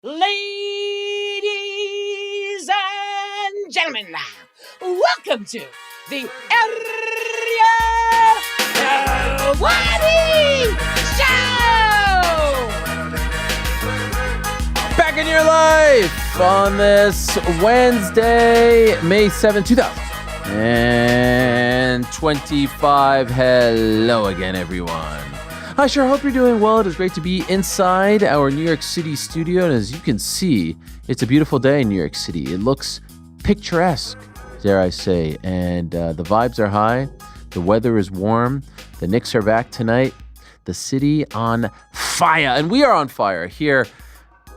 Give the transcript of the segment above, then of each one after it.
Ladies and gentlemen, welcome to the Ariel Helwani Show! Back in your life on this Wednesday, May 7th, 2025. Hello again, everyone. I sure hope you're doing well. It is great to be inside our New York City studio. And as you can see, it's a beautiful day in New York City. It looks picturesque, dare I say. And the vibes are high. The weather is warm. The Knicks are back tonight. The city on fire. And we are on fire here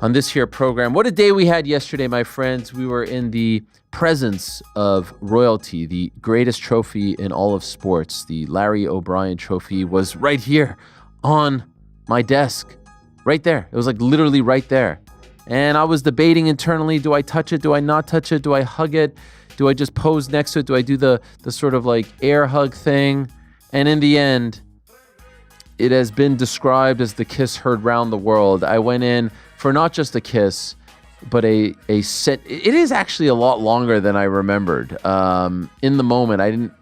on this here program. What a day we had yesterday, my friends. We were in the presence of royalty. The greatest trophy in all of sports, the Larry O'Brien trophy, was right here on my desk, right there. It was like literally right there. And I was debating internally, do I touch it? Do I not touch it? Do I hug it? Do I just pose next to it? Do I do the sort of like air hug thing? And in the end, it has been described as the kiss heard round the world. I went in for not just a kiss, but a set. It is actually a lot longer than I remembered. In the moment, I didn't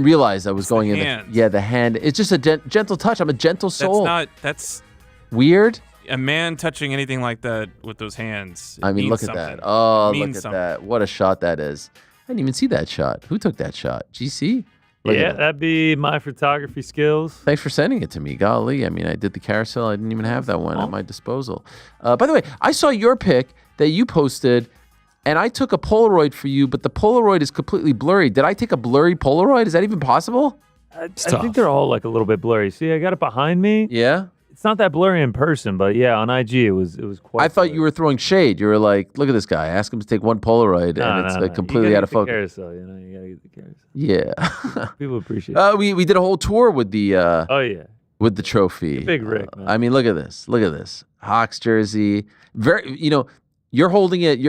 realize I was going in. The hand. It's just a gentle touch. I'm a gentle soul. That's weird. A man touching anything like that with those hands. I mean, look at that. Oh, look at that. What a shot that is. I didn't even see that shot. Who took that shot? GC? Yeah, that'd be my photography skills. Thanks for sending it to me. Golly, I mean, I did the carousel. I didn't even have that one at my disposal. By the way, I saw your pic that you posted, and I took a Polaroid for you, but the Polaroid is completely blurry. Did I take a blurry Polaroid? Is that even possible? I think they're all like a little bit blurry. See, I got it behind me. Yeah? It's not that blurry in person, but yeah, on IG it was quite I thought blurry. you were throwing shade. You were like, look at this guy. Ask him to take one Polaroid, and it's like completely out of focus. Carousel, you gotta get the carousel. Yeah. People appreciate it. We did a whole tour with the with the trophy. Big Rick, man. I mean, look at this. Look at this. Hawks jersey. Very, you're holding it.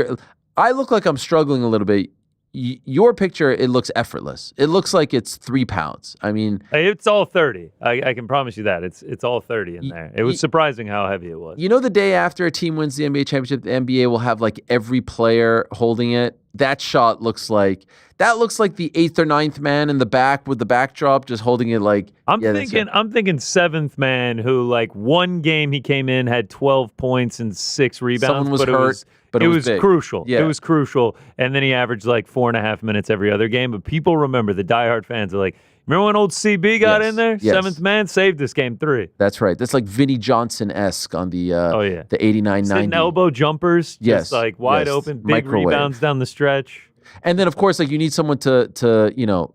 I look like I'm struggling a little bit. Your picture, it looks effortless. It looks like it's 3 pounds. I mean, It's all 30. I can promise you that. It's all 30 in there. It was surprising how heavy it was. The day after a team wins the NBA championship, the NBA will have like every player holding it. That shot looks like the 8th or 9th man in the back with the backdrop, just holding it like. I'm thinking 7th man who like one game he came in, had 12 points and 6 rebounds. Someone was hurt. But it was big. Crucial. Yeah. It was crucial. And then he averaged like 4.5 minutes every other game. But people remember, the diehard fans are like, remember when old CB got in there? Yes. 7th man saved this game 3. That's right. That's like Vinnie Johnson-esque on the the 89-90. Sitting elbow jumpers, just like wide open, big rebounds down the stretch. And then, of course, like you need someone to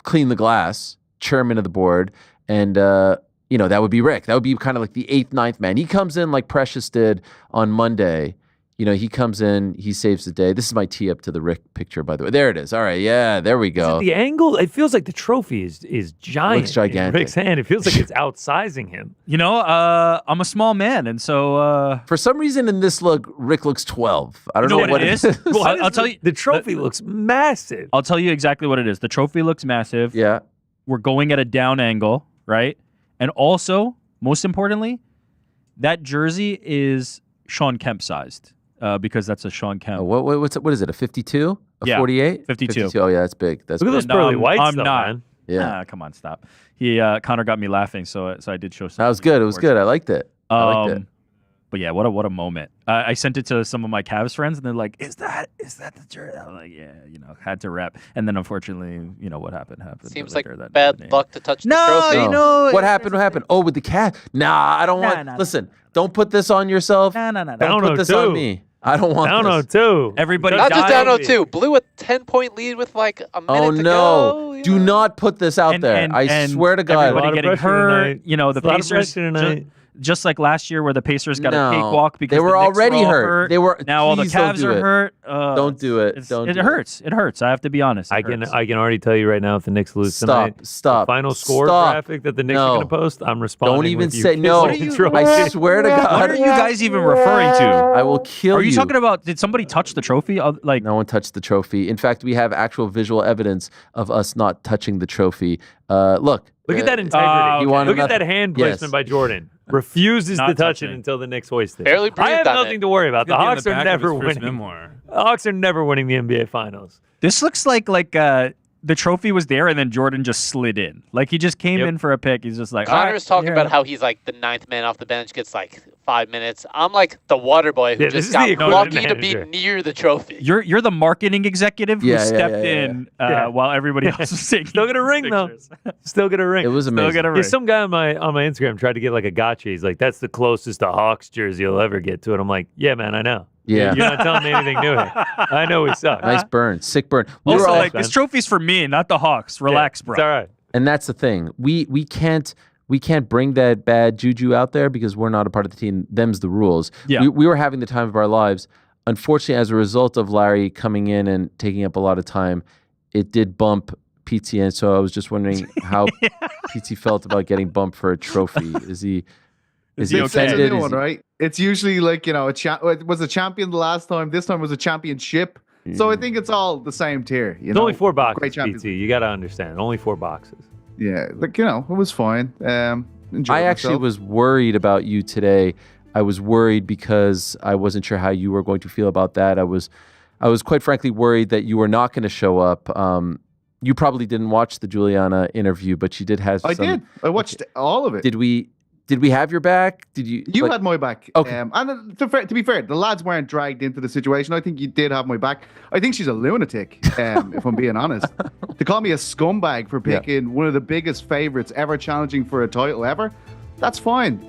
clean the glass, chairman of the board, and that would be Rick. That would be kind of like the 8th, 9th man. He comes in like Precious did on Monday. He comes in, he saves the day. This is my tee up to the Rick picture, by the way. There it is. All right, yeah, there we go. The angle, it feels like the trophy is giant. Looks gigantic. In Rick's hand, it feels like it's outsizing him. I'm a small man, and so for some reason in this look, Rick looks 12. I don't know what it is. Well, I'll tell you, the trophy looks massive. I'll tell you exactly what it is. The trophy looks massive. Yeah. We're going at a down angle, right? And also, most importantly, that jersey is Sean Kemp sized. Because that's a Sean Kemp. What is it? A 52? A 48? 52. Oh yeah, that's big. That's Look at those big. pearly whites, I'm though, not. man. Yeah. Come on, stop. Connor got me laughing, so I did show some. That was good. It was good. I liked it. I liked it. But yeah, what a moment. I sent it to some of my Cavs friends, and they're like, "Is that the jersey?" I'm like, "Yeah, had to rep." And then unfortunately, what happened. Seems like bad luck to touch the trophy. What happened? Oh, with the Cavs? Nah, I don't want. Listen, don't put this on yourself. No. Don't put this on me. I don't want down this. 0-2. Everybody Not just died. down 0-2. Blew a 10-point lead with like a minute to go. No. Do not put this out there. I swear to God. Everybody getting hurt. The Pacers. Just like last year where the Pacers got a cakewalk because they were the Knicks already all hurt. They were. Now all the Cavs are hurt. Don't do it. It hurts. It hurts. I have to be honest. I can already tell you right now, if the Knicks lose tonight, Stop. the final score graphic that the Knicks are going to post, I'm responding. Don't even with you say no. I swear to God. What are you guys even referring to? I will kill you. Are you talking about? Did somebody touch the trophy? No one touched the trophy. In fact, we have actual visual evidence of us not touching the trophy. Look at that integrity. You want Look at that hand placement by Jordan. refuses Not to touch touching. it until the Knicks hoist it. Barely I breathed have on nothing it. to worry about. The Could be on Hawks the are back of never his first winning. memoir. The Hawks are never winning the NBA Finals. This looks like the trophy was there and then Jordan just slid in. Like he just came Yep. in for a pick. He's just like, all Connor's right, talking here. about how he's like the 9th man off the bench, gets like 5 minutes. I'm like the water boy who Yeah, this just is got the equivalent lucky to be manager. near the trophy. You're the marketing executive who Yeah, yeah, stepped yeah, yeah. in Yeah. while everybody else was taking Still get a ring though. pictures. Still get a ring. It was Still amazing. get a Yeah, ring. some guy on my Instagram tried to get like a gotcha. He's like, "That's the closest a Hawks jersey you'll ever get to it." I'm like, "Yeah, man, I know. Yeah. You're not telling me anything new here. I know we suck. Nice burn, sick burn. We Also, were all, like this trophy's for me, not the Hawks. Relax, bro. It's all right. and that's the thing. We can't bring that bad juju out there because we're not a part of the team. Them's the rules. Yeah. We were having the time of our lives. Unfortunately, as a result of Larry coming in and taking up a lot of time, it did bump PT in. So I was just wondering how PT felt about getting bumped for a trophy. Is he he It's offended? a new Is one, he- right? It's usually like, it was a champion the last time. This time was a championship. So I think it's all the same tier. It's only 4 boxes, Great champions. PT. You got to understand. Only 4 boxes. Yeah, like, it was fine. Enjoyed I actually myself. was worried about you today. I was worried because I wasn't sure how you were going to feel about that. I was quite frankly worried that you were not going to show up. You probably didn't watch the Juliana interview, but she did have I some. did. I watched all of it. Did we have your back? Did you? You like- had my back. Okay. And to be fair, the lads weren't dragged into the situation. I think you did have my back. I think she's a lunatic, if I'm being honest. To call me a scumbag for Yeah. picking one of the biggest favorites ever challenging for a title ever, that's fine.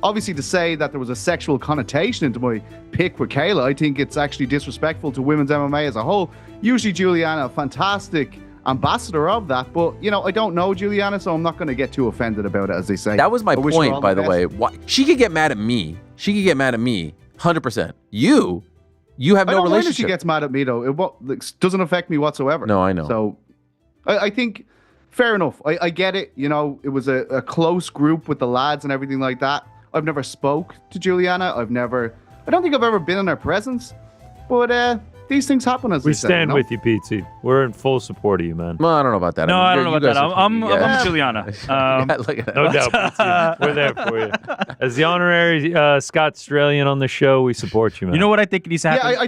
Obviously, to say that there was a sexual connotation into my pick with Kayla, I think it's actually disrespectful to women's MMA as a whole. Usually, Juliana, a fantastic ambassador of that, but I don't know Juliana, so I'm not going to get too offended about it, as they say. That was my I wish her all point, by the best. way. Why, she could get mad at me. 100%. You have I no don't mind if relationship. she gets mad at me though. It doesn't affect me whatsoever. No, I know. So I think fair enough. I get it. It was a close group with the lads and everything like that. I've never spoke to Juliana. I don't think I've ever been in her presence. But these things happen, as We they say, stand with you, PT. We're in full support of you, man. Well, I don't know about that. No, I don't know you about that. guys are- I'm yeah. Juliana. Yeah, look at that. No doubt, PT. We're there for you. As the honorary Scott Australian on the show, we support you, man. You know what I think needs to Yeah, happen? I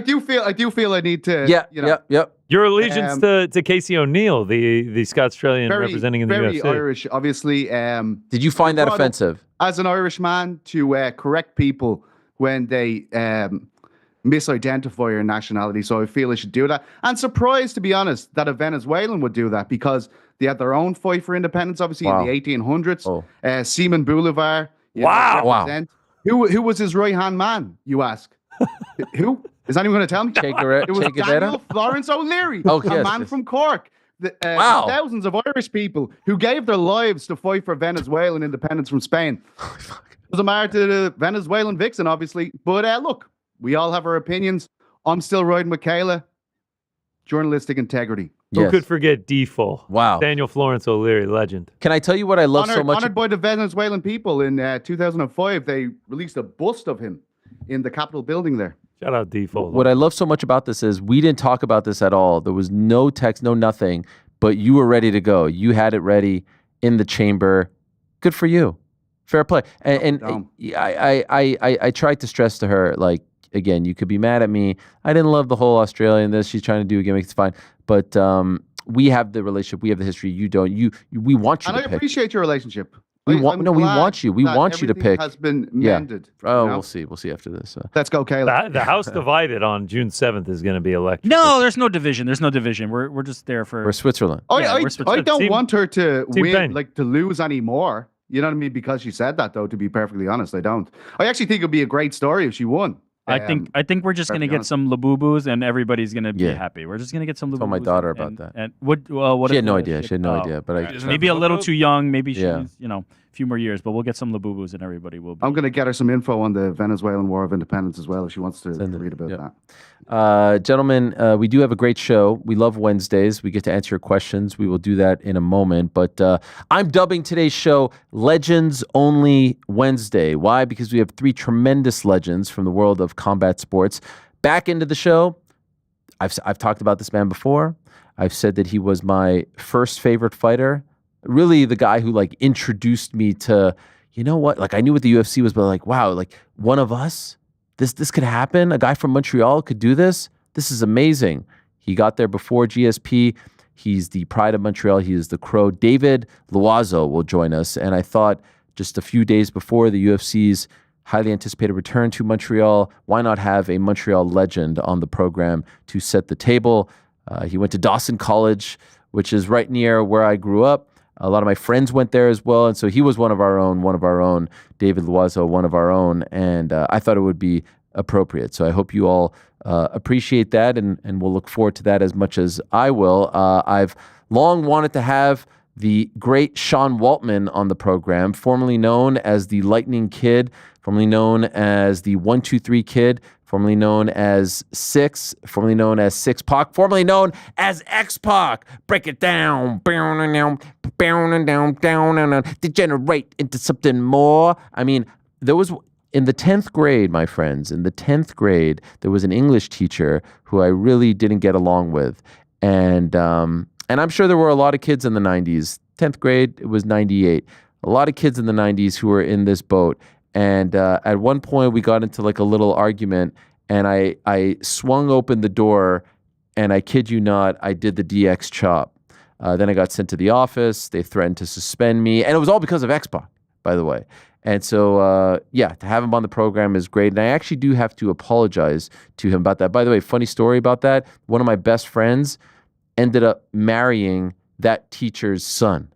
do feel I need to. Yep. Your allegiance to Casey O'Neill, the Scott Australian Very, representing in the very UFC. Irish, obviously. Did you find that brought up- offensive? As an Irish man, to correct people when they misidentify your nationality. So I feel I should do that. And surprised, to be honest, that a Venezuelan would do that because they had their own fight for independence, obviously, Wow. in the 1800s. Oh. Simon Bolivar. Wow. represent. Who was his right-hand man, you ask? Who? Is anyone going to tell me? Che Guevara? It was Che Guevara? Daniel Florence O'Leary, Oh, a yes, man yes. from Cork. Wow. Thousands of Irish people who gave their lives to fight for Venezuelan independence from Spain. Was a married to the Venezuelan vixen, obviously. But look, we all have our opinions. I'm still riding with Kayla. Journalistic integrity. Who Yes. could forget Default? Wow. Daniel Florence O'Leary, legend. Can I tell you what I love so much? Honored by the Venezuelan people in 2005. They released a bust of him in the Capitol building there. Shout out Default. What I love so much about this is we didn't talk about this at all. There was no text, no nothing, but you were ready to go. You had it ready in the chamber. Good for you. Fair play. And Dumb. I tried to stress to her, like, again, you could be mad at me. I didn't love the whole Australian this. She's trying to do a gimmick. It's fine. But we have the relationship. We have the history. You don't. We want you And to I pick. appreciate your relationship. We I'm want glad you. We that want you to everything pick. has been Yeah. mended. Oh, you know? we'll see. We'll see after this. Let's go, Kayla. The House divided on June 7th is going to be electric. No, there's no division. There's no division. We're just there for. We're Switzerland. Yeah, we're I Switzerland. don't Team- want her to Team win, Penn. like to lose anymore. You know what I mean? Because she said that, though. To be perfectly honest, I don't. I actually think it'd be a great story if she won. I think we're just gonna perfectly get some labubus and everybody's gonna be Yeah. happy. We're just gonna get some labubus. Told my daughter and- about that. And what? She is had no the idea. shit? She had no Oh. idea. But I. Doesn't Maybe a have little Labubu? too young. Maybe she's Yeah. a few more years. But we'll get some labubus and everybody will be. I'm going to get her some info on the Venezuelan War of Independence as well if she wants to Send it. read about Yeah. that. Gentlemen, we do have a great show. We love Wednesdays. We get to answer your questions. We will do that in a moment. But I'm dubbing today's show Legends Only Wednesday. Why? Because we have 3 tremendous legends from the world of combat sports. Back into the show. I've talked about this man before. I've said that he was my first favorite fighter. Really the guy who like introduced me to, you know what? Like I knew what the UFC was, but like, wow, like one of us, this could happen. A guy from Montreal could do this. This is amazing. He got there before GSP. He's the pride of Montreal. He is the Crow. David Loiseau will join us. And I thought just a few days before the UFC's highly anticipated return to Montreal, why not have a Montreal legend on the program to set the table? He went to Dawson College, which is right near where I grew up. A lot of my friends went there as well. And so he was one of our own, David Loiseau, one of our own. And I thought it would be appropriate. So I hope you all appreciate that, and we'll look forward to that as much as I will. I've long wanted to have the great Sean Waltman on the program, formerly known as the Lightning Kid, formerly known as the 1-2-3 Kid, formerly known as Six, formerly known as Six-Pac, formerly known as X-Pac. Break it down. Degenerate into something more. I mean, there was... In the 10th grade, my friends, in the 10th grade, there was an English teacher who I really didn't get along with. And I'm sure there were a lot of kids in the 90s. 10th grade, it was 98. A lot of kids in the 90s who were in this boat. And at one point, we got into like a little argument, and I swung open the door, and I kid you not, I did the DX chop. Then I got sent to the office. They threatened to suspend me. And it was all because of X-Pac, by the way. And so, to have him on the program is great. And I actually do have to apologize to him about that. By the way, funny story about that. One of my best friends ended up marrying that teacher's son.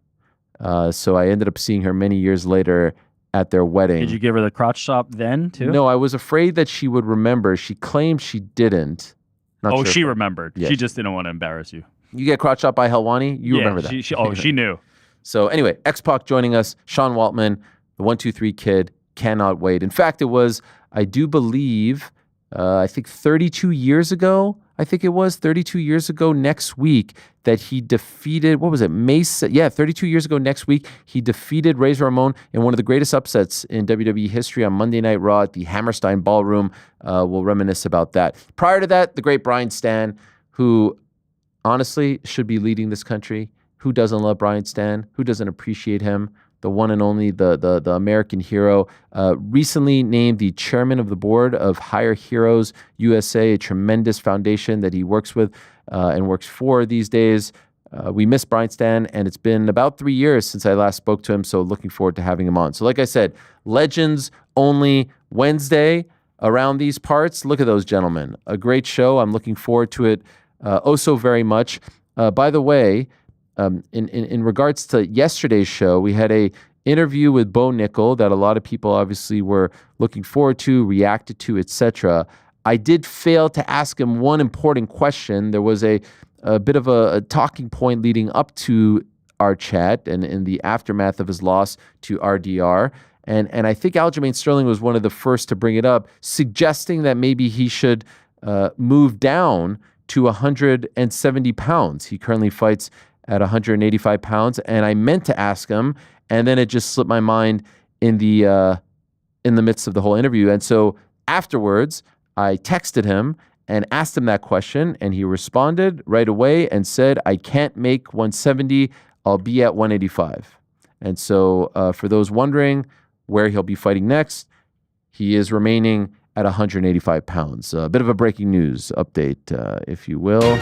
So I ended up seeing her many years later at their wedding. Did you give her the crotch chop then, too? No, I was afraid that she would remember. She claimed she didn't. Not sure she remembered. Yeah. She just didn't want to embarrass you. You get crotch chopped by Helwani? You remember that. She knew. So anyway, X-Pac joining us, Sean Waltman, the 1-2-3 Kid, cannot wait. In fact, it was, I do believe, I think 32 years ago, 32 years ago next week that he defeated, 32 years ago next week, he defeated Razor Ramon in one of the greatest upsets in WWE history on Monday Night Raw at the Hammerstein Ballroom. We'll reminisce about that. Prior to that, the great Brian Stann, who honestly should be leading this country. Who doesn't love Brian Stann? Who doesn't appreciate him? The one and only, the American hero, recently named the chairman of the board of Higher Heroes USA, a tremendous foundation that he works with and works for these days. We miss Brian Stann, and it's been about 3 years since I last spoke to him, so looking forward to having him on. So like I said, Legends Only Wednesday around these parts. Look at those gentlemen. A great show. I'm looking forward to it so very much. By the way, in regards to yesterday's show, we had a interview with Bo Nickel that a lot of people obviously were looking forward to, reacted to, etc. I did fail to ask him one important question. There was a bit of a talking point leading up to our chat and in the aftermath of his loss to RDR. And I think Aljamain Sterling was one of the first to bring it up, suggesting that maybe he should move down to 170 pounds. He currently fights at 185 pounds, and I meant to ask him, and then it just slipped my mind in the midst of the whole interview. And so afterwards, I texted him and asked him that question, and he responded right away and said, I can't make 170, I'll be at 185. And so for those wondering where he'll be fighting next, he is remaining at 185 pounds. A bit of a breaking news update, if you will.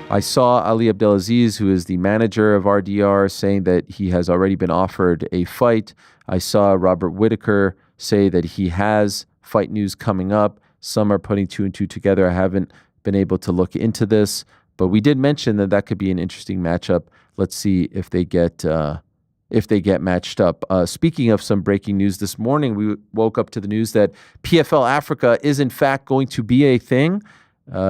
I saw Ali Abdelaziz, who is the manager of RDR, saying that he has already been offered a fight. I saw Robert Whitaker say that he has fight news coming up. Some are putting two and two together. I haven't been able to look into this, but we did mention that that could be an interesting matchup. Let's see if they get matched up. Speaking of some breaking news, this morning we woke up to the news that PFL Africa is in fact going to be a thing.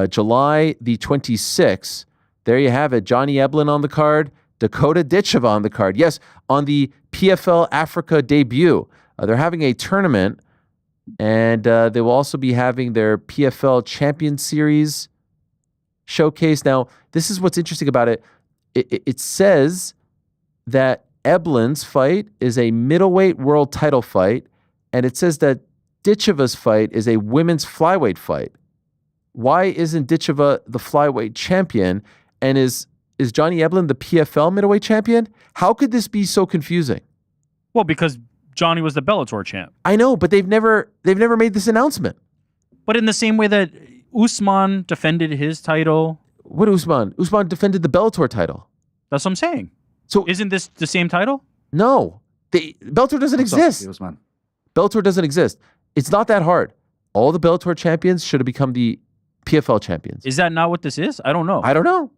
July the 26th, there you have it. Johnny Eblin on the card, Dakota Ditcheva on the card. Yes, on the PFL Africa debut. They're having a tournament, and they will also be having their PFL Champion Series showcase. Now, this is what's interesting about it. It says that Eblin's fight is a middleweight world title fight, and it says that Ditcheva's fight is a women's flyweight fight. Why isn't Ditcheva the flyweight champion? And is is Johnny Eblen the PFL middleweight champion? How could this be so confusing? Well, because Johnny was the Bellator champ. I know, but they've never made this announcement. But in the same way that Usman defended his title. What Usman? Usman defended the Bellator title. That's what I'm saying. So isn't this the same title? No. Bellator doesn't exist. Usman. Bellator doesn't exist. It's not that hard. All the Bellator champions should have become the PFL champions. Is that not what this is? I don't know. I don't know.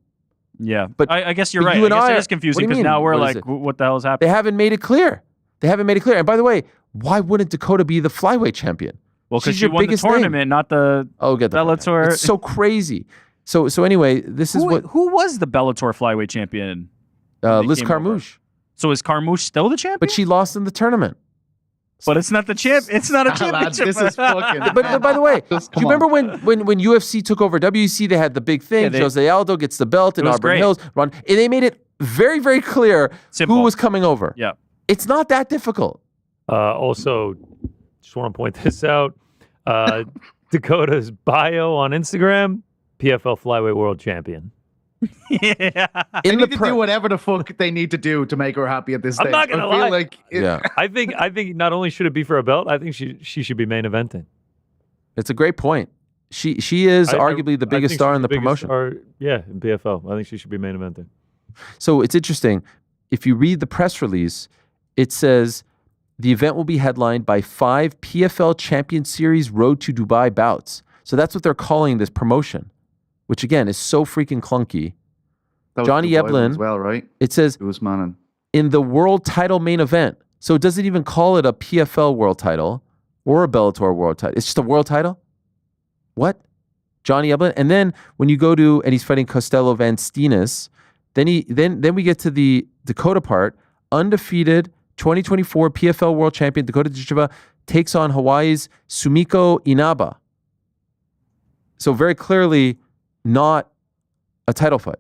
Yeah, But- but I guess you're but right. you and I guess I it are- is confusing what do you because now mean? we're What is like, it? what the hell is They happening? haven't made it clear. And by the way, why wouldn't Dakota be the flyweight champion? Well, because She's she your won the biggest name. tournament, not the Oh, get the fuck out. Bellator. It's so crazy. So anyway, this is what Who was the Bellator flyweight champion? Liz came over? Carmouche. So is Carmouche still the champion? But she lost in the tournament. But it's not the champ. It's not a Lads, championship. this is fucking. But by the way, Just do you come on. remember when UFC took over WEC? They had the big thing. Yeah, Jose Aldo gets the belt, and It was Auburn great. Hills run. And they made it very, very clear Simple. who was coming over. Yeah. It's not that difficult. Also, just want to point this out. Dakota's bio on Instagram, PFL flyweight world champion. Yeah. They In need the to do whatever the fuck they need to do to make her happy at this stage. I'm not gonna I feel lie. like Yeah, I think not only should it be for a belt, I think she should be main eventing. it's a great point. She is I- arguably the I biggest think star she's in the biggest promotion. star, yeah, in PFL. I think she should be main eventing. So it's interesting. If you read the press release, it says the event will be headlined by 5 PFL Champion Series Road to Dubai bouts. So that's what they're calling this promotion, which again is so freaking clunky. that was Johnny Dubai one Eblen- as well, right? It says Usman and in the world title main event. So it doesn't even call it a PFL world title or a Bellator world title. It's just a world title. What? Johnny Eblen. And then when you go to, and he's fighting Costello Van Steenis, then we get to the Dakota part. Undefeated 2024 PFL world champion Dakota Dicheva takes on Hawaii's Sumiko Inaba. So very clearly not a title fight.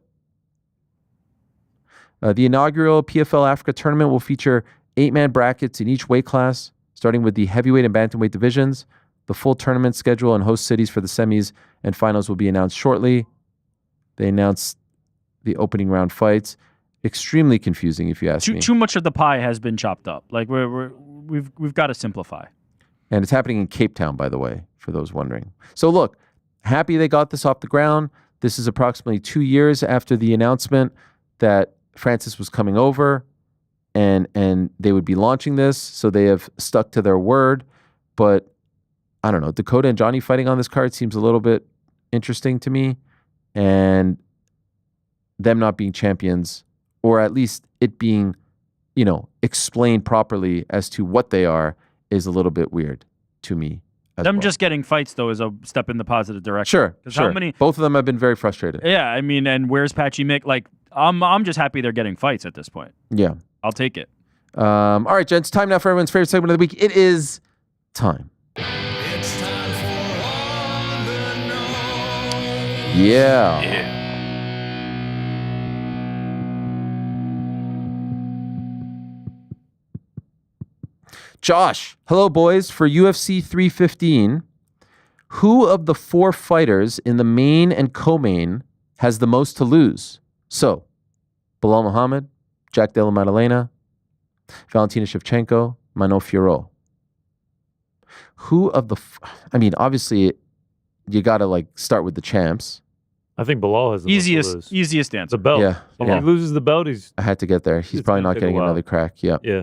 The inaugural PFL Africa tournament will feature 8-man brackets in each weight class, starting with the heavyweight and bantamweight divisions. The full tournament schedule and host cities for the semis and finals will be announced shortly. They announced the opening round fights. Extremely confusing, if you ask me. Too much of the pie has been chopped up. Like we've got to simplify. And it's happening in Cape Town, by the way, for those wondering. So look, happy they got this off the ground. This is approximately 2 years after the announcement that Francis was coming over and they would be launching this. So they have stuck to their word. But I don't know, Dakota and Johnny fighting on this card seems a little bit interesting to me. And them not being champions, or at least it being, explained properly as to what they are, is a little bit weird to me. Them just getting fights though is a step in the positive direction. Sure. 'Cause how many? Both of them have been very frustrated. Yeah, I mean, and where's Patchy Mick? Like, I'm just happy they're getting fights at this point. Yeah. I'll take it. All right, gents. Time now for everyone's favorite segment of the week. It is time. Yeah. Josh, hello, boys. For UFC 315, who of the 4 fighters in the main and co-main has the most to lose? So, Bilal Muhammad, Jack Della Maddalena, Valentina Shevchenko, Manon Fiorot. Who of the... obviously, you got to start with the champs. I think Bilal has the most to lose. Easiest answer. The belt. Yeah, If yeah. he loses the belt, I had to get there. He's It's probably gonna not take a getting while. another crack. Yeah. yeah.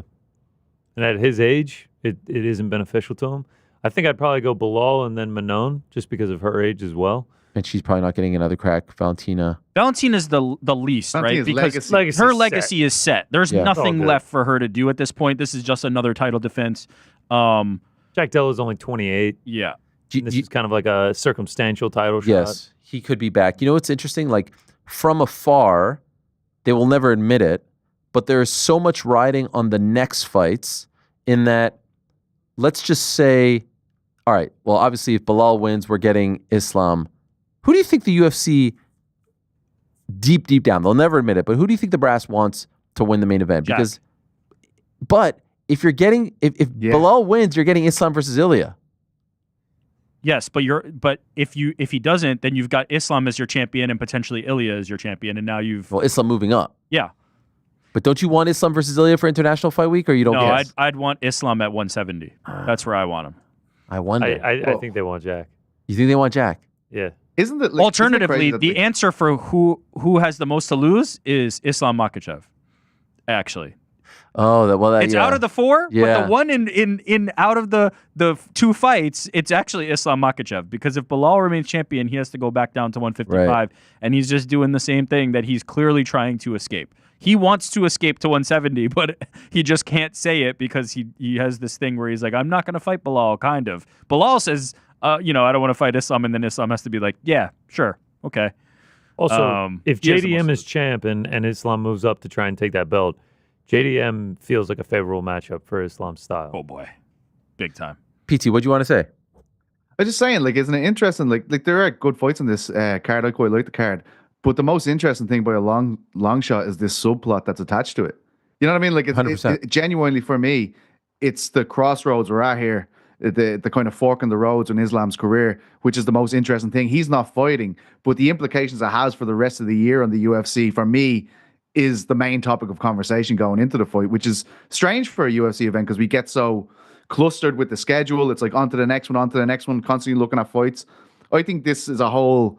And at his age, it isn't beneficial to him. I think I'd probably go Bilal and then Manon, just because of her age as well. And she's probably not getting another crack. Valentina's the least, right? Valentina's Because legacy. her is legacy is set. There's Yeah. nothing Oh, good. left for her to do at this point. This is just another title defense. Jack Della's only 28. Yeah. And this is kind of like a circumstantial title shot. Yes, he could be back. You know what's interesting? From afar, they will never admit it, but there is so much riding on the next fights in that, let's just say, all right, well, obviously if Bilal wins, we're getting Islam. Who do you think the UFC, deep down, they'll never admit it, but who do you think the brass wants to win the main event? Jack. But if you're getting, if Yeah. Bilal wins, you're getting Islam versus Ilya. Yes, but if he doesn't, then you've got Islam as your champion and potentially Ilya as your champion, and now you've Islam moving up. yeah. But don't you want Islam versus Ilya for International Fight Week, or you don't? No, I'd want Islam at 170. That's where I want him. I wonder. I think they want Jack. You think they want Jack? Yeah. Isn't it? Alternatively, isn't it crazy the answer for who has the most to lose is Islam Makhachev. Actually, it's out of the four. Yeah. But the one in out of the two fights, it's actually Islam Makhachev, because if Bilal remains champion, he has to go back down to 155, Right. and he's just doing the same thing that he's clearly trying to escape. He wants to escape to 170, but he just can't say it because he has this thing where he's like, I'm not going to fight Bilal, kind of. Bilal says, I don't want to fight Islam, and then Islam has to be like, yeah, sure, okay. Also, if he has the JDM most is champ and Islam moves up to try and take that belt, JDM feels like a favorable matchup for Islam's style. Oh, boy. Big time. PT, what do you want to say? I'm just saying, like, isn't it interesting? Like there are good fights on this card. I quite like the card, but the most interesting thing by a long shot is this subplot that's attached to it. You know what I mean? Like, it's 100%. Genuinely for me, it's the crossroads we're at here, the kind of fork in the roads in Islam's career, which is the most interesting thing. He's not fighting, but the implications it has for the rest of the year on the UFC, for me, is the main topic of conversation going into the fight, which is strange for a UFC event because we get so clustered with the schedule. It's like on to the next one, constantly looking at fights. I think this is we're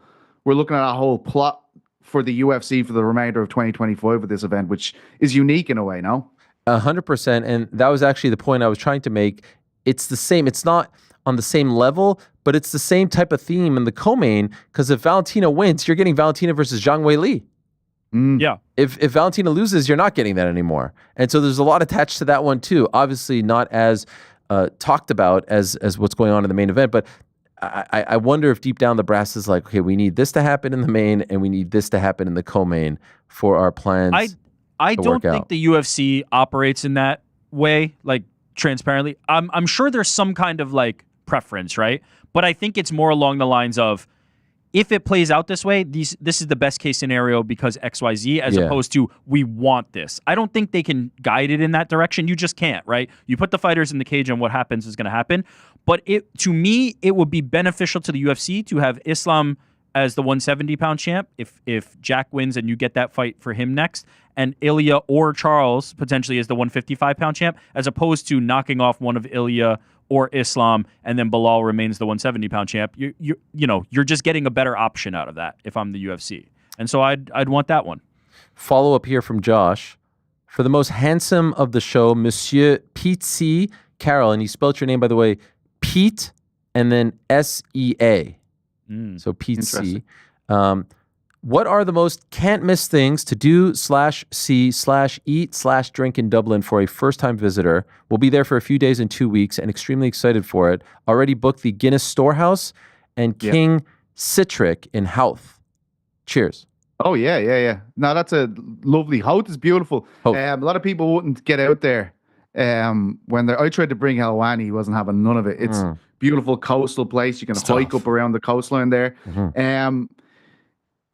looking at a whole plot for the UFC for the remainder of 2025 with this event, which is unique in a way, no? 100%. And that was actually the point I was trying to make. It's the same. It's not on the same level, but it's the same type of theme in the co-main, because if Valentina wins, you're getting Valentina versus Zhang Weili. Yeah. If Valentina loses, you're not getting that anymore. And so there's a lot attached to that one too. Obviously not as talked about as what's going on in the main event, but I wonder if deep down the brass is like, okay, we need this to happen in the main and we need this to happen in the co-main for our plans. I don't think the UFC operates in that way, like transparently. I'm sure there's some kind of like preference, right? But I think it's more along the lines of, if it plays out this way, this is the best case scenario because XYZ, as opposed to we want this. I don't think they can guide it in that direction. You just can't, right? You put the fighters in the cage and what happens is going to happen. But to me, it would be beneficial to the UFC to have Islam as the 170-pound champ if Jack wins and you get that fight for him next, and Ilya or Charles potentially as the 155-pound champ, as opposed to knocking off one of Ilya or Islam, and then Bilal remains the 170-pound champ. You're just getting a better option out of that if I'm the UFC. And so I'd want that one. Follow up here from Josh. For the most handsome of the show, Monsieur Pete C. Carroll, and he spelled your name, by the way, Pete and then S-E-A. So Pete C. What are the most can't miss things to do /see/eat/drink in Dublin for a first-time visitor? We'll be there for a few days in 2 weeks and extremely excited for it. Already booked the Guinness Storehouse and King Citric in Howth. Cheers. Oh, yeah. No, that's a lovely. Howth is beautiful. A lot of people wouldn't get out there when I tried to bring Helwani. He wasn't having none of it. It's beautiful coastal place. You can hike up around the coastline there.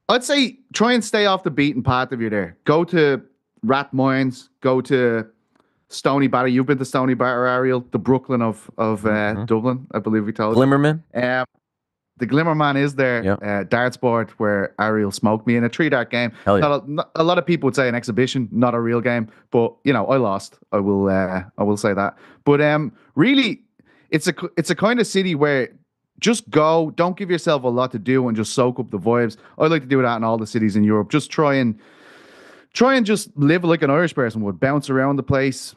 I'd say try and stay off the beaten path if you're there. Go to Rathmines, go to Stony Batter. You've been to Stony Batter, Ariel, the Brooklyn of Dublin, I believe we told you. Glimmerman? The Glimmerman is there. Yep. Darts board where Ariel smoked me in a 3-dart game. Hell yeah. A lot of people would say an exhibition, not a real game. But, I lost. I will say that. But really, it's a kind of city where just go, don't give yourself a lot to do and just soak up the vibes. I like to do that in all the cities in Europe. Just try and just live like an Irish person would. Bounce around the place,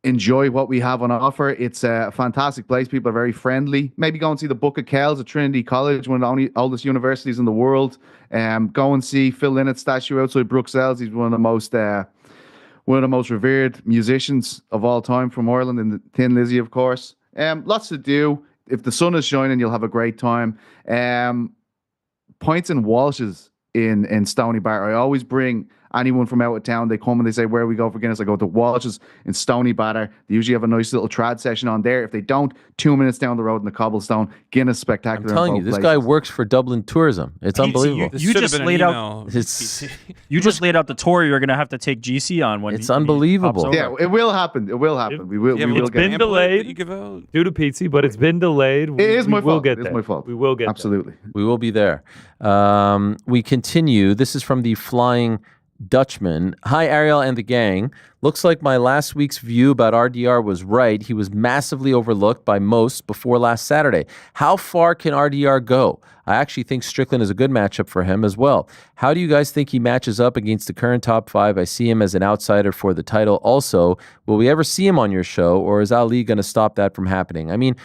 enjoy what we have on offer. It's a fantastic place. People are very friendly. Maybe go and see the Book of Kells at Trinity College, one of the oldest universities in the world. Go and see Phil Lynnett's statue outside Bruxelles. He's one of the most revered musicians of all time from Ireland, and the Thin Lizzy, of course. Lots to do. If the sun is shining, you'll have a great time. Pints and Walshes in Stony Bar. I always bring anyone from out of town, they come and they say, where we go for Guinness? I go to Walsh's in Stony Batter. They usually have a nice little trad session on there. If they don't, 2 minutes down the road in the cobblestone, Guinness spectacular. I'm telling you, this guy works for Dublin Tourism. It's unbelievable. You just laid out. You just laid out the tour you're going to have to take GC on when it's unbelievable. Yeah, it will happen. It will happen. We will. It's been delayed due to Pizzi, but it's been delayed. It is my fault. Get it there. is my fault. We will get absolutely. There. We will be there. We continue. This is from the Flying Dutchman. Hi, Ariel and the gang. Looks like my last week's view about RDR was right. He was massively overlooked by most before last Saturday. How far can RDR go? I actually think Strickland is a good matchup for him as well. How do you guys think he matches up against the current top 5? I see him as an outsider for the title. Also, will we ever see him on your show, or is Ali going to stop that from happening? I mean,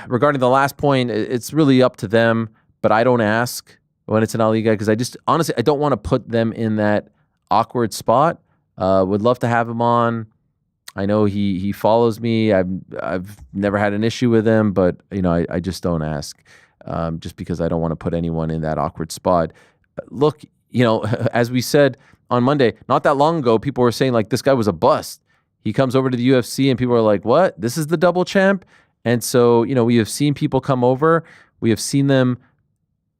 regarding the last point, it's really up to them, but I don't ask when it's an Ali guy because honestly, I don't want to put them in that awkward spot. Would love to have him on. I know he follows me. I've never had an issue with him, but I just don't ask, just because I don't want to put anyone in that awkward spot. Look, as we said on Monday, not that long ago, people were saying like this guy was a bust. He comes over to the UFC and people are like, "What? This is the double champ?" And so we have seen people come over. We have seen them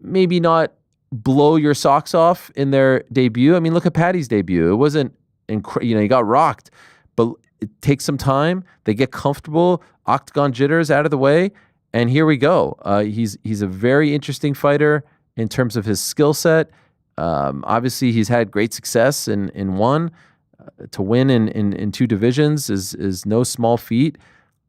maybe not blow your socks off in their debut. I mean, look at Paddy's debut. It wasn't he got rocked, but it takes some time. They get comfortable, octagon jitters out of the way, and here we go. He's a very interesting fighter in terms of his skill set. Obviously, he's had great success in one. To win in 2 divisions is no small feat.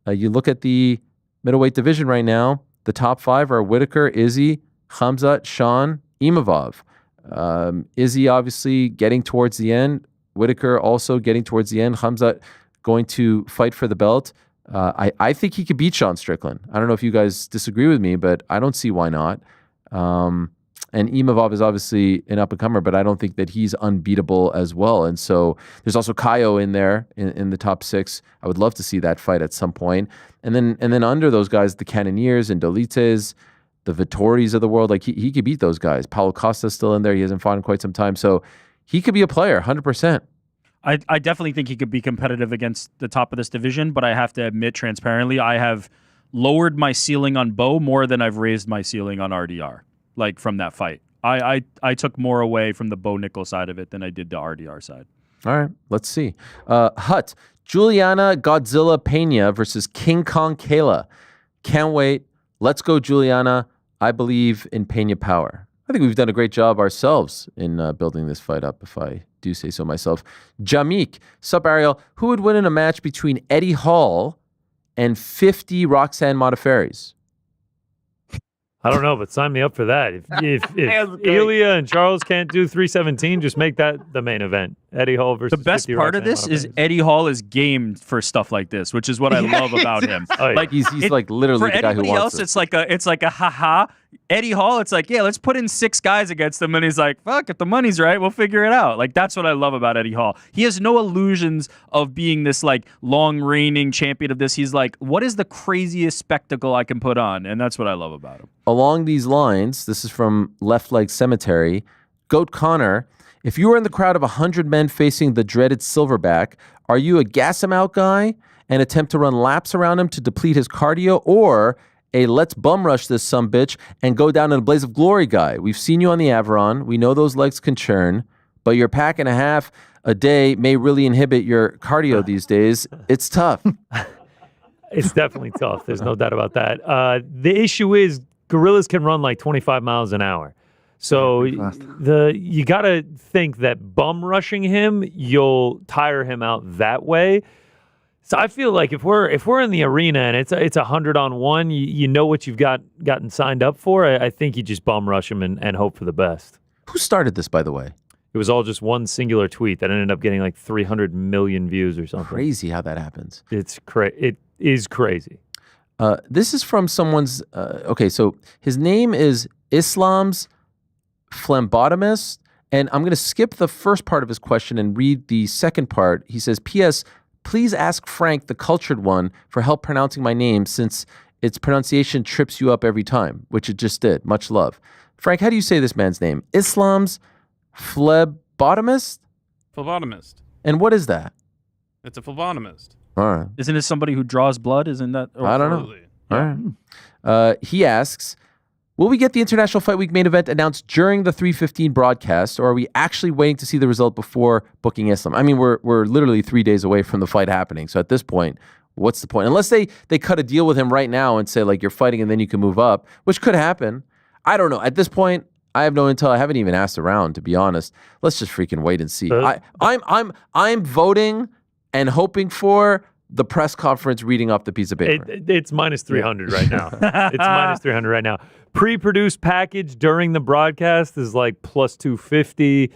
You look at the middleweight division right now, the top 5 are Whitaker, Izzy, Khamzat, Sean, Imavov. Izzy obviously getting towards the end. Whitaker also getting towards the end. Khamzat going to fight for the belt. I think he could beat Sean Strickland. I don't know if you guys disagree with me, but I don't see why not. And Imavov is obviously an up-and-comer, but I don't think that he's unbeatable as well. And so there's also Kaio in there in the top 6. I would love to see that fight at some point. And then under those guys, the Cannoniers and Dolites, the Vittoris of the world, like he could beat those guys. Paulo Costa's still in there. He hasn't fought in quite some time. So he could be a player, 100%. I definitely think he could be competitive against the top of this division, but I have to admit transparently, I have lowered my ceiling on Bo more than I've raised my ceiling on RDR, like from that fight. I took more away from the Bo Nickel side of it than I did the RDR side. All right, let's see. Hut, Juliana Godzilla Pena versus King Kong Kayla. Can't wait. Let's go, Juliana. I believe in Pena power. I think we've done a great job ourselves in building this fight up, if I do say so myself. Jamik, sup Ariel, who would win in a match between Eddie Hall and 50 Roxanne Modafferi's? I don't know, but sign me up for that. If Ilya and Charles can't do 317, just make that the main event. Eddie Hall versus the best 50 part of this is Eddie Hall is game for stuff like this, which is what I love about him. Like he's like literally the guy who wants else, it's like a haha. Eddie Hall, it's like, yeah, let's put in 6 guys against him, and he's like, fuck, if the money's right, we'll figure it out. Like that's what I love about Eddie Hall. He has no illusions of being this like long reigning champion of this. He's like, what is the craziest spectacle I can put on? And that's what I love about him. Along these lines, this is from Left Leg Cemetery. Goat Connor, if you were in the crowd of 100 men facing the dreaded Silverback, are you a gas him out guy and attempt to run laps around him to deplete his cardio, or a let's bum rush this sumbitch and go down in a blaze of glory guy? We've seen you on the Aviron. We know those legs can churn, but your pack and a half a day may really inhibit your cardio these days. It's tough. It's definitely tough. There's no doubt about that. The issue is gorillas can run like 25 miles an hour. So you got to think that bum rushing him, you'll tire him out that way. So I feel like if we're in the arena and it's 100-on-1, you know what you've gotten signed up for. I think you just bum rush him and hope for the best. Who started this, by the way? It was all just one singular tweet that ended up getting like 300 million views or something. Crazy how that happens. It is crazy. This is from someone's. Okay, so his name is Islam's Phlebotomist, and I'm going to skip the first part of his question and read the second part. He says, P.S. Please ask Frank, the cultured one, for help pronouncing my name since its pronunciation trips you up every time, which it just did. Much love. Frank, how do you say this man's name? Islam's phlebotomist? Phlebotomist. And what is that? It's a phlebotomist. All right. Isn't it somebody who draws blood? Isn't that? I don't know. Absolutely. All right. He asks, will we get the International Fight Week main event announced during the 3:15 broadcast, or are we actually waiting to see the result before booking Islam? I mean, we're literally 3 days away from the fight happening. So at this point, what's the point? Unless they cut a deal with him right now and say, like, you're fighting and then you can move up, which could happen. I don't know. At this point, I have no intel. I haven't even asked around, to be honest. Let's just freaking wait and see. I'm voting and hoping for the press conference reading off the piece of paper. It's minus 300 right now. It's minus 300 right now. Pre-produced package during the broadcast is like plus 250.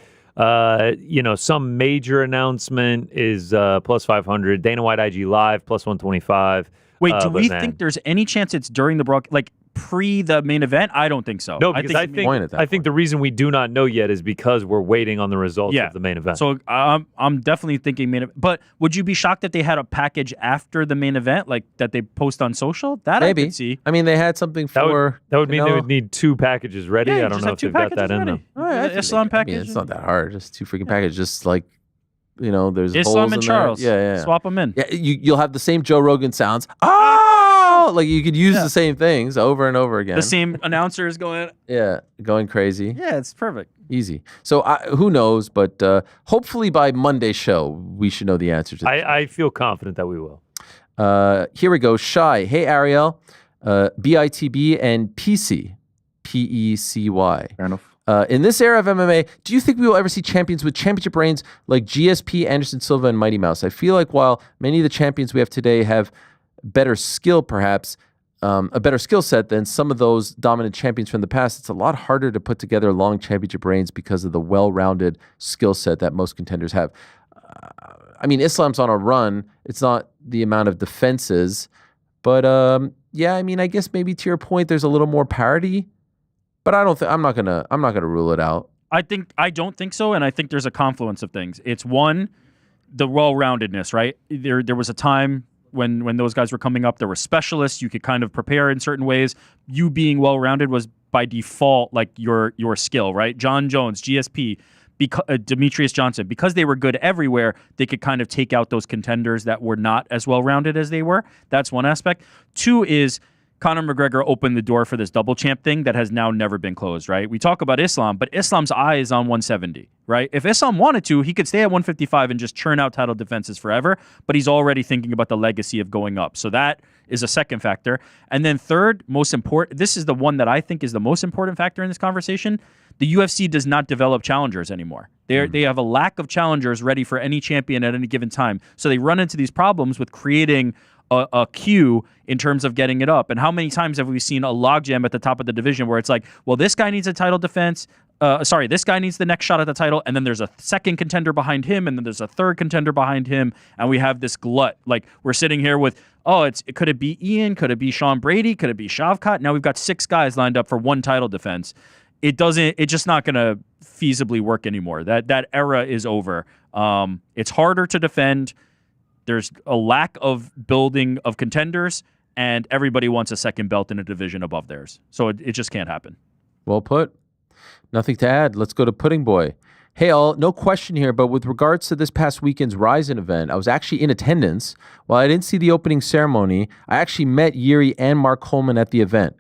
Some major announcement is plus 500. Dana White IG Live plus 125. Wait, do we think there's any chance it's during the broadcast, like pre the main event? I don't think so. No, because I think the reason we do not know yet is because we're waiting on the results of the main event. So I'm definitely thinking main event. But would you be shocked if they had a package after the main event, like that they post on social? That Maybe. I could see. I mean, they had something for... That would mean they would need 2 packages ready. Yeah, I don't just know have if 2 they've got that packages in them. ready. All right, Islam package. I mean, it's not that hard. Just 2 freaking packages. Just like, there's Islam holes and in Charles. there. Yeah. Swap them in. Yeah, you'll have the same Joe Rogan sounds. Like you could use the same things over and over again. The same announcers going. Yeah, going crazy. Yeah, it's perfect. Easy. So who knows? But hopefully by Monday's show, we should know the answer to this. I feel confident that we will. Here we go. Shy. Hey, Ariel. BITB and PC. PECY. Fair enough. In this era of MMA, do you think we will ever see champions with championship reigns like GSP, Anderson Silva, and Mighty Mouse? I feel like while many of the champions we have today have better skill, perhaps, a better skill set than some of those dominant champions from the past, it's a lot harder to put together long championship reigns because of the well-rounded skill set that most contenders have. I mean, Islam's on a run. It's not the amount of defenses, but I guess maybe to your point, there's a little more parity. But I'm not gonna rule it out. I don't think so, and I think there's a confluence of things. It's one, the well-roundedness, right? There was a time when those guys were coming up, there were specialists. You could kind of prepare in certain ways. You being well-rounded was by default like your skill, right? John Jones, GSP, Demetrius Johnson, because they were good everywhere, they could kind of take out those contenders that were not as well-rounded as they were. That's one aspect. 2 is Conor McGregor opened the door for this double champ thing that has now never been closed, right? We talk about Islam, but Islam's eye is on 170, right? If Islam wanted to, he could stay at 155 and just churn out title defenses forever, but he's already thinking about the legacy of going up. So that is a second factor. And then third, most important, this is the one that I think is the most important factor in this conversation. The UFC does not develop challengers anymore. They have a lack of challengers ready for any champion at any given time. So they run into these problems with creating a queue in terms of getting it up. And how many times have we seen a logjam at the top of the division where it's like, well, this guy needs a title defense. This guy needs the next shot at the title. And then there's a second contender behind him. And then there's a third contender behind him. And we have this glut. Like we're sitting here with, could it be Ian? Could it be Sean Brady? Could it be Shavkat? Now we've got 6 guys lined up for one title defense. It's just not going to feasibly work anymore. That era is over. It's harder to defend. There's a lack of building of contenders, and everybody wants a second belt in a division above theirs. So it just can't happen. Well put. Nothing to add. Let's go to Pudding Boy. Hey, all. No question here, but with regards to this past weekend's Ryzen event, I was actually in attendance. While I didn't see the opening ceremony, I actually met Yuri and Mark Coleman at the event.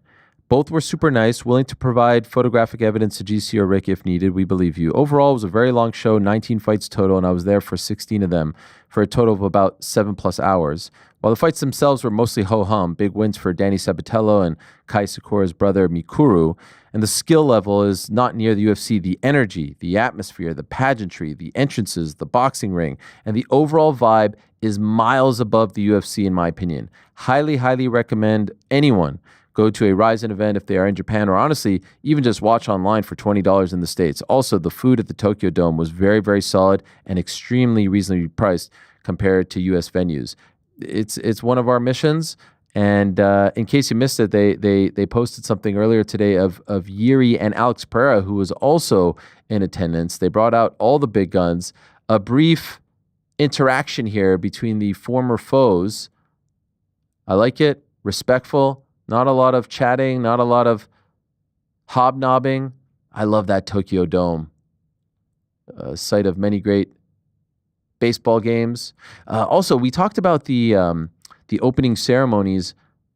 Both were super nice, willing to provide photographic evidence to GC or Rick if needed. We believe you. Overall, it was a very long show, 19 fights total, and I was there for 16 of them for a total of about 7+ hours. While the fights themselves were mostly ho-hum, big wins for Danny Sabatello and Kai Sakura's brother Mikuru, and the skill level is not near the UFC. The energy, the atmosphere, the pageantry, the entrances, the boxing ring, and the overall vibe is miles above the UFC in my opinion. Highly, highly recommend anyone go to a Ryzen event if they are in Japan, or honestly, even just watch online for $20 in the States. Also, the food at the Tokyo Dome was very, very solid and extremely reasonably priced compared to US venues. It's one of our missions. And in case you missed it, they posted something earlier today of Yuri and Alex Pereira, who was also in attendance. They brought out all the big guns. A brief interaction here between the former foes. I like it. Respectful. Not a lot of chatting, not a lot of hobnobbing. I love that Tokyo Dome. site of many great baseball games. Also, we talked about the opening ceremonies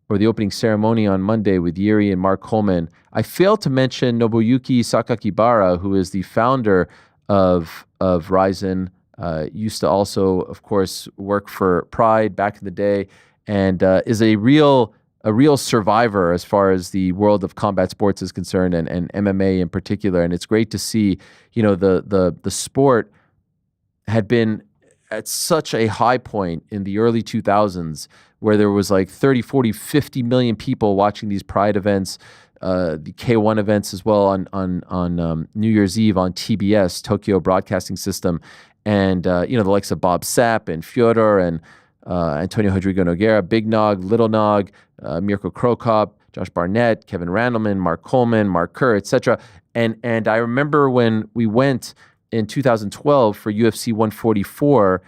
or the opening ceremony on Monday with Yuri and Mark Coleman. I failed to mention Nobuyuki Sakakibara, who is the founder of Ryzen. Used to also, of course, work for Pride back in the day, and is a real survivor as far as the world of combat sports is concerned, and MMA in particular. And it's great to see, the sport had been at such a high point in the early 2000s where there was like 30, 40, 50 million people watching these Pride events, the K1 events as well on New Year's Eve on TBS, Tokyo Broadcasting System. And, the likes of Bob Sapp and Fyodor and Antonio Rodrigo Nogueira, Big Nog, Little Nog, Mirko Krokop, Josh Barnett, Kevin Randleman, Mark Coleman, Mark Kerr, etc. And I remember when we went in 2012 for UFC 144,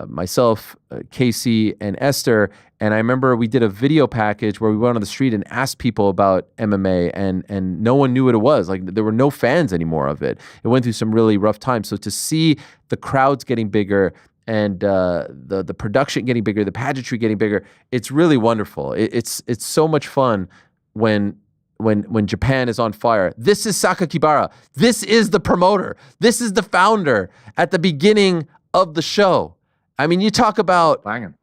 myself, Casey, and Esther, and I remember we did a video package where we went on the street and asked people about MMA, and no one knew what it was. Like, there were no fans anymore of it. It went through some really rough times. So to see the crowds getting bigger and the production getting bigger, the pageantry getting bigger, it's really wonderful. It's so much fun when Japan is on fire. This is Sakakibara. This is the promoter. This is the founder at the beginning of the show. I mean, you talk about Banging.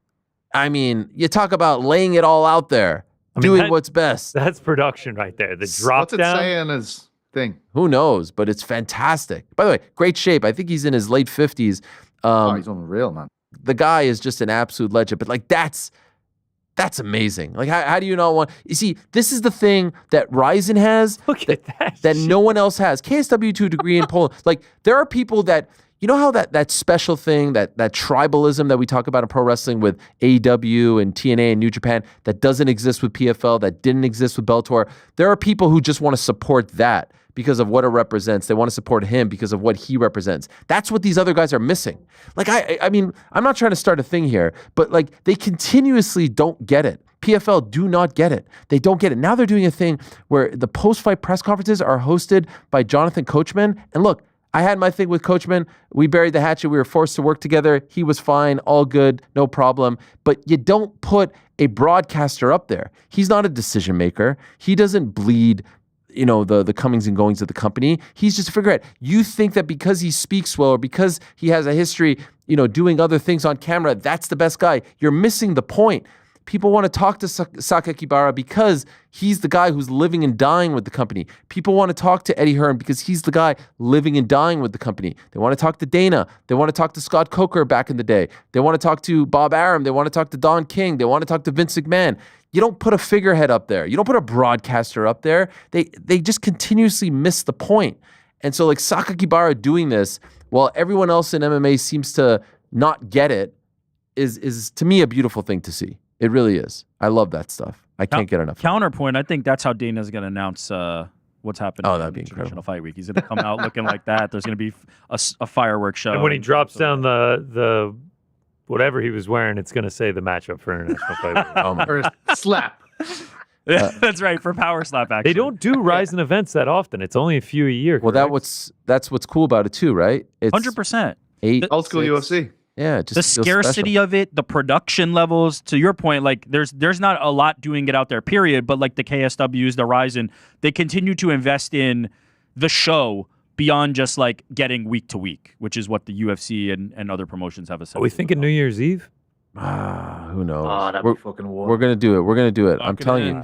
You talk about laying it all out there, doing what's best. That's production right there. The drop What's it down. saying his thing? Who knows? But it's fantastic. By the way, great shape. I think he's in his late 50s. He's unreal, man. The guy is just an absolute legend. But like that's amazing. Like how do you not want? You see, this is the thing that Ryzen has. Look at that. That no one else has. KSW to a degree in Poland. Like there are people that. You know how that special thing, that tribalism that we talk about in pro wrestling with AEW and TNA and New Japan that doesn't exist with PFL, that didn't exist with Bellator. There are people who just want to support that because of what it represents. They want to support him because of what he represents. That's what these other guys are missing. Like, I mean, I'm not trying to start a thing here, but like they continuously don't get it. PFL do not get it. They don't get it. Now they're doing a thing where the post-fight press conferences are hosted by Jonathan Coachman. And look, I had my thing with Coachman. We buried the hatchet. We were forced to work together. He was fine, all good, no problem. But you don't put a broadcaster up there. He's not a decision maker. He doesn't bleed, the comings and goings of the company. He's just a figurehead. You think that because he speaks well or because he has a history, doing other things on camera, that's the best guy. You're missing the point. People want to talk to Sakakibara because he's the guy who's living and dying with the company. People want to talk to Eddie Hearn because he's the guy living and dying with the company. They want to talk to Dana. They want to talk to Scott Coker back in the day. They want to talk to Bob Arum. They want to talk to Don King. They want to talk to Vince McMahon. You don't put a figurehead up there. You don't put a broadcaster up there. They just continuously miss the point. And so like Sakakibara doing this while everyone else in MMA seems to not get it is to me a beautiful thing to see. It really is. I love that stuff. I can't get enough. Counterpoint, I think that's how Dana's going to announce what's happening. Oh, that'd be Traditional incredible. Fight Week. He's going to come out looking like that. There's going to be a fireworks show. And when he drops down the whatever he was wearing, it's going to say the matchup for International Fight Week. Oh my. Or a slap. That's right, for Power Slap, actually. They don't do Ryzen events that often. It's only a few a year. Well, correct? that's what's cool about it too, right? It's 100%. 8 Old school 6. UFC. Yeah, it just The feels scarcity special. of it, the production levels, to your point, like there's not a lot doing it out there, period. But like the KSWs, the Ryzen, they continue to invest in the show beyond just like getting week to week, which is what the UFC and other promotions have Are we thinking New Year's Eve? Who knows? Oh, that'd be fucking war. We're gonna do it. We're gonna do it. I'm telling you.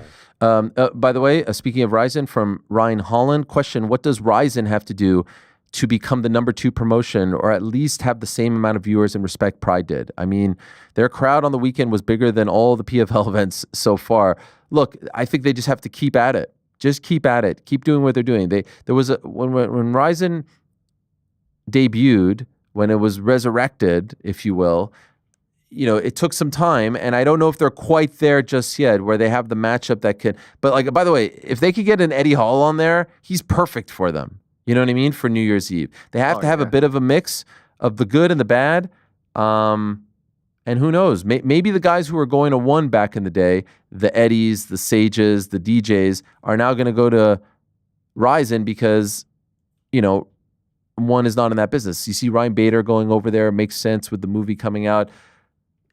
By the way, speaking of Ryzen, from Ryan Holland, question: what does Ryzen have to do to become the number 2 promotion, or at least have the same amount of viewers and respect Pride did? I mean, their crowd on the weekend was bigger than all the PFL events so far. Look, I think they just have to keep at it. Just keep at it. Keep doing what they're doing. There was when Ryzen debuted, when it was resurrected, if you will. It took some time, and I don't know if they're quite there just yet, where they have the matchup that could. But like, by the way, if they could get an Eddie Hall on there, he's perfect for them. You know what I mean? For New Year's Eve, they have to have a bit of a mix of the good and the bad. And who knows? Maybe the guys who were going to 1 back in the day, the Eddies, the Sages, the DJs, are now going to go to Ryzen because, one is not in that business. You see Ryan Bader going over there, makes sense with the movie coming out.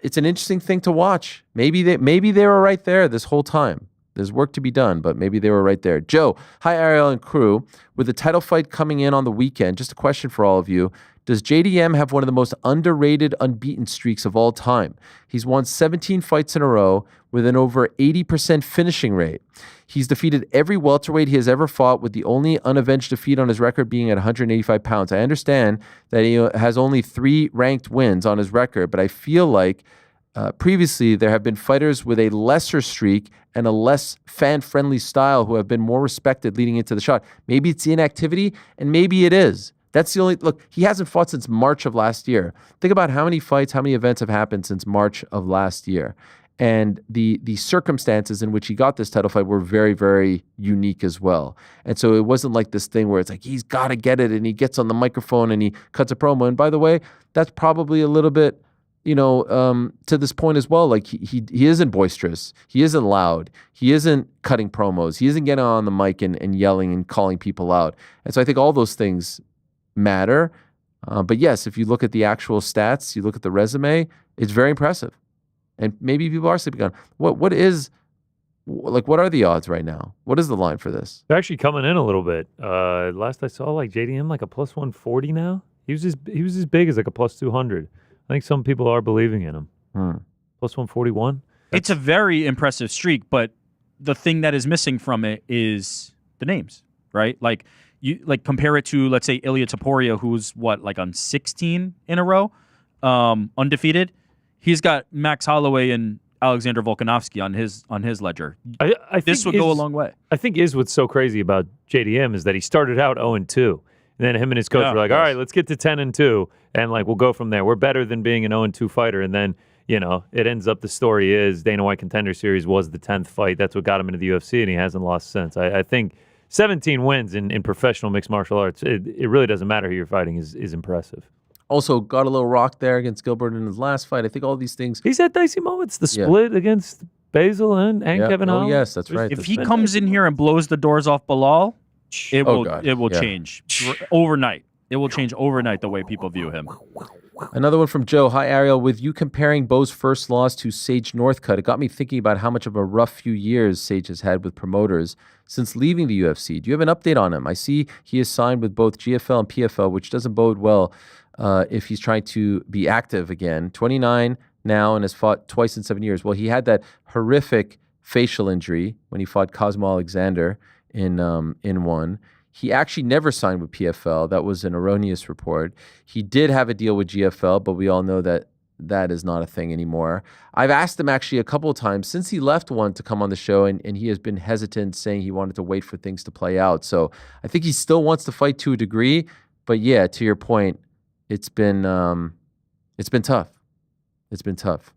It's an interesting thing to watch. Maybe they were right there this whole time. There's work to be done, but maybe they were right there. Joe, hi Ariel and crew. With the title fight coming in on the weekend, just a question for all of you. Does JDM have one of the most underrated unbeaten streaks of all time? He's won 17 fights in a row with an over 80% finishing rate. He's defeated every welterweight he has ever fought, with the only unavenged defeat on his record being at 185 pounds. I understand that he has only 3 ranked wins on his record, but I feel like previously there have been fighters with a lesser streak and a less fan-friendly style who have been more respected leading into the shot. Maybe it's inactivity, and maybe it is. That's the only look. He hasn't fought since March of last year. Think about how many fights, how many events have happened since March of last year, and the circumstances in which he got this title fight were very, very unique as well. And so it wasn't like this thing where it's like he's got to get it, and he gets on the microphone and he cuts a promo. And by the way, that's probably a little bit, to this point as well. Like he isn't boisterous, he isn't loud, he isn't cutting promos, he isn't getting on the mic and yelling and calling people out. And so I think all those things matter. But yes, if you look at the actual stats, you look at the resume, it's very impressive. And maybe people are sleeping on what are the odds right now? What is the line for this? They're actually coming in a little bit. Last I saw, like JDM, like a plus 140 now. He was as big as like a plus 200. I think some people are believing in him. Plus 141. It's a very impressive streak, but the thing that is missing from it is the names, right? Like you compare it to, let's say, Ilya Topuria, who's on 16 in a row, undefeated. He's got Max Holloway and Alexander Volkanovski on his ledger. I think this would go a long way. I think what's so crazy about JDM is that he started out 0-2. And then him and his coach were like, all right, let's get to 10-2, and we'll go from there. We're better than being an 0-2 fighter. And then, it ends up the story is Dana White Contender Series was the 10th fight. That's what got him into the UFC, and he hasn't lost since. I think 17 wins in professional mixed martial arts, it really doesn't matter who you're fighting, is impressive. Also got a little rock there against Gilbert in his last fight. I think all these things. He's had dicey moments. The split against Basil and Kevin Holland. Oh, yes, that's right. If he comes in here and blows the doors off Bilal, it will change overnight. It will change overnight the way people view him. Another one from Joe. Hi, Ariel. With you comparing Bo's first loss to Sage Northcutt, it got me thinking about how much of a rough few years Sage has had with promoters since leaving the UFC. Do you have an update on him? I see he is signed with both GFL and PFL, which doesn't bode well if he's trying to be active again. 29 now and has fought twice in 7 years. Well, he had that horrific facial injury when he fought Cosmo Alexander in one. He actually never signed with PFL. That was an erroneous report. He did have a deal with GFL, but we all know that that is not a thing anymore. I've asked him actually a couple of times since he left one to come on the show, and he has been hesitant, saying he wanted to wait for things to play out. So I think he still wants to fight to a degree. But yeah, to your point, it's been tough. It's been tough.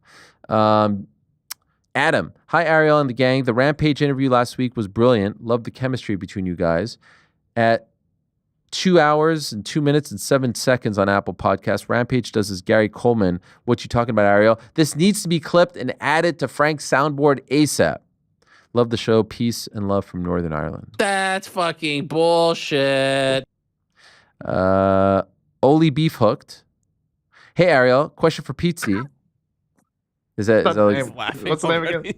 Adam, hi Ariel and the gang. The Rampage interview last week was brilliant. Loved the chemistry between you guys. At 2 hours and 2 minutes and 7 seconds on Apple Podcasts, Rampage does his Gary Coleman. What you talking about, Ariel? This needs to be clipped and added to Frank's soundboard ASAP. Love the show. Peace and love from Northern Ireland. That's fucking bullshit. Oli Beef Hooked. Hey Ariel, question for Pizzi. Is that like, what's the name again?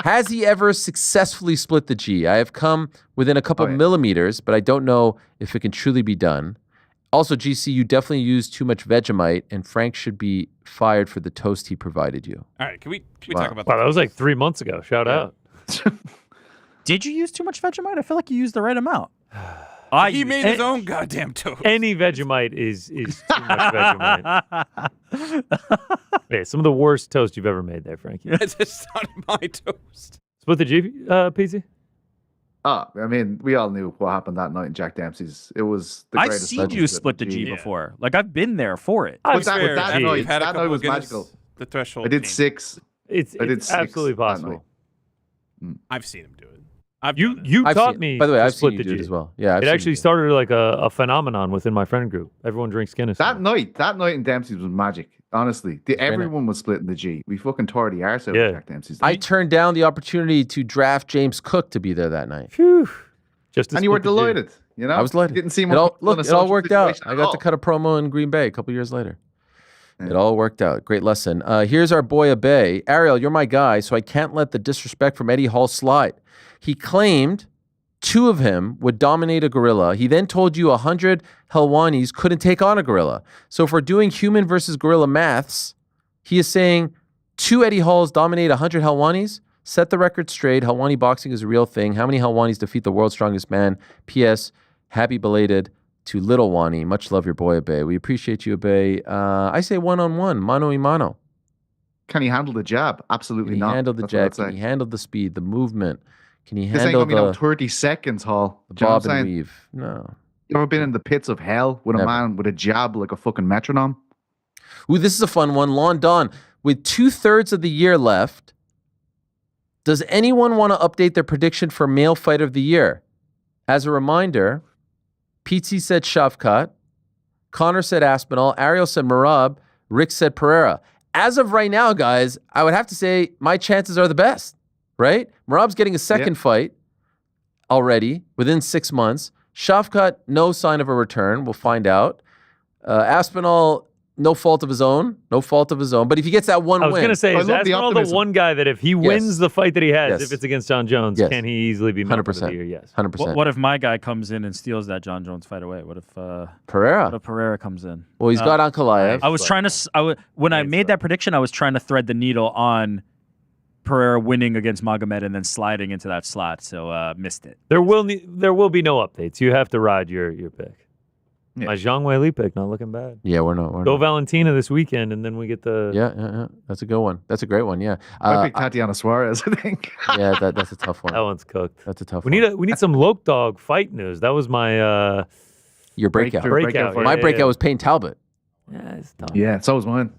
Has he ever successfully split the G? I have come within a couple millimeters, but I don't know if it can truly be done. Also, GC, you definitely use too much Vegemite, and Frank should be fired for the toast he provided you. All right, can we talk about that? Wow, that was like 3 months ago. Shout out. Did you use too much Vegemite? I feel like you used the right amount. He made his own goddamn toast. Any Vegemite is too much Vegemite. Yeah, some of the worst toast you've ever made there, Frankie. It's just not my toast. Split the G, PC? I mean, we all knew what happened that night in Jack Dempsey's. It was the I've greatest. seen you split the G before. Like, I've been there for it. But that We've had a night couple was against magical. The threshold. I did team. 6. It's six absolutely that possible. I've seen him do it. You taught me. By the way, to I've split seen you the do G it as well. Yeah, it actually started like a phenomenon within my friend group. Everyone drinks Guinness. That night in Dempsey's was magic. Honestly, everyone was splitting the G. We fucking tore the arse out of Jack Dempsey's. I turned down the opportunity to draft James Cook to be there that night. Phew. And you were delighted. You know, I was delighted. Didn't seem it all social worked out. situation I at got all. to cut a promo in Green Bay a couple years later. It all worked out. Great lesson. Here's our boy Abe. Ariel, you're my guy, so I can't let the disrespect from Eddie Hall slide. He claimed 2 of him would dominate a gorilla. He then told you 100 Helwanis couldn't take on a gorilla. So if we're doing human versus gorilla maths, he is saying 2 Eddie Halls dominate 100 Helwanis. Set the record straight. Helwani boxing is a real thing. How many Helwanis defeat the world's strongest man? P.S. Happy belated to Little Wani. Much love, your boy Abe. We appreciate you, Abe. I say one-on-one, mano y mano. Can he handle the jab? Absolutely Can he not. handle the That's what I'd jab? Can say. he handle the speed, the movement? Can he This ain't handle gonna be no the 30 seconds, Hall. the Do you know what bob I'm and saying? weave? No. You ever been in the pits of hell with Never. a man with a jab like a fucking metronome? Ooh, this is a fun one. Lon Don, with 2/3 of the year left, does anyone want to update their prediction for male fighter of the year? As a reminder, Pete said Shavkat, Connor said Aspinall, Ariel said Marab, Rick said Pereira. As of right now, guys, I would have to say my chances are the best, right? Marab's getting a second fight already within 6 months. Shavkat, no sign of a return. We'll find out. Aspinall, no fault of his own. But if he gets that one I was win, going to say, I is love the Aspinall the optimism. one guy that if he wins the fight that he has, Yes. if it's against John Jones, Yes. can he easily be member of 100%. the year? Yes. 100%. What if my guy comes in and steals that John Jones fight away? What if Pereira? Pereira comes in? Well, he's got Ankalaev. I was trying to. When I made that prediction, I was trying to thread the needle on Pereira winning against Magomed and then sliding into that slot. So missed it. There will be no updates. You have to ride your pick. Yeah. My Zhang Weili pick, not looking bad. Yeah, we're not. Go Valentina this weekend, and then we get the. Yeah. That's a good one. That's a great one. Yeah. I picked Tatiana Suarez, I think. Yeah, that's a tough one. That one's cooked. That's a tough We one. need some Loke Dog fight news. That was my Your breakout. breakout. for My you. breakout was Payne Talbot. Yeah, it's tough. Yeah, so was mine.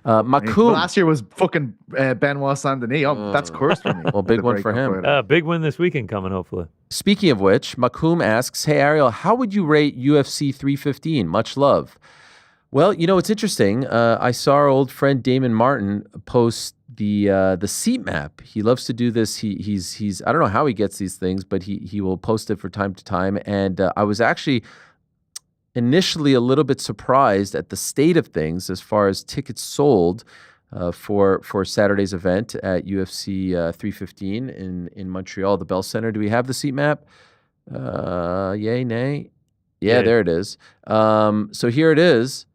Makoum. Last year was fucking Benoit Saint-Denis. Oh, that's cursed for me. Well, big The one for breakout him. fighter. Big win this weekend coming, hopefully. Speaking of which, Makoum asks, "Hey Ariel, how would you rate UFC 315? Much love." Well, it's interesting. I saw our old friend Damon Martin post the seat map. He loves to do this. He's I don't know how he gets these things, but he will post it from time to time. And I was actually initially a little bit surprised at the state of things as far as tickets sold for Saturday's event at UFC 315 in Montreal, the Bell Center. Do we have the seat map? Yay, nay? Yeah, there it is. So here it is.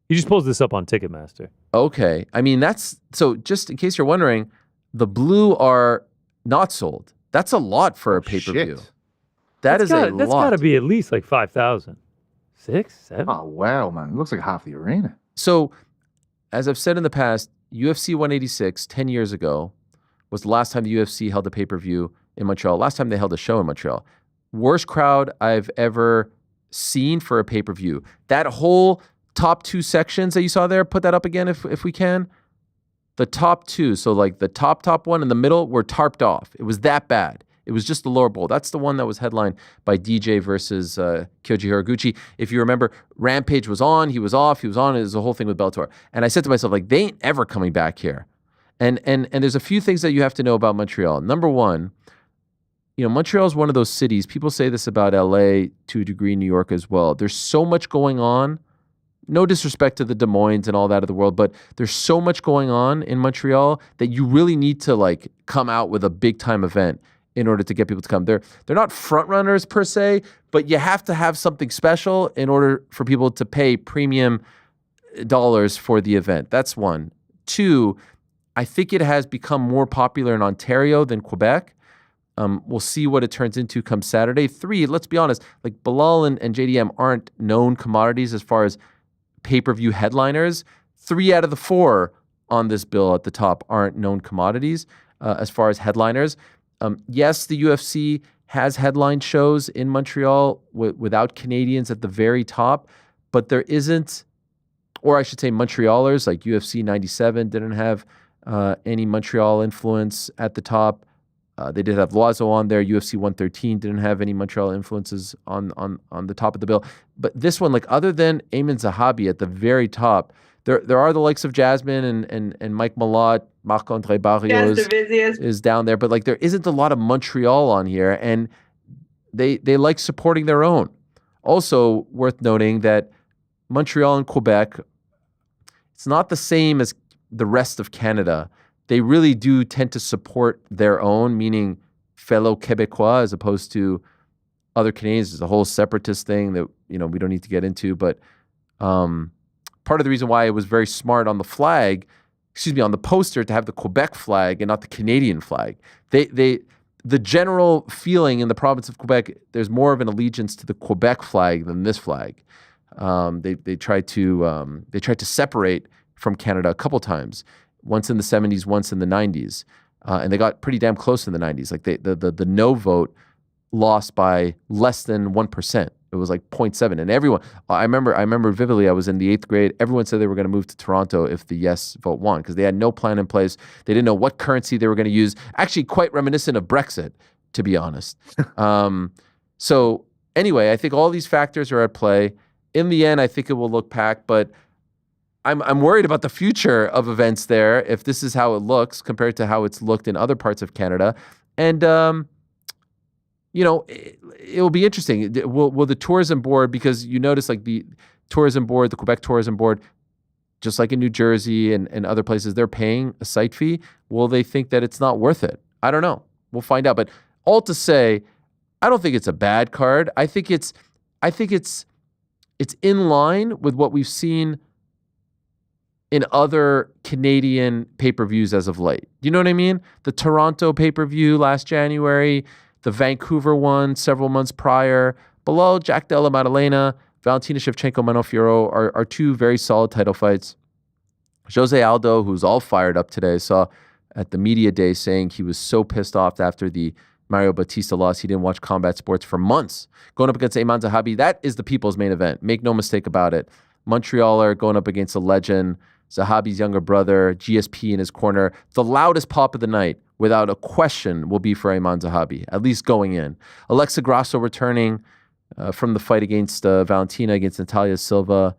You just pulls this up on Ticketmaster. Okay. I mean, so just in case you're wondering, the blue are not sold. That's a lot for a pay-per-view. Shit. That's a That's lot. got to be at least like 5,000. 6, 7. Oh, wow, man. It looks like half the arena. So, as I've said in the past, UFC 186, 10 years ago, was the last time the UFC held a pay-per-view in Montreal. Last time they held a show in Montreal. Worst crowd I've ever seen for a pay-per-view. That whole top 2 sections that you saw there, put that up again if we can. The top 2, so like the top one in the middle were tarped off. It was that bad. It was just the lower bowl. That's the one that was headlined by DJ versus Kyoji Hiraguchi. If you remember, Rampage was on, he was off, he was on. It was a whole thing with Bellator. And I said to myself, like, they ain't ever coming back here. And there's a few things that you have to know about Montreal. Number one, Montreal is one of those cities. People say this about LA, to a degree, New York as well. There's so much going on. No disrespect to the Des Moines and all that of the world, but there's so much going on in Montreal that you really need to like come out with a big time event in order to get people to come. They're not front runners per se, but you have to have something special in order for people to pay premium dollars for the event. That's one. 2, I think it has become more popular in Ontario than Quebec. We'll see what it turns into come Saturday. 3, let's be honest, like Bilal and JDM aren't known commodities as far as pay-per-view headliners. 3 out of the 4 on this bill at the top aren't known commodities as far as headliners. Yes, the UFC has headline shows in Montreal without Canadians at the very top, but there isn't, or I should say Montrealers, like UFC 97 didn't have any Montreal influence at the top. They did have Loiseau on there. UFC 113 didn't have any Montreal influences on the top of the bill. But this one, like other than Ayman Zahabi at the very top, there are the likes of Jasmine and Mike Malott, Marc-André Barrios is down there. But like there isn't a lot of Montreal on here. And they like supporting their own. Also worth noting that Montreal and Quebec, it's not the same as the rest of Canada. They really do tend to support their own, meaning fellow Québécois, as opposed to other Canadians. There's a whole separatist thing that we don't need to get into. But part of the reason why it was very smart on the flag, on the poster, to have the Quebec flag and not the Canadian flag. The general feeling in the province of Quebec, there's more of an allegiance to the Quebec flag than this flag. They tried to separate from Canada a couple times, once in the 70s, once in the 90s, and they got pretty damn close in the 90s. Like the no vote lost by less than 1%. It was like 0.7, and everyone. I remember vividly. I was in the 8th grade. Everyone said they were going to move to Toronto if the yes vote won, because they had no plan in place. They didn't know what currency they were going to use. Actually, quite reminiscent of Brexit, to be honest. So anyway, I think all these factors are at play. In the end, I think it will look packed, but I'm worried about the future of events there if this is how it looks compared to how it's looked in other parts of Canada, and it will be interesting. Will the tourism board, because you notice like the tourism board, the Quebec tourism board, just like in New Jersey and other places, they're paying a site fee. Will they think that it's not worth it? I don't know. We'll find out. But all to say, I don't think it's a bad card. I think it's in line with what we've seen in other Canadian pay-per-views as of late. You know what I mean? The Toronto pay-per-view last January, the Vancouver one several months prior. Below, Jack Della Maddalena, Valentina Shevchenko, Montefiore are two very solid title fights. Jose Aldo, who's all fired up today, saw at the media day saying he was so pissed off after the Mario Batista loss. He didn't watch combat sports for months. Going up against Ayman Zahabi, that is the people's main event. Make no mistake about it. Montrealer going up against a legend, Zahabi's younger brother, GSP in his corner. The loudest pop of the night, without a question, will be for Ayman Zahabi, at least going in. Alexa Grasso returning from the fight against Valentina, against Natalia Silva.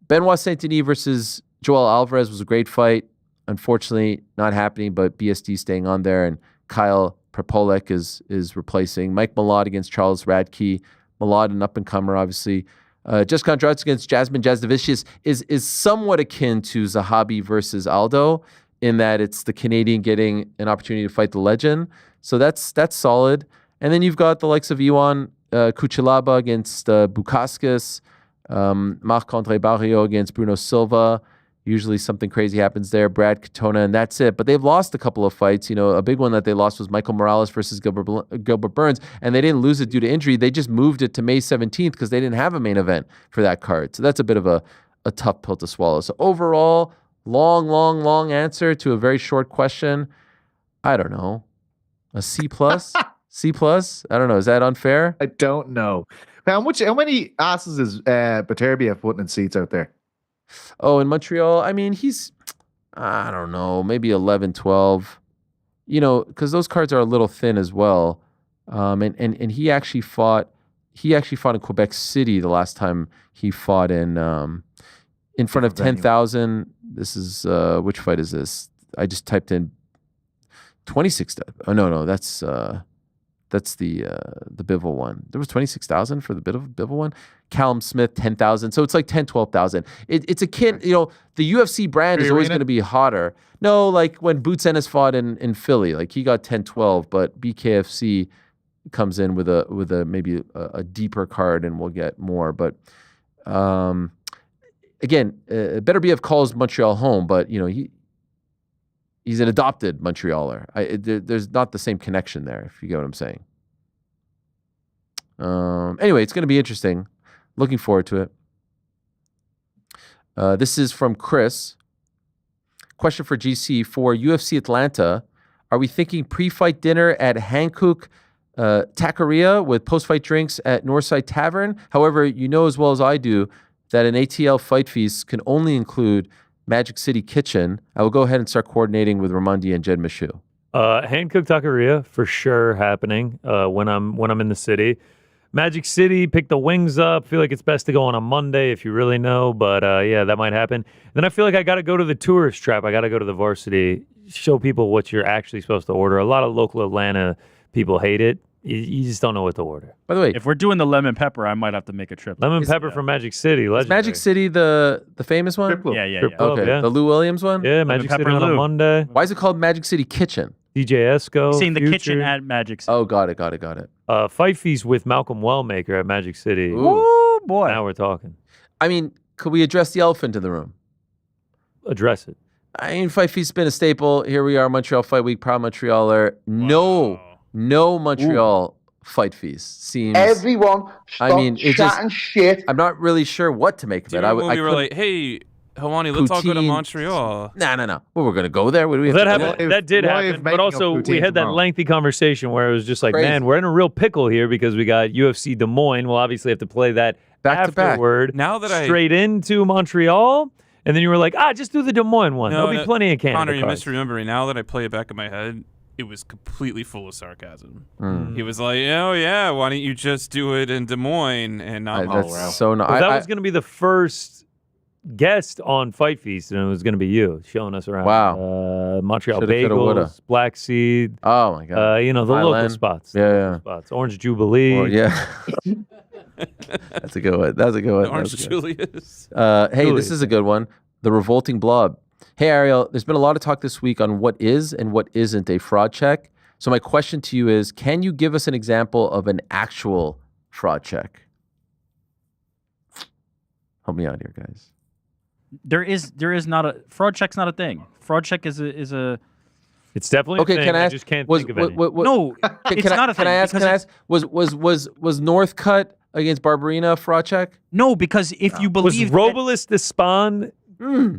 Benoit Saint-Denis versus Joel Alvarez was a great fight. Unfortunately, not happening, but BSD staying on there, and Kyle Prepolek is replacing. Mike Malott against Charles Radke. Malott, an up-and-comer, obviously. Jessica Andrade against Jasmine Jasdavicius is somewhat akin to Zahabi versus Aldo, in that it's the Canadian getting an opportunity to fight the legend. So that's solid. And then you've got the likes of Iwan Kuchilaba against Bukauskas, Marc-André Barrio against Bruno Silva. Usually something crazy happens there. Brad Katona, and that's it. But they've lost a couple of fights. A big one that they lost was Michael Morales versus Gilbert Burns, and they didn't lose it due to injury. They just moved it to May 17th because they didn't have a main event for that card. So that's a bit of a tough pill to swallow. So overall, long answer to a very short question. I don't know. A C+? C+? I don't know. Is that unfair? I don't know. How many asses is Beterbiev putting in seats out there? Oh, in Montreal, I mean, he's, I don't know, maybe 11, 12, because those cards are a little thin as well. And he actually fought in Quebec City the last time he fought in front of 10,000. This is, which fight is this? I just typed in 26. Oh, no, that's the Bivol one. There was 26,000 for the Bivol one. Callum Smith, 10,000. So it's like 10, 12,000. It's akin, the UFC brand is always going to be hotter. No, like when Boots Ennis fought in Philly, like he got 10, 12, but BKFC comes in with a maybe a deeper card and we'll get more. But again, Beterbiev calls Montreal home, but he's an adopted Montrealer. There's not the same connection there, if you get what I'm saying. Anyway, it's going to be interesting. Looking forward to it. This is from Chris. Question for GC. For UFC Atlanta, are we thinking pre-fight dinner at Hankook Taqueria with post-fight drinks at Northside Tavern? However, you know as well as I do that an ATL fight feast can only include Magic City Kitchen. I will go ahead and start coordinating with Ramondi and Jed Michoud. Hand-cooked taqueria for sure happening when I'm in the city. Magic City, pick the wings up. Feel like it's best to go on a Monday if you really know, but yeah, that might happen. Then I feel like I got to go to the tourist trap. I got to go to the Varsity, show people what you're actually supposed to order. A lot of local Atlanta people hate it, You just don't know what to order. By the way, If we're doing the lemon pepper, I might have to make a trip. Lemon pepper from Magic City. is Legendary. Magic City the famous one? Strip club. Yeah, yeah, Strip yeah. club, Okay, yeah. the Lou Williams one? Yeah, Magic City Pepper on a Lou. Monday. Why is it called Magic City Kitchen? DJ Esco. Seeing the Future. kitchen at Magic City. Oh, got it. Fight Feast with Malcolm Wellmaker at Magic City. Ooh. Oh, boy. Now we're talking. I mean, could we address the elephant in the room? Address it. I mean, Fight Feast's been a staple. Here we are, Montreal Fight Week, proud Montrealer. No Montreal Fight Feast seems. Everyone stop it chatting shit. I'm not really sure what to make of Do you it. remember when we were couldn't- like, hey, Helwani, let's all go to Poutine. Montreal. No. Well, we're gonna go there. What do we have That to happened. do? That did Live happen. making But also, of we poutine had that tomorrow. lengthy conversation where it was just like, Crazy. man, we're in a real pickle here because we got UFC Des Moines. We'll obviously have to play that Back to back. afterward. Now that I- straight into Montreal, and then you were like, just do the Des Moines one. There'll be No, plenty of Canada Connor, you're cards. misremembering. Now that I play it back in my head, it was completely full of sarcasm. Mm. He was like, oh, yeah, why don't you just do it in Des Moines and not That's Montreal? so no. Well, that was going to be the first guest on Fight Feast, and it was going to be you showing us around. Wow. Montreal Shoulda, coulda, woulda. Bagels, Black Seed, Oh my god. the local Highland. spots. Yeah, the yeah. local spots. Orange Jubilee. Well, yeah. That's a good one. That's a good one. Orange That's a good Julius. one. Hey, Julius. this is a good one. The Revolting Blob. Hey, Ariel, there's been a lot of talk this week on what is and what isn't a fraud check. So my question to you is, can you give us an example of an actual fraud check? Help me out here, guys. There is not a fraud check's not a thing. Fraud check is a It's definitely Okay, a thing. can I I can just can't think of any. no. It's not a thing. Can I ask? because Was Northcutt against Barbarina a fraud check? no, because if you Was believe Robles Despan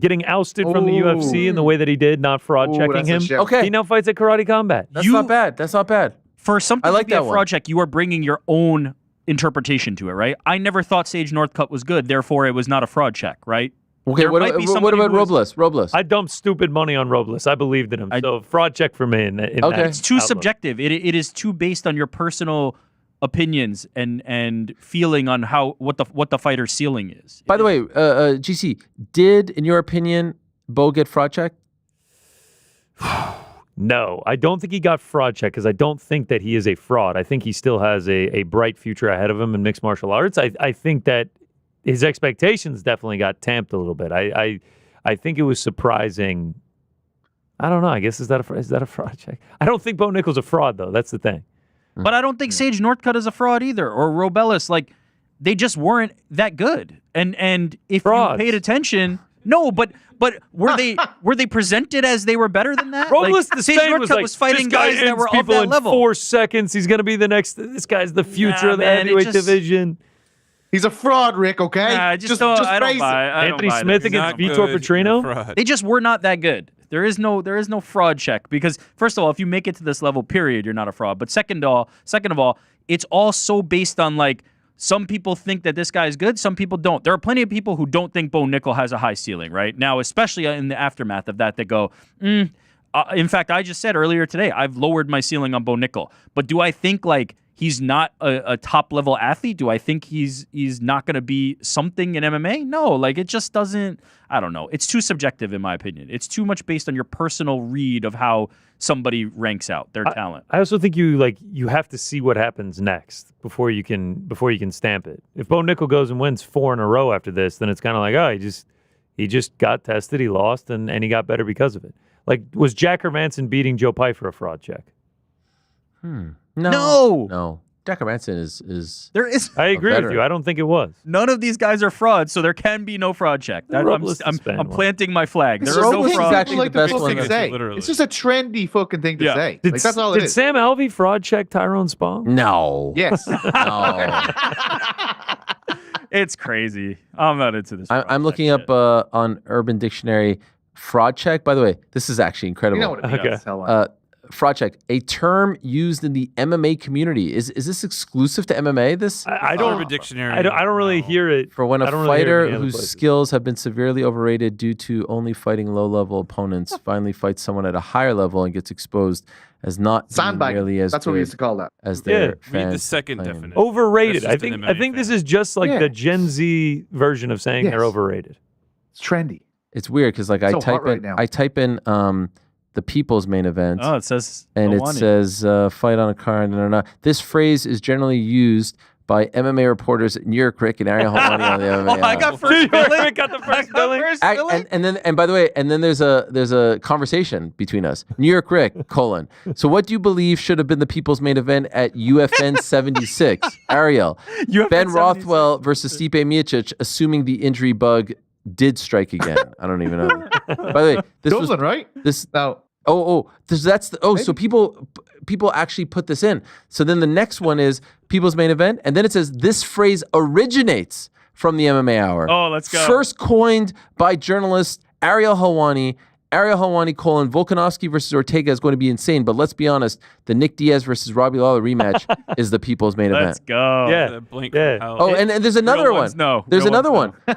getting ousted from the UFC in the way that he did, not fraud Ooh, checking that's a him? shout. Okay. He now fights at Karate Combat. That's not bad. That's not bad. for something I like to be a that one. fraud check, you are bringing your own interpretation to it, right? I never thought Sage Northcutt was good, therefore it was not a fraud check, right? Okay, There what might be about somebody who is- Robles? Robles. I dumped stupid money on Robles. I believed in him. So fraud check for me. In Okay. that It's too outlook. subjective. It is too based on your personal opinions and feeling on what the fighter's ceiling is. By the way, GC, did, in your opinion, Bo get fraud check? No, I don't think he got fraud check because I don't think that he is a fraud. I think he still has a bright future ahead of him in mixed martial arts. I think that his expectations definitely got tamped a little bit. I think it was surprising. I don't know. I guess is that a fraud check? I don't think Bo Nickel's a fraud though. That's the thing. But I don't think Sage Northcutt is a fraud either, or Robellis. Like, they just weren't that good. And if Frauds. you paid attention, no, but were they presented as they were better than that? Robles like, Sage Despain Northcutt was fighting this guy guys that ends were of people that in level. 4 seconds. He's going to be the next. This guy's the future Nah, of the man, it heavyweight just- division. He's a fraud, Rick, okay? Nah, I just don't face it. buy. I don't Anthony buy Smith this. against Not Vitor good, Petrino? you're a fraud. They just were not that good. There is no fraud check because first of all, if you make it to this level, period, you're not a fraud. But second of all, it's all so based on like some people think that this guy is good, some people don't. There are plenty of people who don't think Bo Nickel has a high ceiling, right? Now, especially in the aftermath of that go, in fact, I just said earlier today, I've lowered my ceiling on Bo Nickel. But do I think like he's not a top level athlete? Do I think he's not going to be something in MMA? No, like it just doesn't. I don't know. It's too subjective in my opinion. It's too much based on your personal read of how somebody ranks out their talent. I also think you have to see what happens next before you can stamp it. If Bo Nickel goes and wins 4 in a row after this, then it's kind of like, oh, he just got tested, he lost, and he got better because of it. Like, was Jack Hermanson beating Joe Pyfer a fraud check? No. Jack Hermanson is There is I agree with veteran. you. I don't think it was. none of these guys are frauds, so there can be no fraud check. That- Robles I'm Despain I'm one. planting my flag. There It's is just no a thing fraud. people Actually, like the to best fucking one. say. Literally. It's just a trendy fucking thing to Yeah. say. Did, Like, that's all it did is. Sam Alvey fraud check Tyrone Spong? no. Yes. No. It's crazy. I'm not into this. I'm fraud looking check up shit. on Urban Dictionary fraud check. By the way, this is actually incredible. You know what it means. Okay. Hell on. Fraud check, a term used in the MMA community. Is this exclusive to MMA? This I Urban don't. Dictionary. I don't really no. hear it. for when a I don't really hear it fighter in other whose places. skills have been severely overrated due to only fighting low-level opponents finally fights someone at a higher level and gets exposed as not being Sandbag. nearly as That's what we good used to call that. as Yeah. their Read the fans second claim. definition. Overrated. That's I just an think. MMA I think this fan. is just like Yeah. the Gen Z version of saying they're Yes. overrated. It's trendy. It's weird because like I So hot type right in now. I type in the people's main event. Oh, it says and it Helwani. says fight on a card. This phrase is generally used by MMA reporters New York Rick and Ariel Helwani on the MMA. I got first billing. got the first billing. And by the way, there's a conversation between us. New York Rick, : So what do you believe should have been the people's main event at UFN 76? Ariel, UFN Ben 76. Rothwell versus Stipe Miocic, assuming the injury bug did strike again. I don't even know. By the way, this Dublin, right? this No. So people actually put this in. So then the next one is people's main event, and then it says this phrase originates from the MMA Hour. Oh, let's go. First coined by journalist Ariel Helwani. Ariel Helwani : Volkanovski versus Ortega is going to be insane, but let's be honest, the Nick Diaz versus Robbie Lawler rematch is the people's main Let's event. go. Yeah. The blink Yeah. from hell. Oh, and there's another Real one. ones, no. There's Real another ones, one.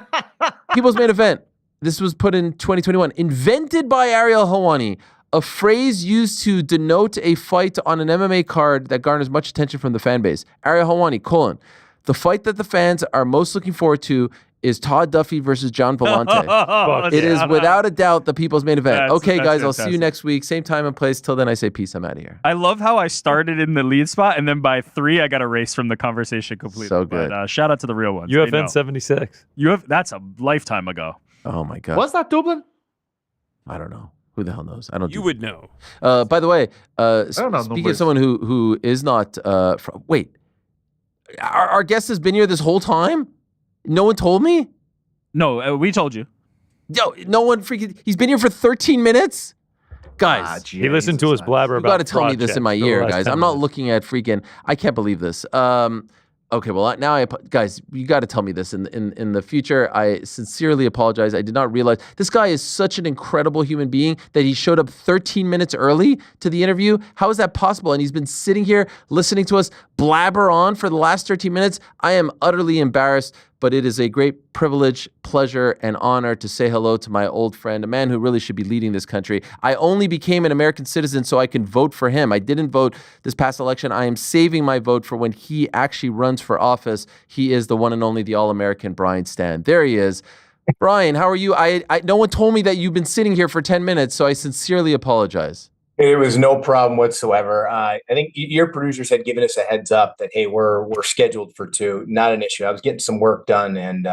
People's main event. This was put in 2021. Invented by Ariel Helwani, a phrase used to denote a fight on an MMA card that garners much attention from the fan base. Ariel Helwani : The fight that the fans are most looking forward to is Todd Duffy versus John Vellante. It is without a doubt the people's main event. That's Okay, guys, I'll see you fantastic. next week. Same time and place. Till then, I say peace. I'm out of here. I love how I started in the lead spot, and then by 3, I got erased from the conversation completely. So good. But, shout out to the real ones. They know. UFN 76. That's a lifetime ago. Oh, my God. Was that Dublin? I don't know. Who the hell knows? I don't You do would know. By the way, don't know speaking of numbers. someone who is not wait, our guest has been here this whole time? No one told me? No, we told you. Yo, no one freaking, he's been here for 13 minutes? Guys, He listened to us blabber you about got to tell me this in my projects for the ear, last guys. 10 I'm not minutes. looking at freaking, I can't believe this. Okay, well, now guys, you got to tell me this in the future. I sincerely apologize. I did not realize this guy is such an incredible human being that he showed up 13 minutes early to the interview. How is that possible? And he's been sitting here listening to us blabber on for the last 13 minutes. I am utterly embarrassed, but it is a great privilege, pleasure, and honor to say hello to my old friend, a man who really should be leading this country. I only became an American citizen so I can vote for him. I didn't vote this past election. I am saving my vote for when he actually runs for office. He is the one and only, the All-American Brian Stann. There he is. Brian, how are you? No one told me that you've been sitting here for 10 minutes, so I sincerely apologize. It was no problem whatsoever. I think your producers had given us a heads up that, hey, we're scheduled for 2. Not an issue. I was getting some work done and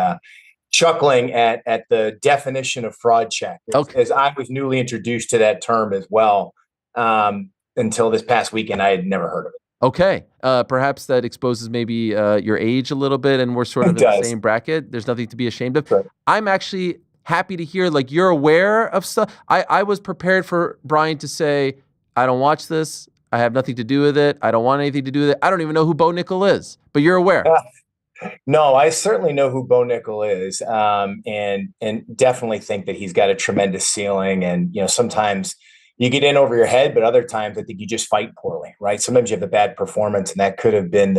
chuckling at the definition of fraud check, as I was newly introduced to that term as well. Until this past weekend, I had never heard of it. Okay. Perhaps that exposes maybe your age a little bit, and we're sort of in the same bracket. There's nothing to be ashamed of. Right. I'm actually happy to hear, like, you're aware of stuff. I was prepared for Brian to say, I don't watch this. I have nothing to do with it. I don't want anything to do with it. I don't even know who Bo Nickel is, but you're aware. No, I certainly know who Bo Nickel is, and definitely think that he's got a tremendous ceiling. And sometimes you get in over your head, but other times I think you just fight poorly, right? Sometimes you have a bad performance, and that could have been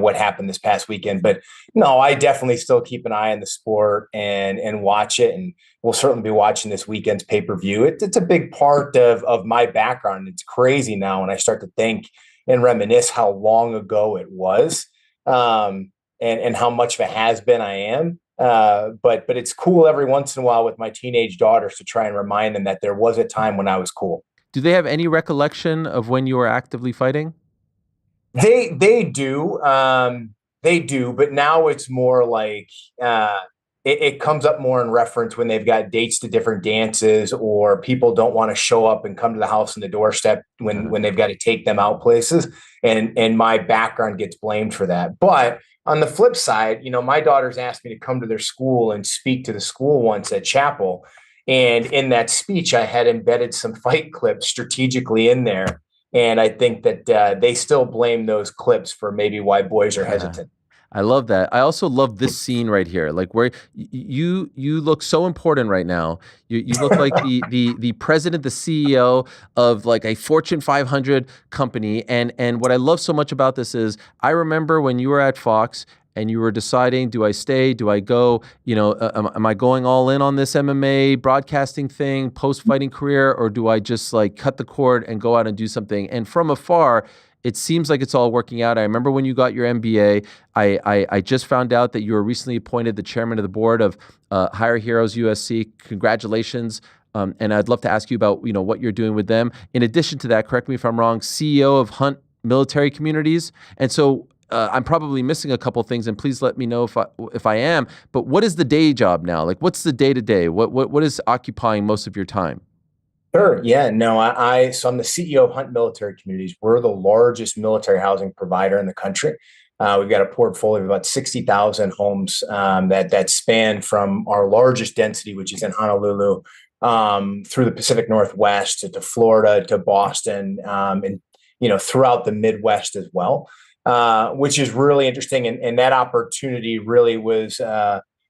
what happened this past weekend. But no, I definitely still keep an eye on the sport and watch it, and we'll certainly be watching this weekend's pay-per-view. It's a big part of my background. It's crazy now when I start to think and reminisce how long ago it was, and how much of a has-been I am. But it's cool every once in a while with my teenage daughters to try and remind them that there was a time when I was cool. Do they have any recollection of when you were actively fighting? They do. They do. But now it's more like it comes up more in reference when they've got dates to different dances, or people don't want to show up and come to the house on the doorstep when they've got to take them out places. And my background gets blamed for that. But on the flip side, my daughters asked me to come to their school and speak to the school once at chapel. And in that speech, I had embedded some fight clips strategically in there. And I think that they still blame those clips for maybe why boys are hesitant. I love that. I also love this scene right here, like where you look so important right now. You look like the president, the CEO of like a Fortune 500 company. And what I love so much about this is I remember when you were at Fox and you were deciding, do I stay? Do I go? Am I going all in on this MMA broadcasting thing, post-fighting career, or do I just like cut the cord and go out and do something? And from afar, It seems like it's all working out. I remember when you got your MBA, I just found out that you were recently appointed the chairman of the board of Hire Heroes UFC. Congratulations. And I'd love to ask you about, what you're doing with them. In addition to that, correct me if I'm wrong, CEO of Hunt Military Communities. And so I'm probably missing a couple things, and please let me know if I am. But what is the day job now? Like, what's the day-to-day? What is occupying most of your time? Sure. Yeah. No, so I'm the CEO of Hunt Military Communities. We're the largest military housing provider in the country. We've got a portfolio of about 60,000 homes that span from our largest density, which is in Honolulu, through the Pacific Northwest to Florida to Boston, and throughout the Midwest as well, which is really interesting. And that opportunity really was.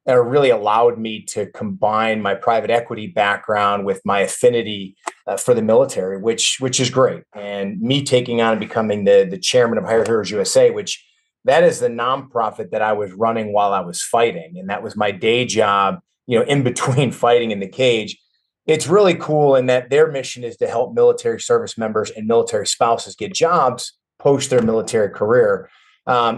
Really allowed me to combine my private equity background with my affinity for the military, which is great. And me taking on and becoming the chairman of Hire Heroes USA, which that is the nonprofit that I was running while I was fighting. And that was my day job, in between fighting in the cage. It's really cool in that their mission is to help military service members and military spouses get jobs post their military career.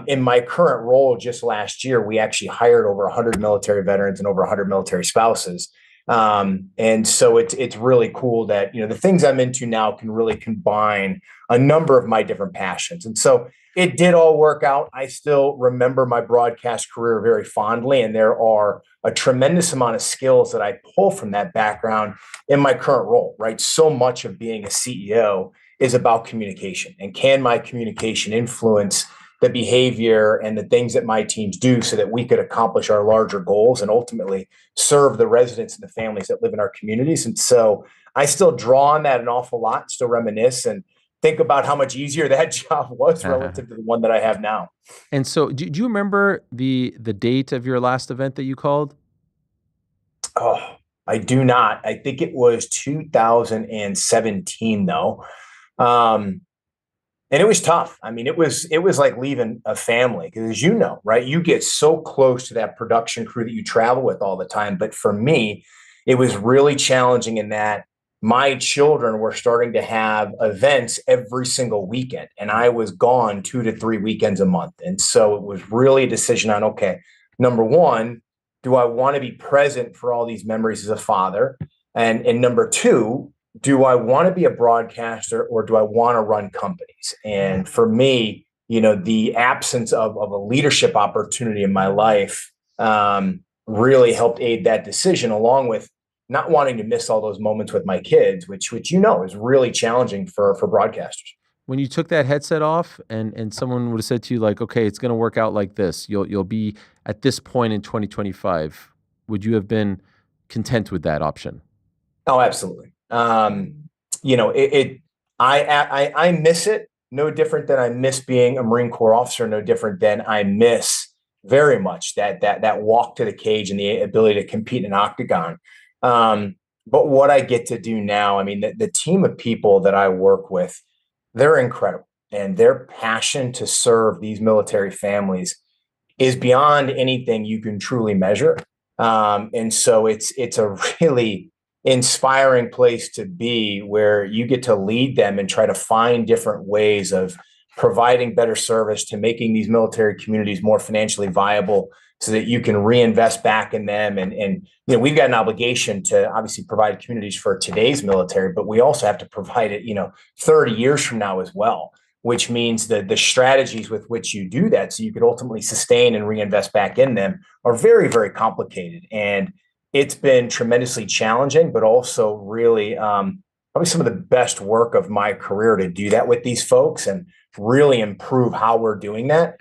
In my current role, just last year, we actually hired over 100 military veterans and over 100 military spouses. And so it's really cool that, the things I'm into now can really combine a number of my different passions. And so it did all work out. I still remember my broadcast career very fondly, and there are a tremendous amount of skills that I pull from that background in my current role, right? So much of being a CEO is about communication, and can my communication influence the behavior and the things that my teams do so that we could accomplish our larger goals and ultimately serve the residents and the families that live in our communities. And so I still draw on that an awful lot, still reminisce and think about how much easier that job was relative to the one that I have now. And so do you remember the date of your last event that you called? Oh, I do not. I think it was 2017 though. And it was tough. I mean, it was like leaving a family, because as you know, right, you get so close to that production crew that you travel with all the time. But for me, it was really challenging in that my children were starting to have events every single weekend, and I was gone 2 to 3 weekends a month. And so it was really a decision on, okay, number one, do I want to be present for all these memories as a father? And number two, do I want to be a broadcaster or do I want to run companies? And for me, the absence of a leadership opportunity in my life really helped aid that decision, along with not wanting to miss all those moments with my kids, which is really challenging for broadcasters. When you took that headset off and someone would have said to you, like, okay, it's going to work out like this, you'll be at this point in 2025, would you have been content with that option? Oh, absolutely. I miss it no different than I miss being a Marine Corps officer, no different than I miss very much that walk to the cage and the ability to compete in an octagon. But what I get to do now, I mean, the team of people that I work with, they're incredible, and their passion to serve these military families is beyond anything you can truly measure. And so it's a really inspiring place to be, where you get to lead them and try to find different ways of providing better service to making these military communities more financially viable so that you can reinvest back in them. And we've got an obligation to obviously provide communities for today's military, but we also have to provide it, 30 years from now as well, which means that the strategies with which you do that so you could ultimately sustain and reinvest back in them are very, very complicated. And it's been tremendously challenging, but also really probably some of the best work of my career to do that with these folks and really improve how we're doing that.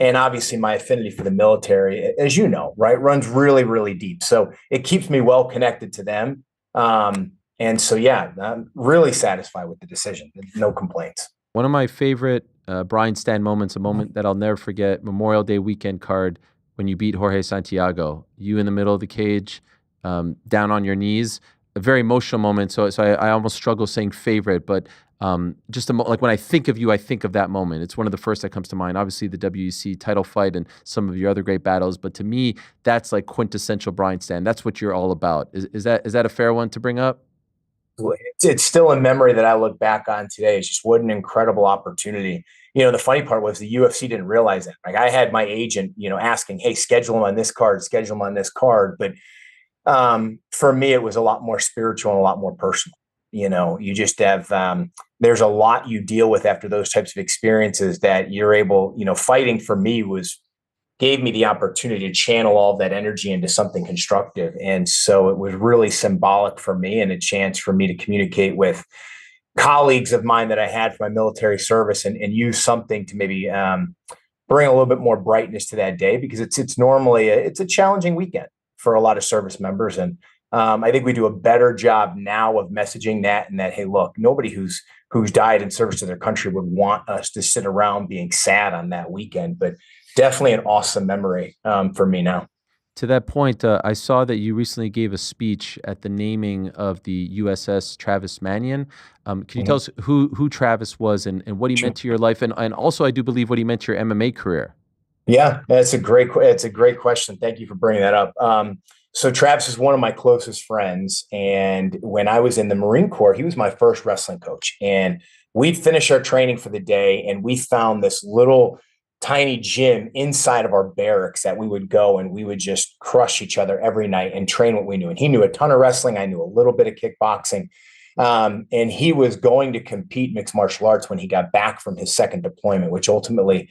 And obviously my affinity for the military, as you know, right, runs really, really deep. So it keeps me well connected to them. And so, yeah, I'm really satisfied with the decision. No complaints. One of my favorite Brian Stann moments, a moment that I'll never forget, Memorial Day weekend card, when you beat Jorge Santiago, you in the middle of the cage, down on your knees, a very emotional moment. So I almost struggle saying favorite, but just like when I think of you, I think of that moment. It's one of the first that comes to mind. Obviously, the WEC title fight and some of your other great battles, but to me, that's like quintessential Brian Stann. That's what you're all about. Is that a fair one to bring up? it's still a memory that I look back on today. It's just what an incredible opportunity. The funny part was the UFC didn't realize that. Like, I had my agent, asking, hey, schedule him on this card, schedule him on this card. But for me, it was a lot more spiritual and a lot more personal. You just have, there's a lot you deal with after those types of experiences that you're able, fighting for me gave me the opportunity to channel all that energy into something constructive. And so it was really symbolic for me and a chance for me to communicate with colleagues of mine that I had for my military service and use something to maybe bring a little bit more brightness to that day, because it's normally it's a challenging weekend for a lot of service members. And I think we do a better job now of messaging that, and that, hey, look, nobody who's died in service to their country would want us to sit around being sad on that weekend. But definitely an awesome memory for me now. To that point, I saw that you recently gave a speech at the naming of the USS Travis Manion. Can you tell us who Travis was and what he meant to your life, and also I do believe what he meant to your MMA career? Yeah, it's a great question. Thank you for bringing that up. So Travis is one of my closest friends, and when I was in the Marine Corps, he was my first wrestling coach, and we'd finish our training for the day, and we found this little tiny gym inside of our barracks that we would go, and we would just crush each other every night and train what we knew. And he knew a ton of wrestling. I knew a little bit of kickboxing. And he was going to compete mixed martial arts when he got back from his second deployment, which ultimately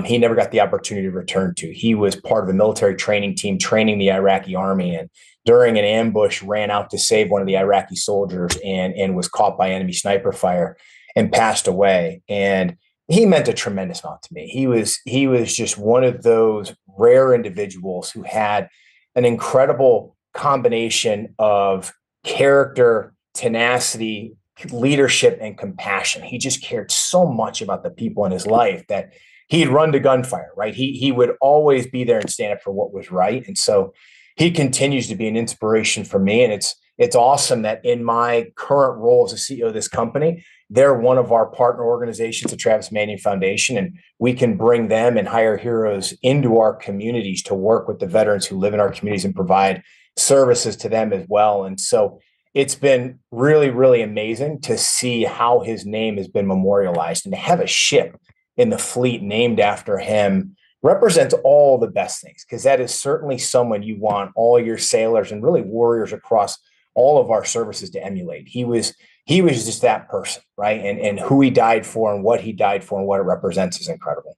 he never got the opportunity to return to. He was part of a military training team training the Iraqi army, and during an ambush ran out to save one of the Iraqi soldiers and was caught by enemy sniper fire and passed away. And he meant a tremendous amount to me. He was just one of those rare individuals who had an incredible combination of character, tenacity, leadership, and compassion. He just cared so much about the people in his life that he'd run to gunfire, right? He would always be there and stand up for what was right. And so he continues to be an inspiration for me. And it's awesome that in my current role as a CEO of this company, they're one of our partner organizations, the Travis Manion Foundation, and we can bring them and hire heroes into our communities to work with the veterans who live in our communities and provide services to them as well. And so it's been really, really amazing to see how his name has been memorialized, and to have a ship in the fleet named after him represents all the best things, because that is certainly someone you want all your sailors and really warriors across all of our services to emulate. He was just that person, right? And who he died for and what he died for and what it represents is incredible.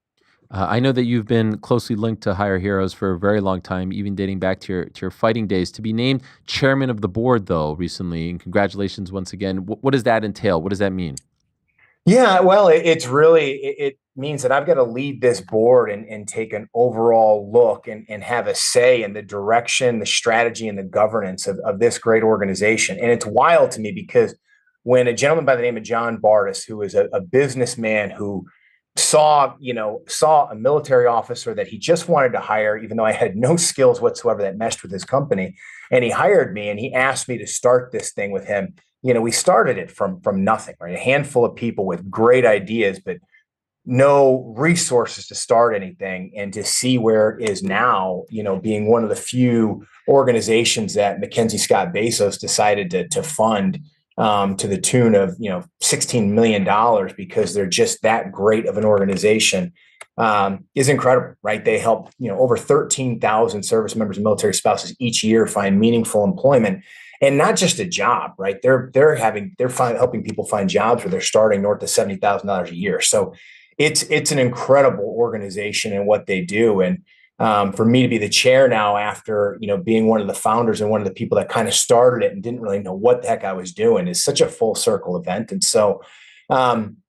I know that you've been closely linked to Hire Heroes for a very long time, even dating back to your fighting days. To be named chairman of the board, though, recently, and congratulations once again. What does that entail? What does that mean? Yeah, well, it means that I've got to lead this board and take an overall look and have a say in the direction, the strategy, and the governance of this great organization. And it's wild to me because when a gentleman by the name of John Bardis, who is a businessman who saw a military officer that he just wanted to hire, even though I had no skills whatsoever that meshed with his company, and he hired me and he asked me to start this thing with him. We started it from nothing, right? A handful of people with great ideas, but no resources to start anything, and to see where it is now, being one of the few organizations that Mackenzie Scott Bezos decided to fund to the tune of, $16 million, because they're just that great of an organization, is incredible, right? They help, over 13,000 service members and military spouses each year find meaningful employment. And not just a job, right? They're helping people find jobs where they're starting north of $70,000 a year. So it's an incredible organization and what they do. And for me to be the chair now, after being one of the founders and one of the people that kind of started it and didn't really know what the heck I was doing, is such a full circle event. And so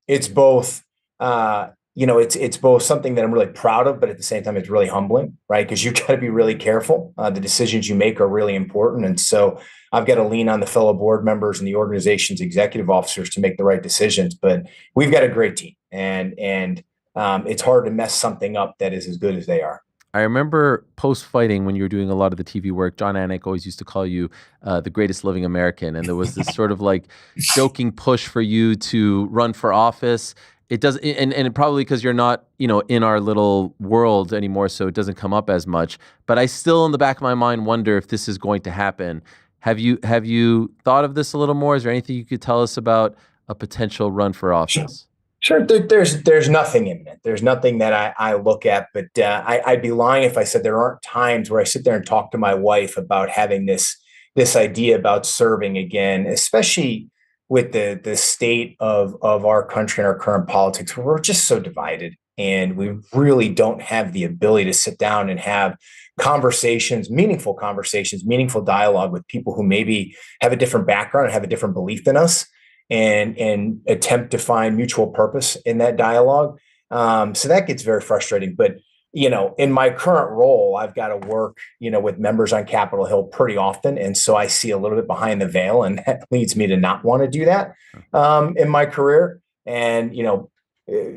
it's both. It's both something that I'm really proud of, but at the same time, it's really humbling, right? Because you've got to be really careful. The decisions you make are really important. And so I've got to lean on the fellow board members and the organization's executive officers to make the right decisions. But we've got a great team, and it's hard to mess something up that is as good as they are. I remember post-fighting, when you were doing a lot of the TV work, John Anik always used to call you the greatest living American. And there was this sort of like joking push for you to run for office. It does, and probably because you're not, in our little world anymore, so it doesn't come up as much. But I still, in the back of my mind, wonder if this is going to happen. Have you thought of this a little more? Is there anything you could tell us about a potential run for office? Sure. There's nothing imminent. There's nothing that I look at, but I'd be lying if I said there aren't times where I sit there and talk to my wife about having this idea about serving again, especially with the state of our country and our current politics, where we're just so divided, and we really don't have the ability to sit down and have conversations, meaningful dialogue with people who maybe have a different background and have a different belief than us, and attempt to find mutual purpose in that dialogue. So that gets very frustrating. But, in my current role, I've got to work, with members on Capitol Hill pretty often. And so I see a little bit behind the veil, and that leads me to not want to do that in my career. And,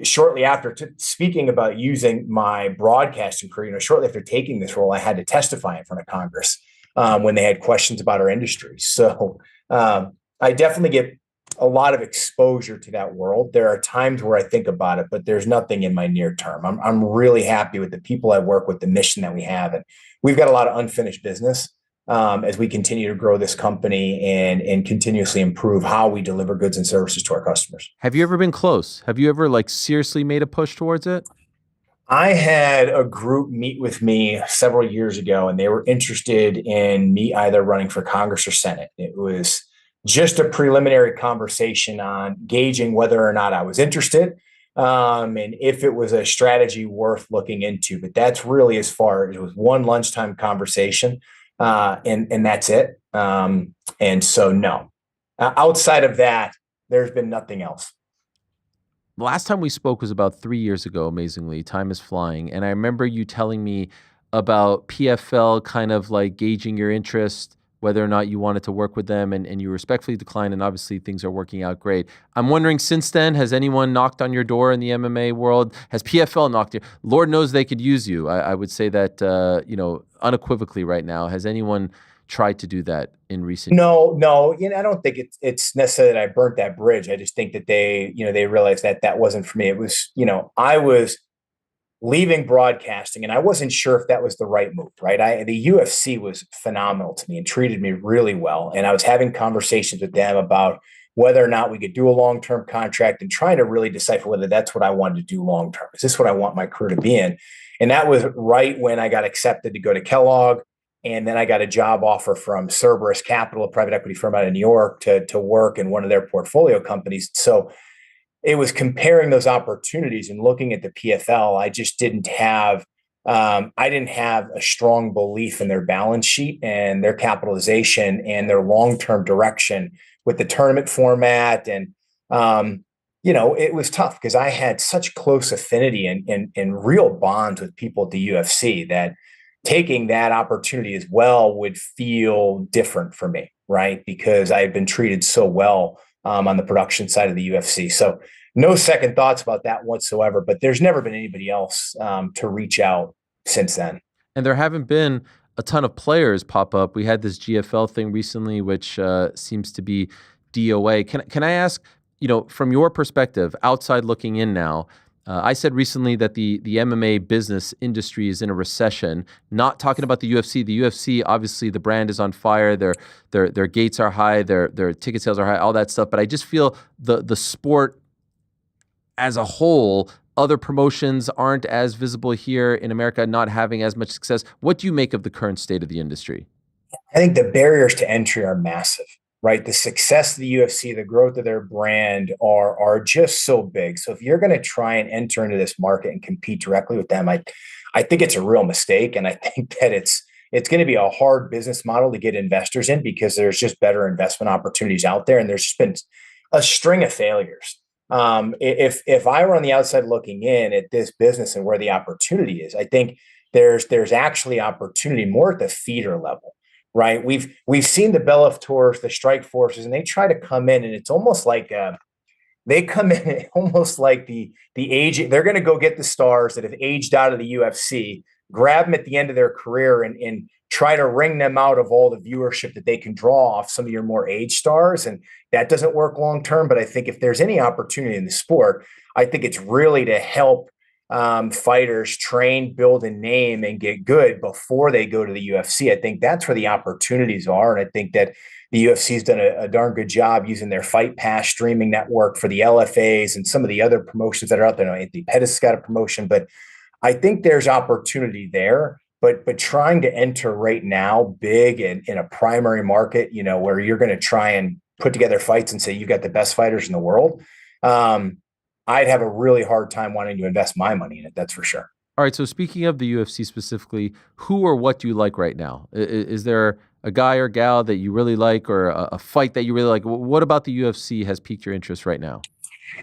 shortly after speaking about using my broadcasting career, shortly after taking this role, I had to testify in front of Congress when they had questions about our industry. So I definitely get a lot of exposure to that world. There are times where I think about it, but there's nothing in my near term. I'm really happy with the people I work with, the mission that we have, and we've got a lot of unfinished business as we continue to grow this company and continuously improve how we deliver goods and services to our customers. Have you ever been close? Have you ever seriously made a push towards it? I had a group meet with me several years ago, and they were interested in me either running for Congress or Senate. It was just a preliminary conversation on gauging whether or not I was interested, and if it was a strategy worth looking into. But that's really as far as it was. One lunchtime conversation, and that's it. And so, no, outside of that, there's been nothing else. The last time we spoke was about 3 years ago, amazingly. Time is flying. And I remember you telling me about PFL kind of gauging your interest, whether or not you wanted to work with them, and you respectfully declined, and obviously things are working out great. I'm wondering, since then, has anyone knocked on your door in the MMA world? Has PFL knocked you? Lord knows they could use you. I would say that, unequivocally right now. Has anyone tried to do that in recent years? No. I don't think it's necessarily that I burnt that bridge. I just think that they realized that wasn't for me. It was, I was leaving broadcasting, and I wasn't sure if that was the right move, right? The UFC was phenomenal to me and treated me really well. And I was having conversations with them about whether or not we could do a long-term contract and trying to really decipher whether that's what I wanted to do long-term. Is this what I want my career to be in? And that was right when I got accepted to go to Kellogg. And then I got a job offer from Cerberus Capital, a private equity firm out of New York, to work in one of their portfolio companies. So it was comparing those opportunities and looking at the PFL. I just didn't have a strong belief in their balance sheet and their capitalization and their long-term direction with the tournament format. And, it was tough because I had such close affinity and real bonds with people at the UFC that taking that opportunity as well would feel different for me, right? Because I had been treated so well on the production side of the UFC. So no second thoughts about that whatsoever, but there's never been anybody else to reach out since then. And there haven't been a ton of players pop up. We had this GFL thing recently, which seems to be DOA. Can I ask, from your perspective, outside looking in now, I said recently that the MMA business industry is in a recession. Not talking about the UFC. The UFC, obviously, the brand is on fire. Their gates are high. Their ticket sales are high. All that stuff. But I just feel the sport as a whole, other promotions aren't as visible here in America, not having as much success. What do you make of the current state of the industry? I think the barriers to entry are massive. Right, the success of the UFC, the growth of their brand are just so big. So if you're going to try and enter into this market and compete directly with them, I think it's a real mistake, and I think that it's going to be a hard business model to get investors in because there's just better investment opportunities out there, and there's just been a string of failures. If I were on the outside looking in at this business and where the opportunity is, I think there's actually opportunity more at the feeder level. Right. We've seen the Bellators, the Strike Forces, and they try to come in, and it's almost like they come in almost like the age. They're going to go get the stars that have aged out of the UFC, grab them at the end of their career, and try to wring them out of all the viewership that they can draw off some of your more aged stars. And that doesn't work long term. But I think if there's any opportunity in the sport, I think it's really to help fighters train, build a name, and get good before they go to the UFC. I think that's where the opportunities are. And I think that the UFC has done a darn good job using their Fight Pass streaming network for the LFAs and some of the other promotions that are out there. I know Anthony Pettis got a promotion, but I think there's opportunity there. But trying to enter right now big in a primary market, you know, where you're going to try and put together fights and say you've got the best fighters in the world, I'd have a really hard time wanting to invest my money in it. That's for sure. All right. So speaking of the UFC specifically, who or what do you like right now? Is there a guy or gal that you really like, or a fight that you really like? What about the UFC has piqued your interest right now?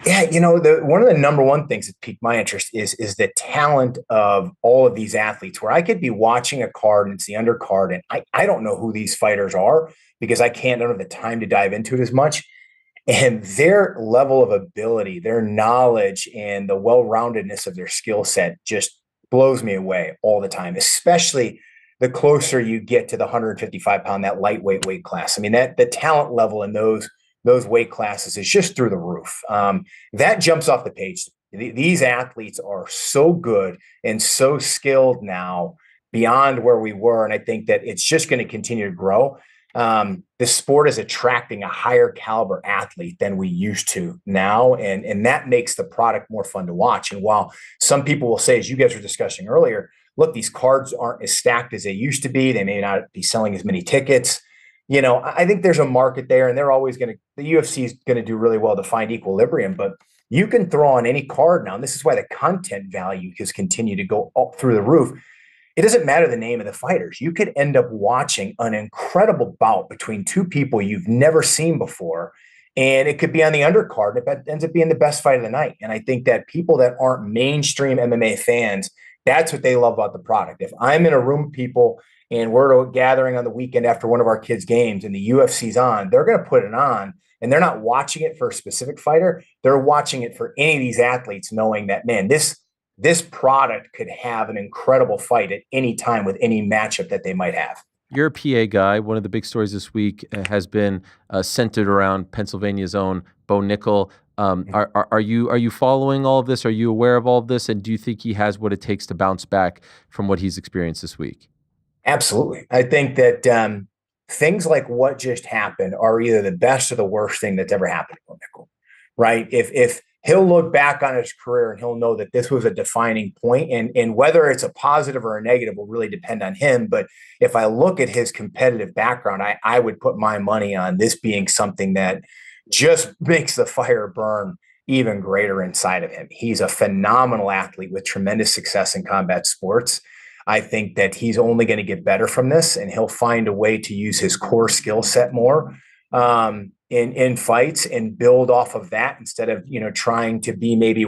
Yeah, you know, one of the number one things that piqued my interest is the talent of all of these athletes, where I could be watching a card and it's the undercard, and I don't know who these fighters are because I don't have the time to dive into it as much. And their level of ability, their knowledge, and the well-roundedness of their skill set just blows me away all the time, especially the closer you get to the 155-pound, that lightweight weight class. I mean, the talent level in those weight classes is just through the roof. That jumps off the page. These athletes are so good and so skilled now beyond where we were. And I think that it's just going to continue to grow. The sport is attracting a higher caliber athlete than we used to now. And that makes the product more fun to watch. And while some people will say, as you guys were discussing earlier, look, these cards aren't as stacked as they used to be. They may not be selling as many tickets. You know, I think there's a market there, and they're always the UFC is going to do really well to find equilibrium, but you can throw on any card now. And this is why the content value has continued to go up through the roof. It doesn't matter the name of the fighters. You could end up watching an incredible bout between two people you've never seen before, and it could be on the undercard, and it ends up being the best fight of the night. And I think that people that aren't mainstream MMA fans, that's what they love about the product. If I'm in a room of people and we're gathering on the weekend after one of our kids' games and the UFC's on, they're going to put it on, and they're not watching it for a specific fighter. They're watching it for any of these athletes, knowing that, man, this product could have an incredible fight at any time with any matchup that they might have. You're a PA guy. One of the big stories this week has been centered around Pennsylvania's own Bo Nickel. Are you following all of this? Are you aware of all of this? And do you think he has what it takes to bounce back from what he's experienced this week? Absolutely. I think that things like what just happened are either the best or the worst thing that's ever happened to Bo Nickel, right? If he'll look back on his career and he'll know that this was a defining point, and whether it's a positive or a negative will really depend on him. But if I look at his competitive background, I would put my money on this being something that just makes the fire burn even greater inside of him. He's a phenomenal athlete with tremendous success in combat sports. I think that he's only going to get better from this, and he'll find a way to use his core skill set more in fights and build off of that, instead of, you know, trying to be maybe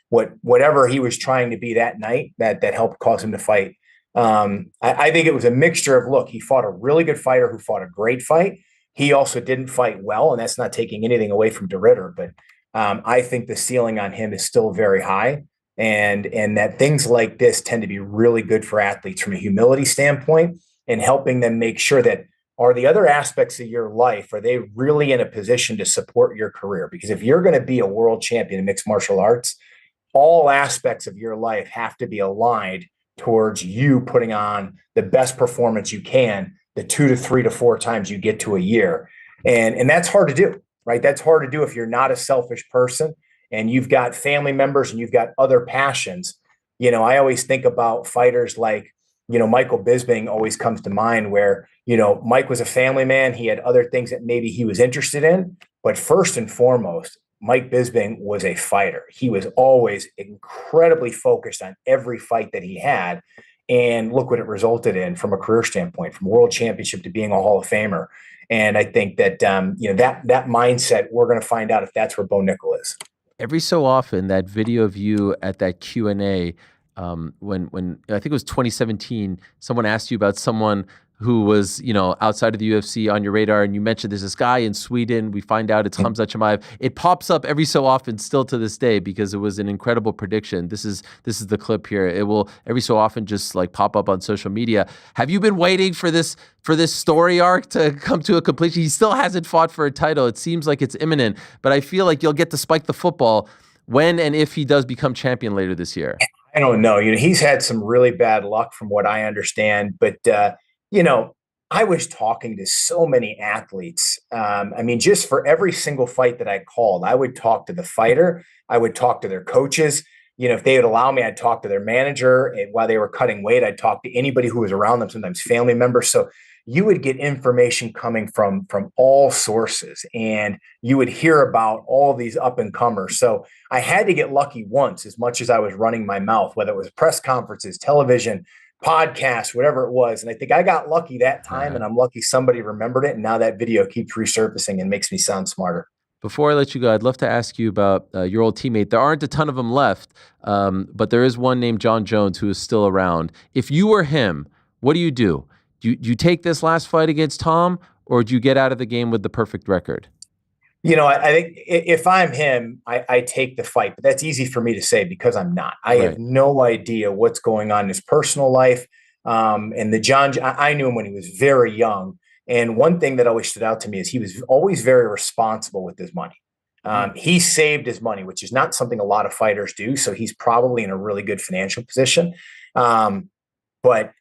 whatever he was trying to be that night that helped cause him to fight. I think it was a mixture of, look, he fought a really good fighter who fought a great fight. He also didn't fight well, and that's not taking anything away from DeRitter, but I think the ceiling on him is still very high. And that things like this tend to be really good for athletes from a humility standpoint, and helping them make sure that, are the other aspects of your life, are they really in a position to support your career? Because if you're going to be a world champion in mixed martial arts, all aspects of your life have to be aligned towards you putting on the best performance you can, the 2 to 3 to 4 times you get to a year. And that's hard to do, right? That's hard to do if you're not a selfish person and you've got family members and you've got other passions. You know, I always think about fighters like, you know, Michael Bisping always comes to mind, where, you know, Mike was a family man. He had other things that maybe he was interested in, but first and foremost, Mike Bisping was a fighter. He was always incredibly focused on every fight that he had. And look what it resulted in from a career standpoint, from world championship to being a Hall of Famer. And I think that, you know, that mindset, we're going to find out if that's where Bo Nickel is. Every so often, that video of you at that Q&A, when I think it was 2017, someone asked you about someone who was, you know, outside of the UFC on your radar, and you mentioned there's this guy in Sweden. We find out it's Khamzat Chimaev. It pops up every so often, still to this day, because it was an incredible prediction. This is the clip here. It will every so often just like pop up on social media. Have you been waiting for this story arc to come to a completion? He still hasn't fought for a title. It seems like it's imminent, but I feel like you'll get to spike the football when and if he does become champion later this year. I I don't know. He's had some really bad luck from what I understand, but I was talking to so many athletes. Just for every single fight that I called, I would talk to the fighter. I would talk to their coaches. If they would allow me, I'd talk to their manager. And while they were cutting weight, I'd talk to anybody who was around them, sometimes family members. So you would get information coming from all sources, and you would hear about all these up and comers. So I had to get lucky once, as much as I was running my mouth, whether it was press conferences, television, podcasts, whatever it was. And I think I got lucky that time, and I'm lucky somebody remembered it. And now that video keeps resurfacing and makes me sound smarter. Before I let you go, I'd love to ask you about your old teammate. There aren't a ton of them left, but there is one named John Jones who is still around. If you were him, what do you do? Do you take this last fight against Tom, or do you get out of the game with the perfect record? I think if I'm him, I take the fight, but that's easy for me to say because I'm not. I have no idea what's going on in his personal life. And I knew him when he was very young. And one thing that always stood out to me is he was always very responsible with his money. He saved his money, which is not something a lot of fighters do. So he's probably in a really good financial position. But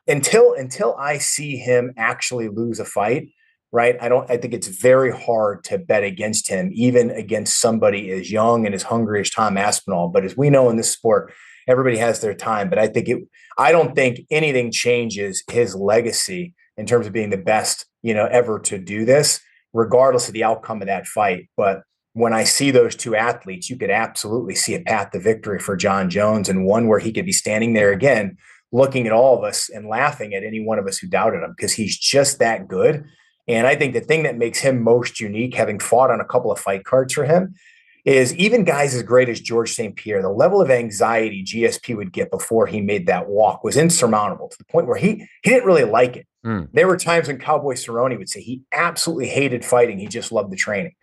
until I see him actually lose a fight, right? I think it's very hard to bet against him, even against somebody as young and as hungry as Tom Aspinall. But as we know in this sport, everybody has their time. But I don't think anything changes his legacy in terms of being the best, ever to do this, regardless of the outcome of that fight. But when I see those two athletes, you could absolutely see a path to victory for John Jones, and one where he could be standing there again, looking at all of us and laughing at any one of us who doubted him, because he's just that good. And I think the thing that makes him most unique, having fought on a couple of fight cards for him, is even guys as great as George St. Pierre, the level of anxiety GSP would get before he made that walk was insurmountable, to the point where he didn't really like it. There were times when Cowboy Cerrone would say he absolutely hated fighting. He just loved the training.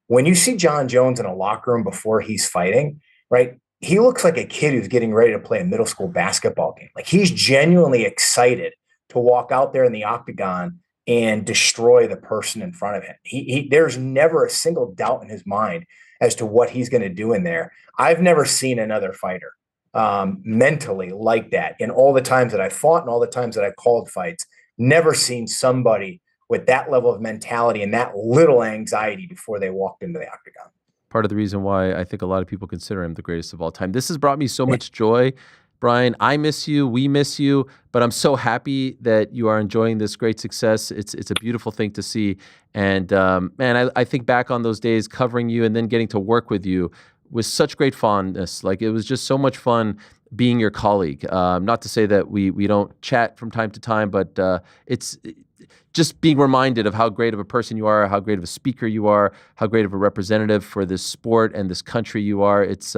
When you see John Jones in a locker room before he's fighting, right, he looks like a kid who's getting ready to play a middle school basketball game. Like, he's genuinely excited to walk out there in the octagon and destroy the person in front of him. There's never a single doubt in his mind as to what he's going to do in there. I've never seen another fighter mentally like that. In all the times that I fought and all the times that I called fights, never seen somebody with that level of mentality and that little anxiety before they walked into the octagon. Part of the reason why I think a lot of people consider him the greatest of all time. This has brought me so much joy. Brian, I miss you. We miss you. But I'm so happy that you are enjoying this great success. It's a beautiful thing to see. And man, I think back on those days covering you and then getting to work with you with such great fondness. Like, it was just so much fun being your colleague. Not to say that we don't chat from time to time, but it's just being reminded of how great of a person you are, how great of a speaker you are, how great of a representative for this sport and this country you are. It's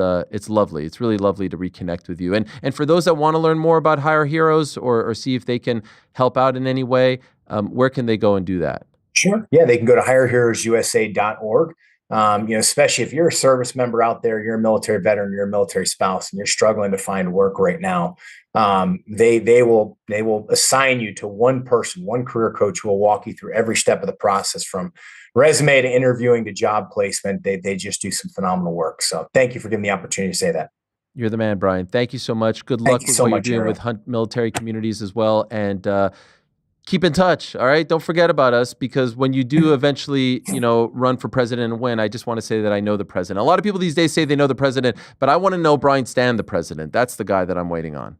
lovely. It's really lovely to reconnect with you. And for those that want to learn more about Hire Heroes or see if they can help out in any way, where can they go and do that? Sure. Yeah, they can go to hireheroesusa.org. Especially if you're a service member out there, you're a military veteran, you're a military spouse, and you're struggling to find work right now. They will assign you to one person, one career coach who will walk you through every step of the process, from resume to interviewing to job placement. They just do some phenomenal work. So thank you for giving me the opportunity to say that. You're the man, Brian. Thank you so much. Good luck with what you're doing with Hunt Military Communities as well. And keep in touch, all right? Don't forget about us, because when you do eventually, run for president and win, I just want to say that I know the president. A lot of people these days say they know the president, but I want to know Brian Stann, the president. That's the guy that I'm waiting on.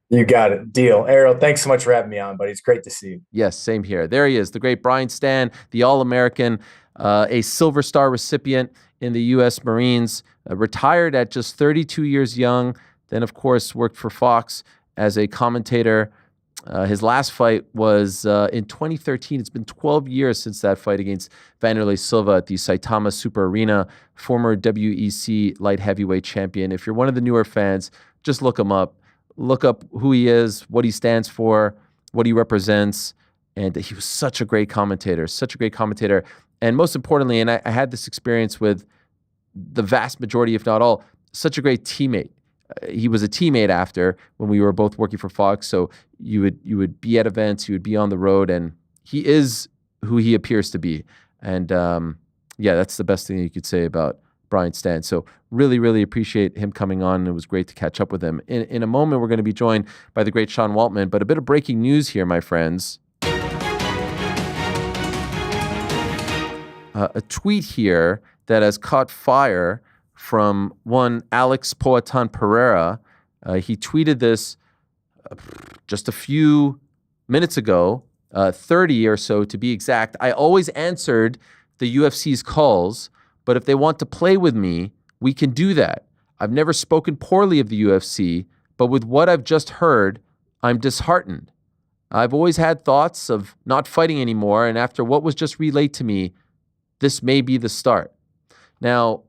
You got it. Deal. Ariel, thanks so much for having me on, buddy. It's great to see you. Yes, same here. There he is, the great Brian Stann, the All-American, a Silver Star recipient in the U.S. Marines, retired at just 32 years young, then, of course, worked for Fox as a commentator. His last fight was in 2013. It's been 12 years since that fight against Vanderlei Silva at the Saitama Super Arena, former WEC light heavyweight champion. If you're one of the newer fans, just look him up. Look up who he is, what he stands for, what he represents. And he was such a great commentator. And most importantly, and I had this experience with the vast majority, if not all, such a great teammate. He was a teammate after, when we were both working for Fox. So you would be at events, you would be on the road, and he is who he appears to be. And yeah, that's the best thing you could say about Brian Stann. So really, really appreciate him coming on. It was great to catch up with him. In a moment, we're going to be joined by the great Sean Waltman, but a bit of breaking news here, my friends. A tweet here that has caught fire from one Alex Poatan Pereira. He tweeted this just a few minutes ago, 30 or so to be exact. I always answered the UFC's calls, but if they want to play with me, we can do that. I've never spoken poorly of the UFC, but with what I've just heard, I'm disheartened. I've always had thoughts of not fighting anymore, and after what was just relayed to me, this may be the start. Now,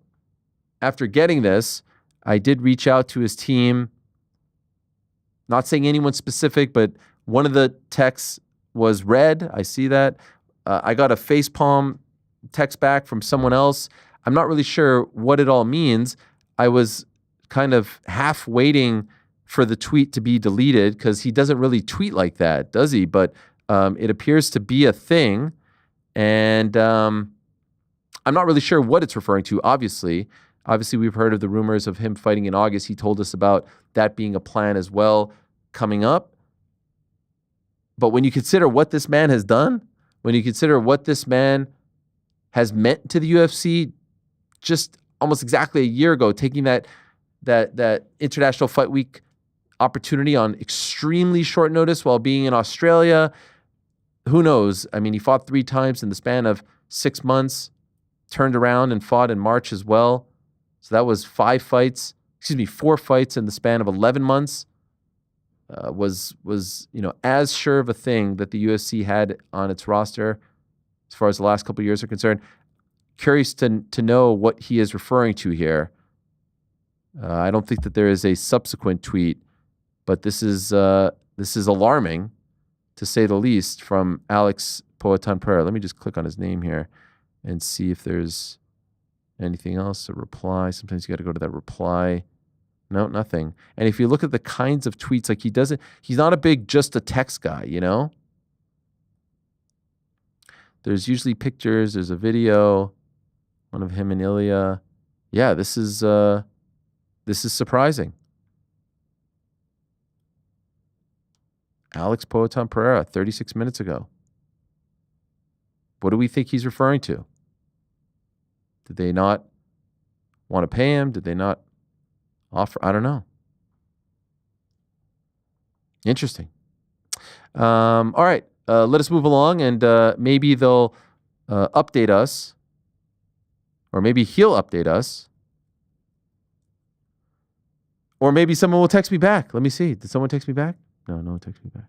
after getting this, I did reach out to his team, not saying anyone specific, but one of the texts was read. I see that. I got a facepalm text back from someone else. I'm not really sure what it all means. I was kind of half waiting for the tweet to be deleted because he doesn't really tweet like that, does he? But it appears to be a thing. And I'm not really sure what it's referring to, obviously. Obviously, we've heard of the rumors of him fighting in August. He told us about that being a plan as well coming up. But when you consider what this man has done, when you consider what this man has meant to the UFC just almost exactly a year ago, taking that International Fight Week opportunity on extremely short notice while being in Australia, who knows? I mean, he fought 3 times in the span of 6 months, turned around and fought in March as well. So that was 4 fights in the span of 11 months. Was as sure of a thing that the UFC had on its roster as far as the last couple of years are concerned. Curious to know what he is referring to here. I don't think that there is a subsequent tweet, but this is alarming, to say the least, from Alex Poatan Pereira. Let me just click on his name here and see if there's anything else. A reply. Sometimes you got to go to that reply. No, nothing. And if you look at the kinds of tweets, like he's not a big just a text guy, you know? There's usually pictures, there's a video, one of him and Ilya. Yeah, this is surprising. Alex Poatan Pereira, 36 minutes ago. What do we think he's referring to? Did they not want to pay him? Did they not offer? I don't know. Interesting. All right. Let us move along, and maybe they'll update us, or maybe he'll update us, or maybe someone will text me back. Let me see. Did someone text me back? No one texted me back.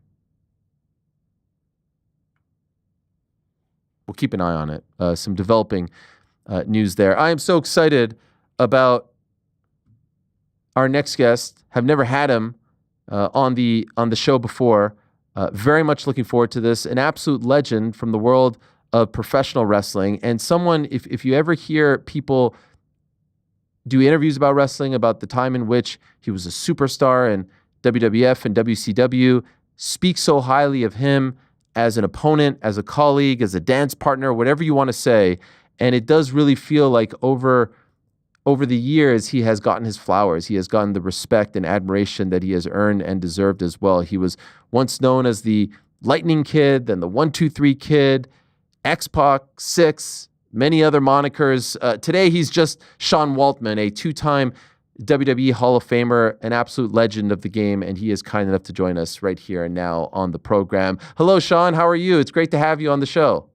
We'll keep an eye on it. Some developing news there. I am so excited about our next guest. Have never had him on the show before. Very much looking forward to this. An absolute legend from the world of professional wrestling, and someone, if you ever hear people do interviews about wrestling, about the time in which he was a superstar in WWF and WCW, speak so highly of him as an opponent, as a colleague, as a dance partner, whatever you want to say. And it does really feel like over the years, he has gotten his flowers. He has gotten the respect and admiration that he has earned and deserved as well. He was once known as the Lightning Kid, then the 1-2-3 Kid, X-Pac, 6, many other monikers. Today, he's just Sean Waltman, a 2-time WWE Hall of Famer, an absolute legend of the game, and he is kind enough to join us right here and now on the program. Hello, Sean. How are you? It's great to have you on the show.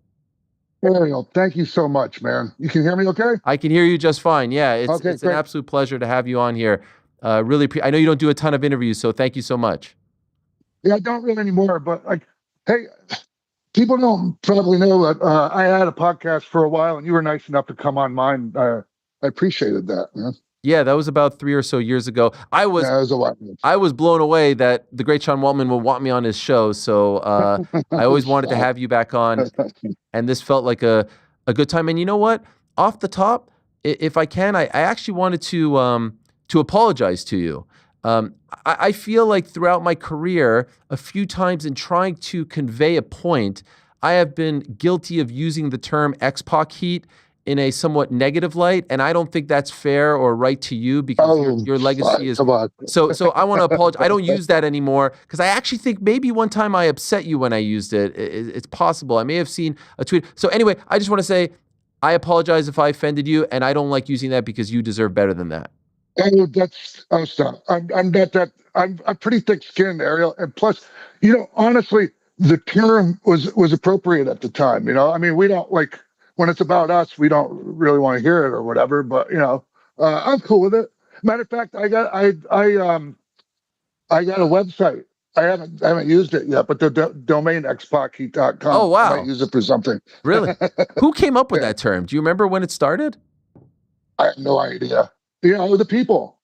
Ariel, thank you so much, man. You can hear me okay? I can hear you just fine. Yeah, it's an absolute pleasure to have you on here. I know you don't do a ton of interviews, so thank you so much. Yeah, I don't really anymore, but hey, people don't probably know that I had a podcast for a while, and you were nice enough to come on mine. I appreciated that, man. Yeah, that was about 3 or so years ago. I was blown away that the great Sean Waltman would want me on his show. So I always wanted to have you back on, and this felt like a good time. And you know what? Off the top, if I can, I actually wanted to apologize to you. I feel like throughout my career, a few times in trying to convey a point, I have been guilty of using the term X-Pac heat in a somewhat negative light, and I don't think that's fair or right to you because your legacy is. Come on. So I want to apologize. I don't use that anymore because I actually think maybe one time I upset you when I used it. It's possible. I may have seen a tweet. So anyway, I just want to say I apologize if I offended you, and I don't like using that because you deserve better than that. Oh, stop. I'm not that. I'm pretty thick-skinned, Ariel, and plus, honestly, the term was appropriate at the time. I mean, we don't like when it's about us. We don't really want to hear it or whatever. But I'm cool with it. Matter of fact, I got a website. I haven't used it yet, but the domain xpac.com. Oh wow! I might use it for something. Really? Who came up with that term? Do you remember when it started? I have no idea. The people.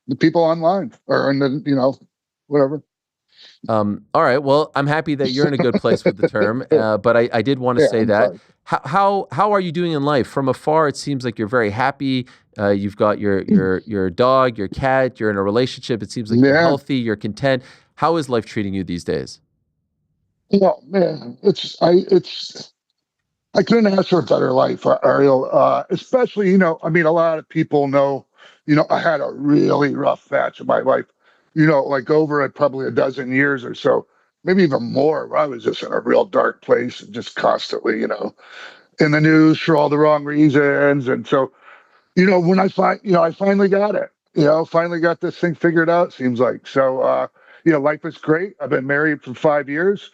The people online or in the whatever. All right. Well, I'm happy that you're in a good place with the term, but I did want to say that. How are you doing in life? From afar, it seems like you're very happy. You've got your dog, your cat. You're in a relationship. It seems like you're healthy. You're content. How is life treating you these days? Well, man, I couldn't ask for a better life, Ariel. Especially, I mean, a lot of people know, I had a really rough patch of my life. Like over probably a dozen years or so, maybe even more, where I was just in a real dark place and just constantly, in the news for all the wrong reasons. And so, when I finally got it, finally got this thing figured out, seems like. So, life is great. I've been married for 5 years.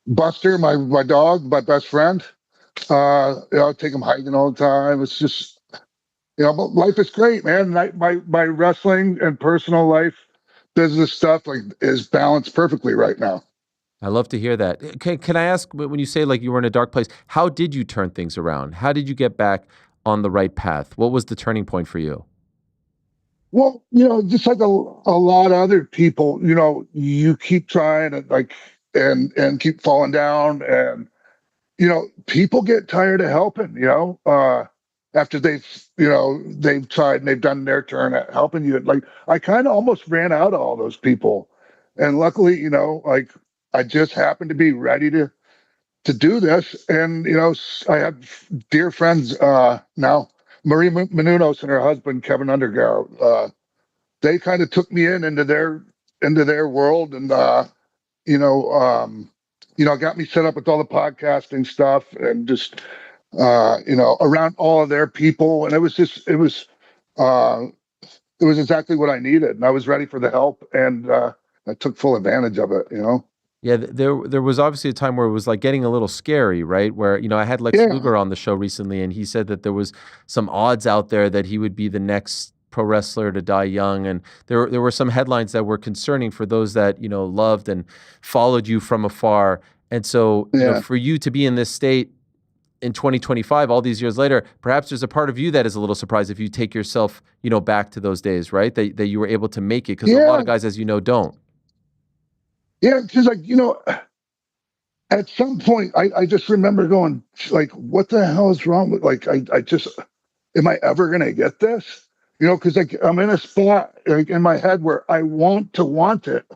Buster, my dog, my best friend, I take him hiking all the time. It's just, but life is great, man. My wrestling and personal life, business stuff is balanced perfectly right now. I love to hear that. Can I ask, when you say like you were in a dark place, how did you turn things around? How did you get back on the right path? What was the turning point for you? Well, just like a lot of other people, you keep trying and keep falling down, and people get tired of helping. After they've tried and they've done their turn at helping you. Like I kind of almost ran out of all those people, and luckily, I just happened to be ready to do this, and I have dear friends now. Marie Menounos and her husband Kevin Undergaro, they kind of took me into their world, and got me set up with all the podcasting stuff, and just around all of their people, and it was exactly what I needed, and I was ready for the help, and I took full advantage of it. Yeah, there was obviously a time where it was like getting a little scary, right? Where, I had Lex Luger on the show recently, and he said that there was some odds out there that he would be the next pro wrestler to die young. And there were some headlines that were concerning for those that, loved and followed you from afar. And so, for you to be in this state in 2025, all these years later, perhaps there's a part of you that is a little surprised if you take yourself, back to those days, right? That you were able to make it, because a lot of guys, as you know, don't. Yeah, because at some point, I just remember going what the hell is wrong with I just, am I ever gonna get this? Because I'm in a spot in my head where I want it,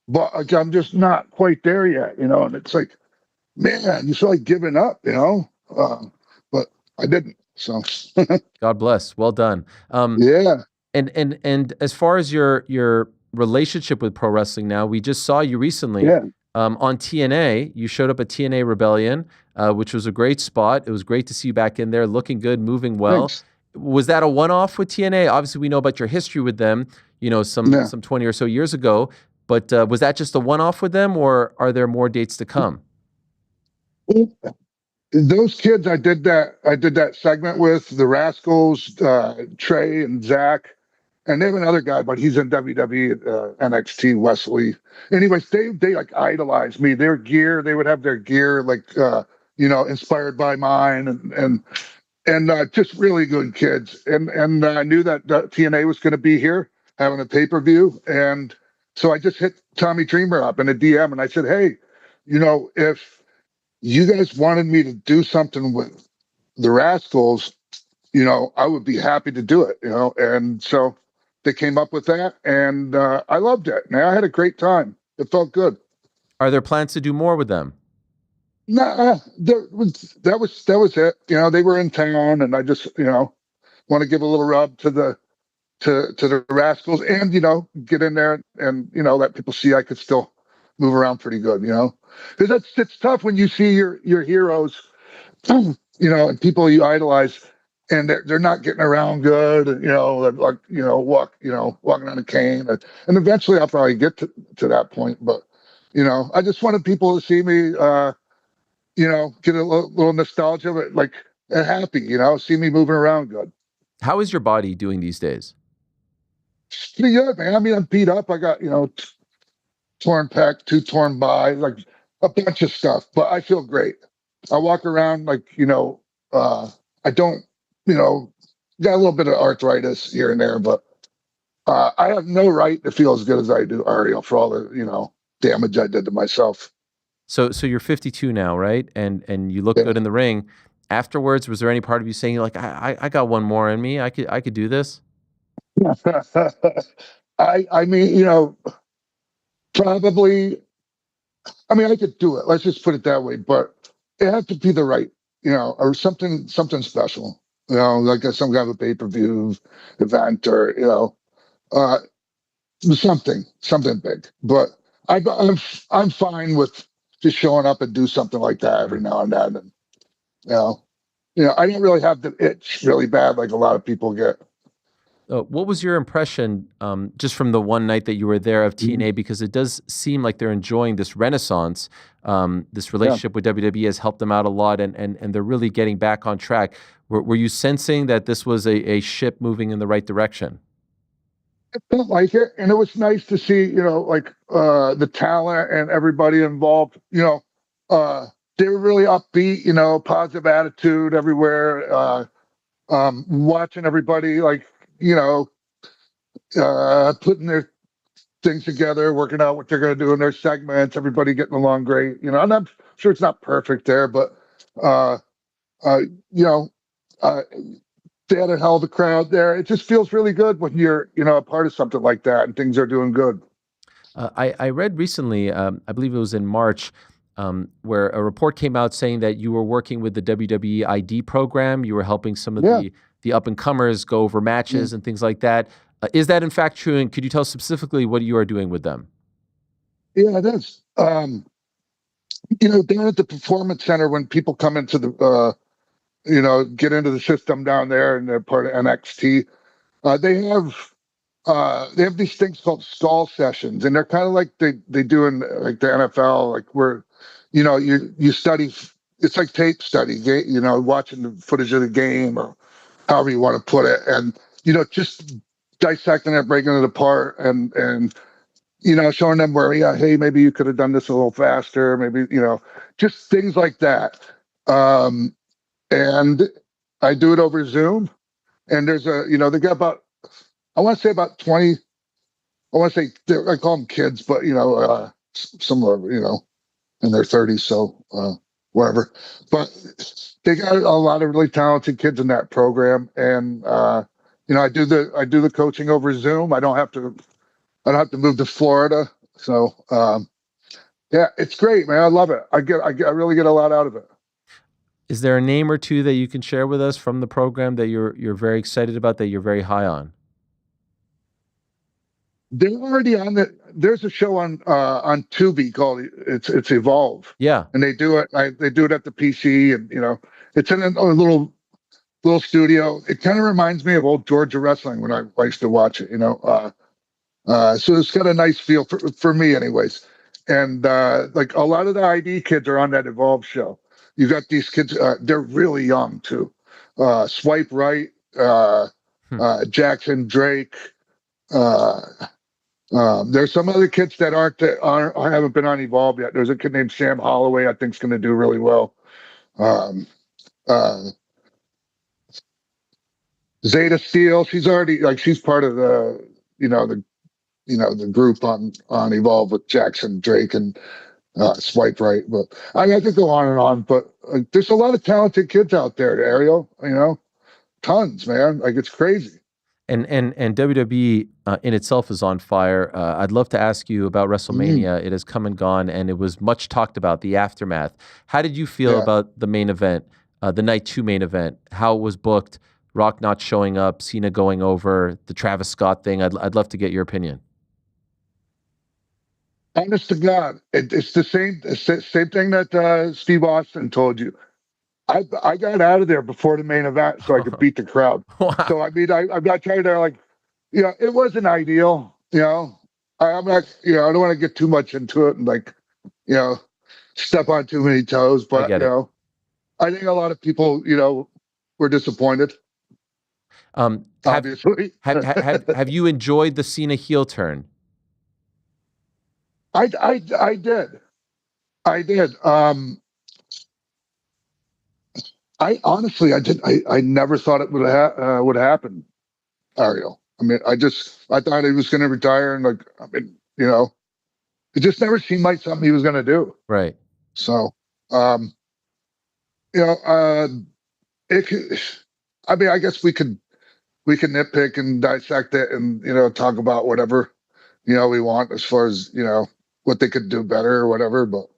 but I'm just not quite there yet. And it's like, man, you feel like giving up, but I didn't. So God bless. Well done. Yeah. And as far as your relationship with pro wrestling now, we just saw you recently on TNA. You showed up at TNA Rebellion, which was a great spot. It was great to see you back in there, looking good, moving well. Thanks. Was that a one-off with TNA? Obviously, we know about your history with them, some 20 or so years ago. But was that just a one-off with them, or are there more dates to come? Those kids I did that segment with, the Rascals, Trey and Zach. And they have another guy, but he's in WWE, NXT, Wesley. Anyways, they idolized me. Their gear, they would have their gear inspired by mine, and just really good kids. And I knew that TNA was going to be here having a pay-per-view, and so I just hit Tommy Dreamer up in a DM, and I said, hey, if you guys wanted me to do something with the Rascals, I would be happy to do it. And so they came up with that, and I loved it. Man, I had a great time. It felt good. Are there plans to do more with them? Nah, that was it. You know, they were in town, and I just, you know, want to give a little rub to the Rascals, and you know, get in there and you know, let people see I could still move around pretty good. You know, because it's tough when you see your heroes, you know, and people you idolize, and they're not getting around good. You know, like you know, walking on a cane, and eventually I'll probably get to that point. But you know, I just wanted people to see me. You know, get a little nostalgia, but like happy, you know, see me moving around good. How is your body doing these days? It's pretty good, man. I mean, I'm beat up. I got, you know, torn pec, 2 torn bi, like a bunch of stuff, but I feel great. I walk around like, you know, I don't, you know, got a little bit of arthritis here and there, but I have no right to feel as good as I do, Ariel, for all the, you know, damage I did to myself. So you're 52 now, right? And you look good in the ring. Afterwards, was there any part of you saying like, I got one more in me. I could do this? I mean, you know, probably. I mean, I could do it. Let's just put it that way. But it had to be the right, you know, or something special. You know, like some kind of a pay-per-view event, or you know, something big. But I'm fine with just showing up and do something like that every now and then. And you know, I didn't really have the itch really bad like a lot of people get. What was your impression just from the one night that you were there of TNA? Because it does seem like they're enjoying this renaissance. This relationship with WWE has helped them out a lot, and they're really getting back on track. Were you sensing that this was a ship moving in the right direction? I felt like it, and it was nice to see, you know, like the talent and everybody involved. You know, they were really upbeat. You know, positive attitude everywhere. Watching everybody, like, you know, putting their things together, working out what they're going to do in their segments. Everybody getting along great. You know, and I'm sure it's not perfect there, but you know. They had a hell of a crowd there. It just feels really good when you're, you know, a part of something like that and things are doing good. I read recently, I believe it was in March, where a report came out saying that you were working with the WWE ID program. You were helping some of the up-and-comers go over matches and things like that. Is that in fact true? And could you tell specifically what you are doing with them? Yeah, it is. You know, down at the Performance Center, when people come into the you know, get into the system down there and they're part of NXT. They have these things called stall sessions, and they're kind of like they do in like the NFL, like where, you know, you study. It's like tape study, you know, watching the footage of the game or however you want to put it, and you know, just dissecting it, breaking it apart, and you know, showing them where, yeah, hey, maybe you could have done this a little faster, maybe, you know, just things like that. And I do it over Zoom, and there's you know, they got about, I want to say about 20, I want to say, I call them kids, but, you know, some are, you know, in their 30s, so whatever. But they got a lot of really talented kids in that program, and, you know, I do the coaching over Zoom. I don't have to move to Florida. So, yeah, it's great, man. I love it. I really get a lot out of it. Is there a name or two that you can share with us from the program that you're very excited about, that you're very high on? They're already on the. There's a show on Tubi called it's Evolve. Yeah, and they do it. They do it at the PC, and you know, it's in a little studio. It kind of reminds me of old Georgia wrestling when I used to watch it. You know, so it's got a nice feel for me, anyways. And like a lot of the ID kids are on that Evolve show. You got these kids, they're really young too. Swipe Right, Jackson Drake. There's some other kids that haven't been on Evolve yet. There's a kid named Sam Holloway I think's going to do really well. Zeta Steel, she's part of the group on Evolve with Jackson Drake and Swipe Right. But I could go on, but there's a lot of talented kids out there, Ariel, you know, tons, man. Like, it's crazy. And WWE in itself is on fire. I'd love to ask you about WrestleMania. It has come and gone, and it was much talked about, the aftermath. How did you feel about the main event, the Night 2 main event, how it was booked, Rock not showing up, Cena going over, the Travis Scott thing? I'd love to get your opinion. Honest to God, it's the same thing that Steve Austin told you. I got out of there before the main event so I could beat the crowd. Wow. So I mean, I'm not trying to like, it wasn't ideal. I'm not, I don't want to get too much into it and like, step on too many toes. But I think a lot of people, were disappointed. Obviously, have you enjoyed the Cena heel turn? I did. I honestly, I never thought it would happen, Ariel. I mean, I thought he was going to retire, and like, I mean, it just never seemed like something he was going to do. Right. So, I mean, I guess we can nitpick and dissect it, and talk about whatever we want as far as what they could do better or whatever. But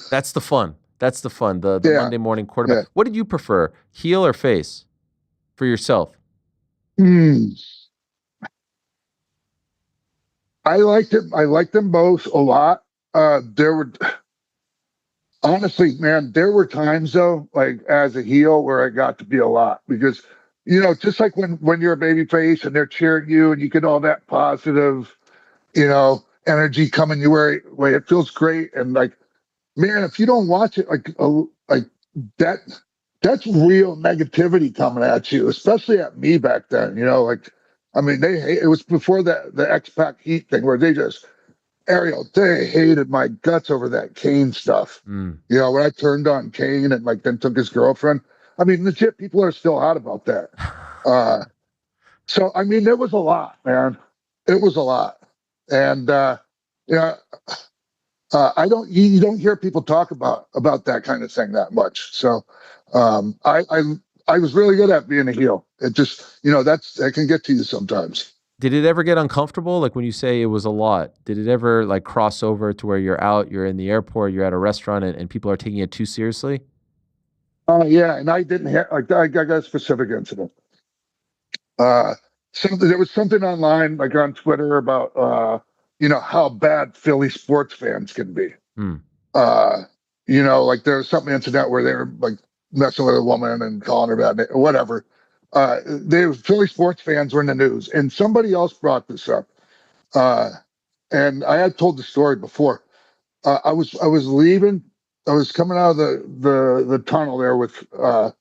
that's the fun. That's the fun. The Monday morning quarterback. Yeah. What did you prefer, heel or face, for yourself? I liked it. I liked them both a lot. Honestly, man, there were times though, like as a heel, where I got to be a lot because, just like when you're a baby face and they're cheering you and you get all that positive, energy coming your way, it feels great. And like, man, if you don't watch it, like that's real negativity coming at you, especially at me back then. Like, I mean, it was before the X-Pac Heat thing where Ariel, they hated my guts over that Kane stuff. When I turned on Kane and like then took his girlfriend, I mean, legit people are still hot about that. So I mean, it was a lot, man. It was a lot, and you don't hear people talk about that kind of thing that much. So I was really good at being a heel. It just that can get to you sometimes. Did it ever get uncomfortable? Like when you say it was a lot, did it ever like cross over to where you're in the airport, you're at a restaurant, and people are taking it too seriously? Yeah, and I didn't have I got a specific incident. There was something online, like on Twitter, about how bad Philly sports fans can be. Like there was some incident where they were like messing with a woman and calling her bad name or whatever. Philly sports fans were in the news, and somebody else brought this up. And I had told the story before. I was leaving. I was coming out of the tunnel there with. I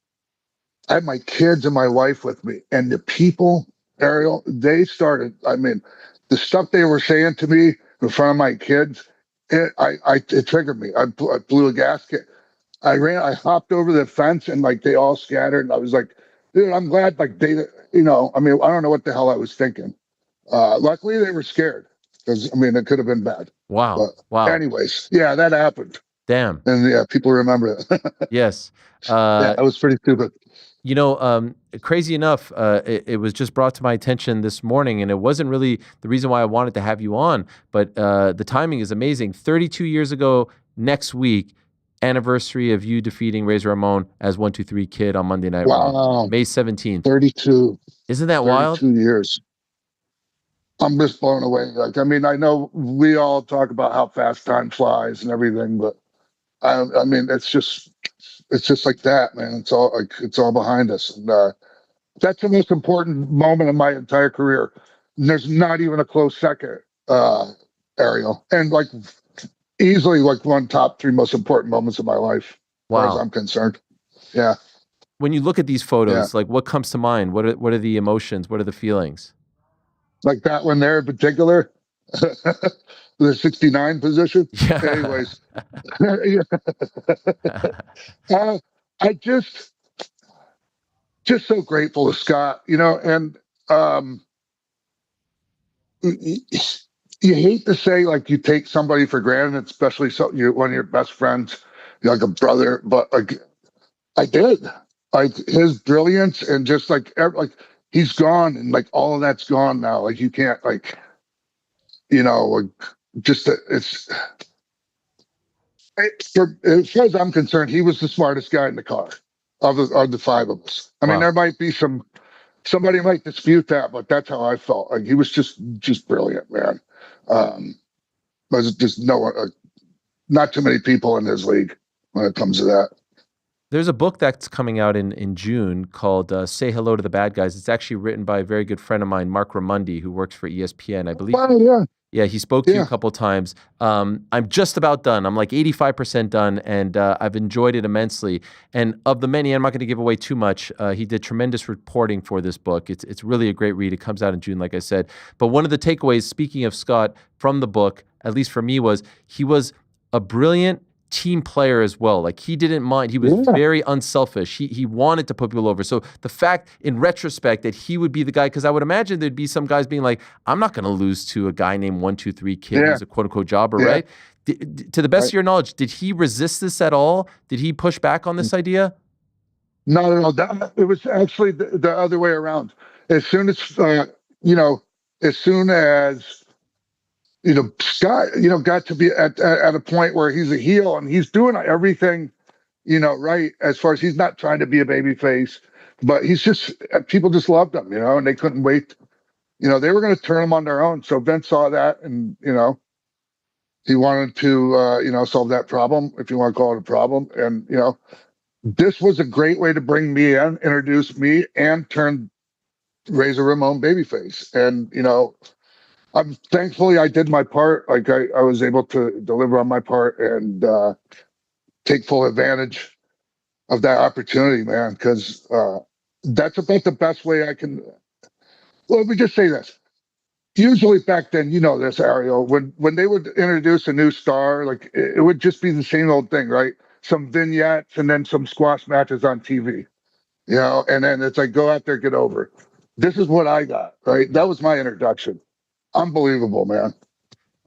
had my kids and my wife with me, and the people, Ariel, they started. I mean, the stuff they were saying to me in front of my kids, it triggered me. I blew a gasket. I hopped over the fence, and like they all scattered. And I was like, dude, I'm glad. Like they, I mean, I don't know what the hell I was thinking. Luckily, they were scared because I mean, it could have been bad. Wow. But wow. Anyways, yeah, that happened. Damn. And yeah, people remember it. Yes. Yeah, that was pretty stupid. Crazy enough, it was just brought to my attention this morning, and it wasn't really the reason why I wanted to have you on, but the timing is amazing. 32 years ago next week, anniversary of you defeating Razor Ramon as 1-2-3 Kid on Monday Night Raw. May 17th. 32. Isn't that wild? 32 years. I'm just blown away. Like, I mean, I know we all talk about how fast time flies and everything, but I mean, it's just like that, man. It's all behind us. And that's the most important moment in my entire career. And there's not even a close second, Ariel. And like easily like one top 3 most important moments of my life, as far as I'm concerned. Yeah. When you look at these photos, like what comes to mind? What are the emotions? What are the feelings? Like that one there in particular, the 69 position. Yeah. Anyways, I just so grateful to Scott, and you hate to say like you take somebody for granted, especially one of your best friends, like a brother, but like I did. like his brilliance and just like he's gone and like all of that's gone now. Like you can't like, like just as far as I'm concerned, he was the smartest guy in the car of the five of us. I mean, Wow. there might be somebody might dispute that, but that's how I felt. Like he was just brilliant, man. There's just not too many people in his league when it comes to that. There's a book that's coming out in June called Say Hello to the Bad Guys. It's actually written by a very good friend of mine, Mark Ramundi, who works for ESPN, I believe. Oh, yeah. Yeah, he spoke to you a couple of times. I'm just about done. I'm like 85% done, and I've enjoyed it immensely. And of the many, I'm not going to give away too much. He did tremendous reporting for this book. It's really a great read. It comes out in June, like I said. But one of the takeaways, speaking of Scott, from the book, at least for me, was he was a brilliant team player as well. Like he didn't mind. He was very unselfish. He wanted to put people over. So the fact in retrospect that he would be the guy, because I would imagine there'd be some guys being like, I'm not going to lose to a guy named 123 Kid who's a quote unquote jobber, right? To the best of your knowledge, did he resist this at all? Did he push back on this idea? Not at all. It was actually the other way around. As soon as, Scott, got to be at a point where he's a heel and he's doing everything, right. As far as he's not trying to be a baby face, but he's just, people just loved him, and they couldn't wait. They were going to turn him on their own. So Vince saw that and, he wanted to, solve that problem, if you want to call it a problem. And, this was a great way to bring me in, introduce me and turn Razor Ramon babyface. And, I'm thankfully I did my part. Like I was able to deliver on my part and take full advantage of that opportunity, man. Because that's about the best way I can. Well, let me just say this. Usually back then, this, Ariel, when they would introduce a new star, like it would just be the same old thing, right? Some vignettes and then some squash matches on TV, and then it's like go out there, get over. This is what I got, right? That was my introduction. Unbelievable, man.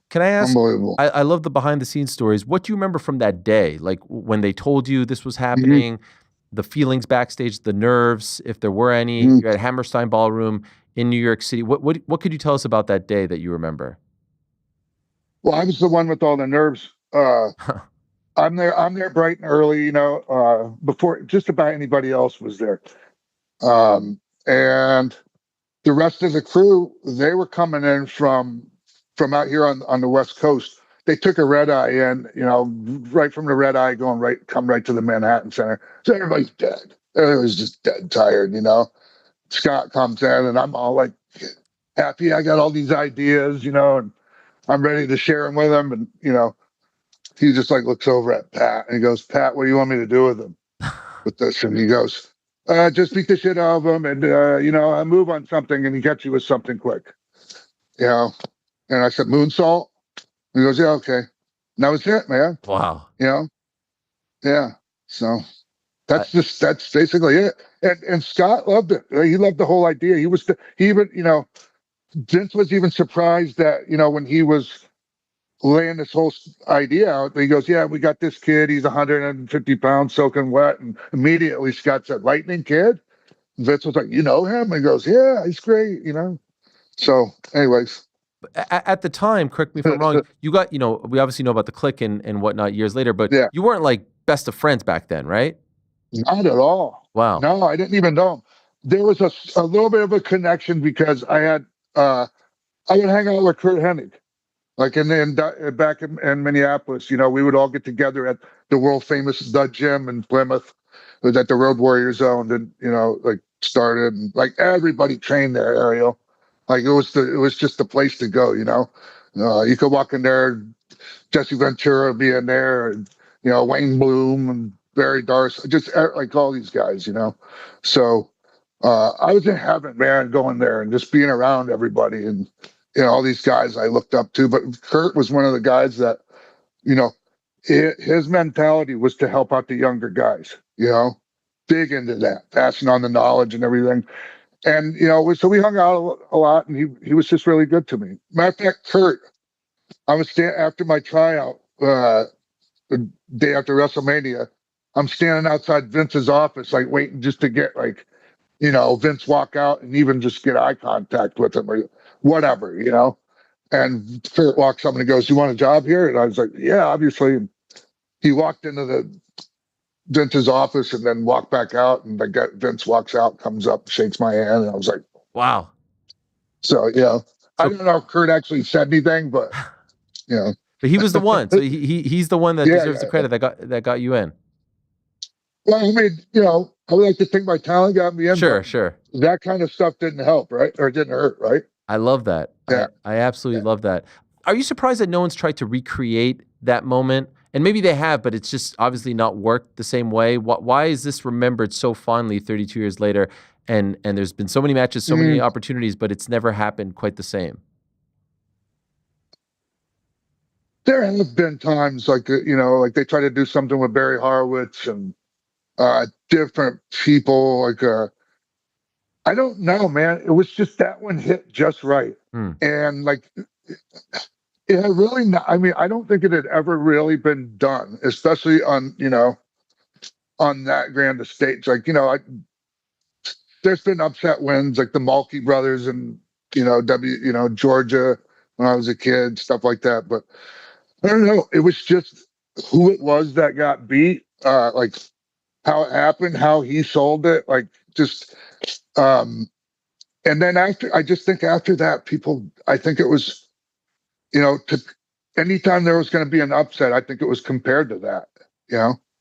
Can I ask? Unbelievable. I love the behind the scenes stories. What do you remember from that day? Like when they told you this was happening, the feelings backstage, the nerves, if there were any. You're at Hammerstein Ballroom in New York City. What could you tell us about that day that you remember? Well, I was the one with all the nerves. I'm there bright and early, before just about anybody else was there. And the rest of the crew, they were coming in from out here on the West Coast. They took a red eye in, right from the red eye come right to the Manhattan Center. So everybody's dead. Everybody's just dead tired, Scott comes in and I'm all like happy. I got all these ideas, and I'm ready to share them with him. And, he just like looks over at Pat and he goes, Pat, what do you want me to do with him with this? And he goes, just beat the shit out of him and, I move on something and he gets you with something quick, And I said, moonsault. He goes, yeah, okay. And that was it, man. Wow. Yeah. So that's basically it. And Scott loved it. He loved the whole idea. Vince was even surprised that, when he was laying this whole idea out, he goes, yeah, we got this kid. He's 150 pounds soaking wet. And immediately Scott said, Lightning Kid? And Vince was like, you know him? And he goes, yeah, he's great, So anyways. At the time, correct me if I'm wrong, you got, we obviously know about the clique and whatnot years later, but you weren't like best of friends back then, right? Not at all. Wow. No, I didn't even know him. There was a little bit of a connection because I would hang out with Kurt Hennig. Like back in Minneapolis, we would all get together at the world famous The Gym in Plymouth. It was at the Road Warrior Zone, and started and like everybody trained there, Ariel. Like it was just the place to go, you could walk in there, Jesse Ventura be in there, and Wayne Bloom and Barry Darcy, just like all these guys, So I was in heaven, man, going there and just being around everybody and all these guys I looked up to. But Kurt was one of the guys that, his mentality was to help out the younger guys, big into that, passing on the knowledge and everything. And, so we hung out a lot and he was just really good to me. Matter of fact, Kurt, I was after my tryout, the day after WrestleMania, I'm standing outside Vince's office, like waiting just to get like, Vince walk out and even just get eye contact with him or whatever, And Kurt walks up and he goes, "You want a job here?" And I was like, "Yeah, obviously." And he walked into the Vince's office and then walked back out, and Vince walks out, comes up, shakes my hand, and I was like, Wow. So I don't know if Kurt actually said anything, but But he was the one. So he's the one that deserves the credit that got you in. Well, I mean, I would like to think my talent got me in. Sure. That kind of stuff didn't help, right? Or didn't hurt, right? I love that. Yeah. I absolutely love that. Are you surprised that no one's tried to recreate that moment? And maybe they have, but it's just obviously not worked the same way. Why is this remembered so fondly 32 years later? And there's been so many matches, so many opportunities, but it's never happened quite the same. There have been times like they try to do something with Barry Horowitz and different people. Like I don't know, man. It was just that one hit just right, and like it had really not. I mean, I don't think it had ever really been done, especially on on that grand stage. Like there's been upset wins like the Mulkey brothers and Georgia when I was a kid, stuff like that. But I don't know. It was just who it was that got beat, like how it happened, how he sold it, like just. And then I just think after that, I think it was, anytime there was going to be an upset, I think it was compared to that,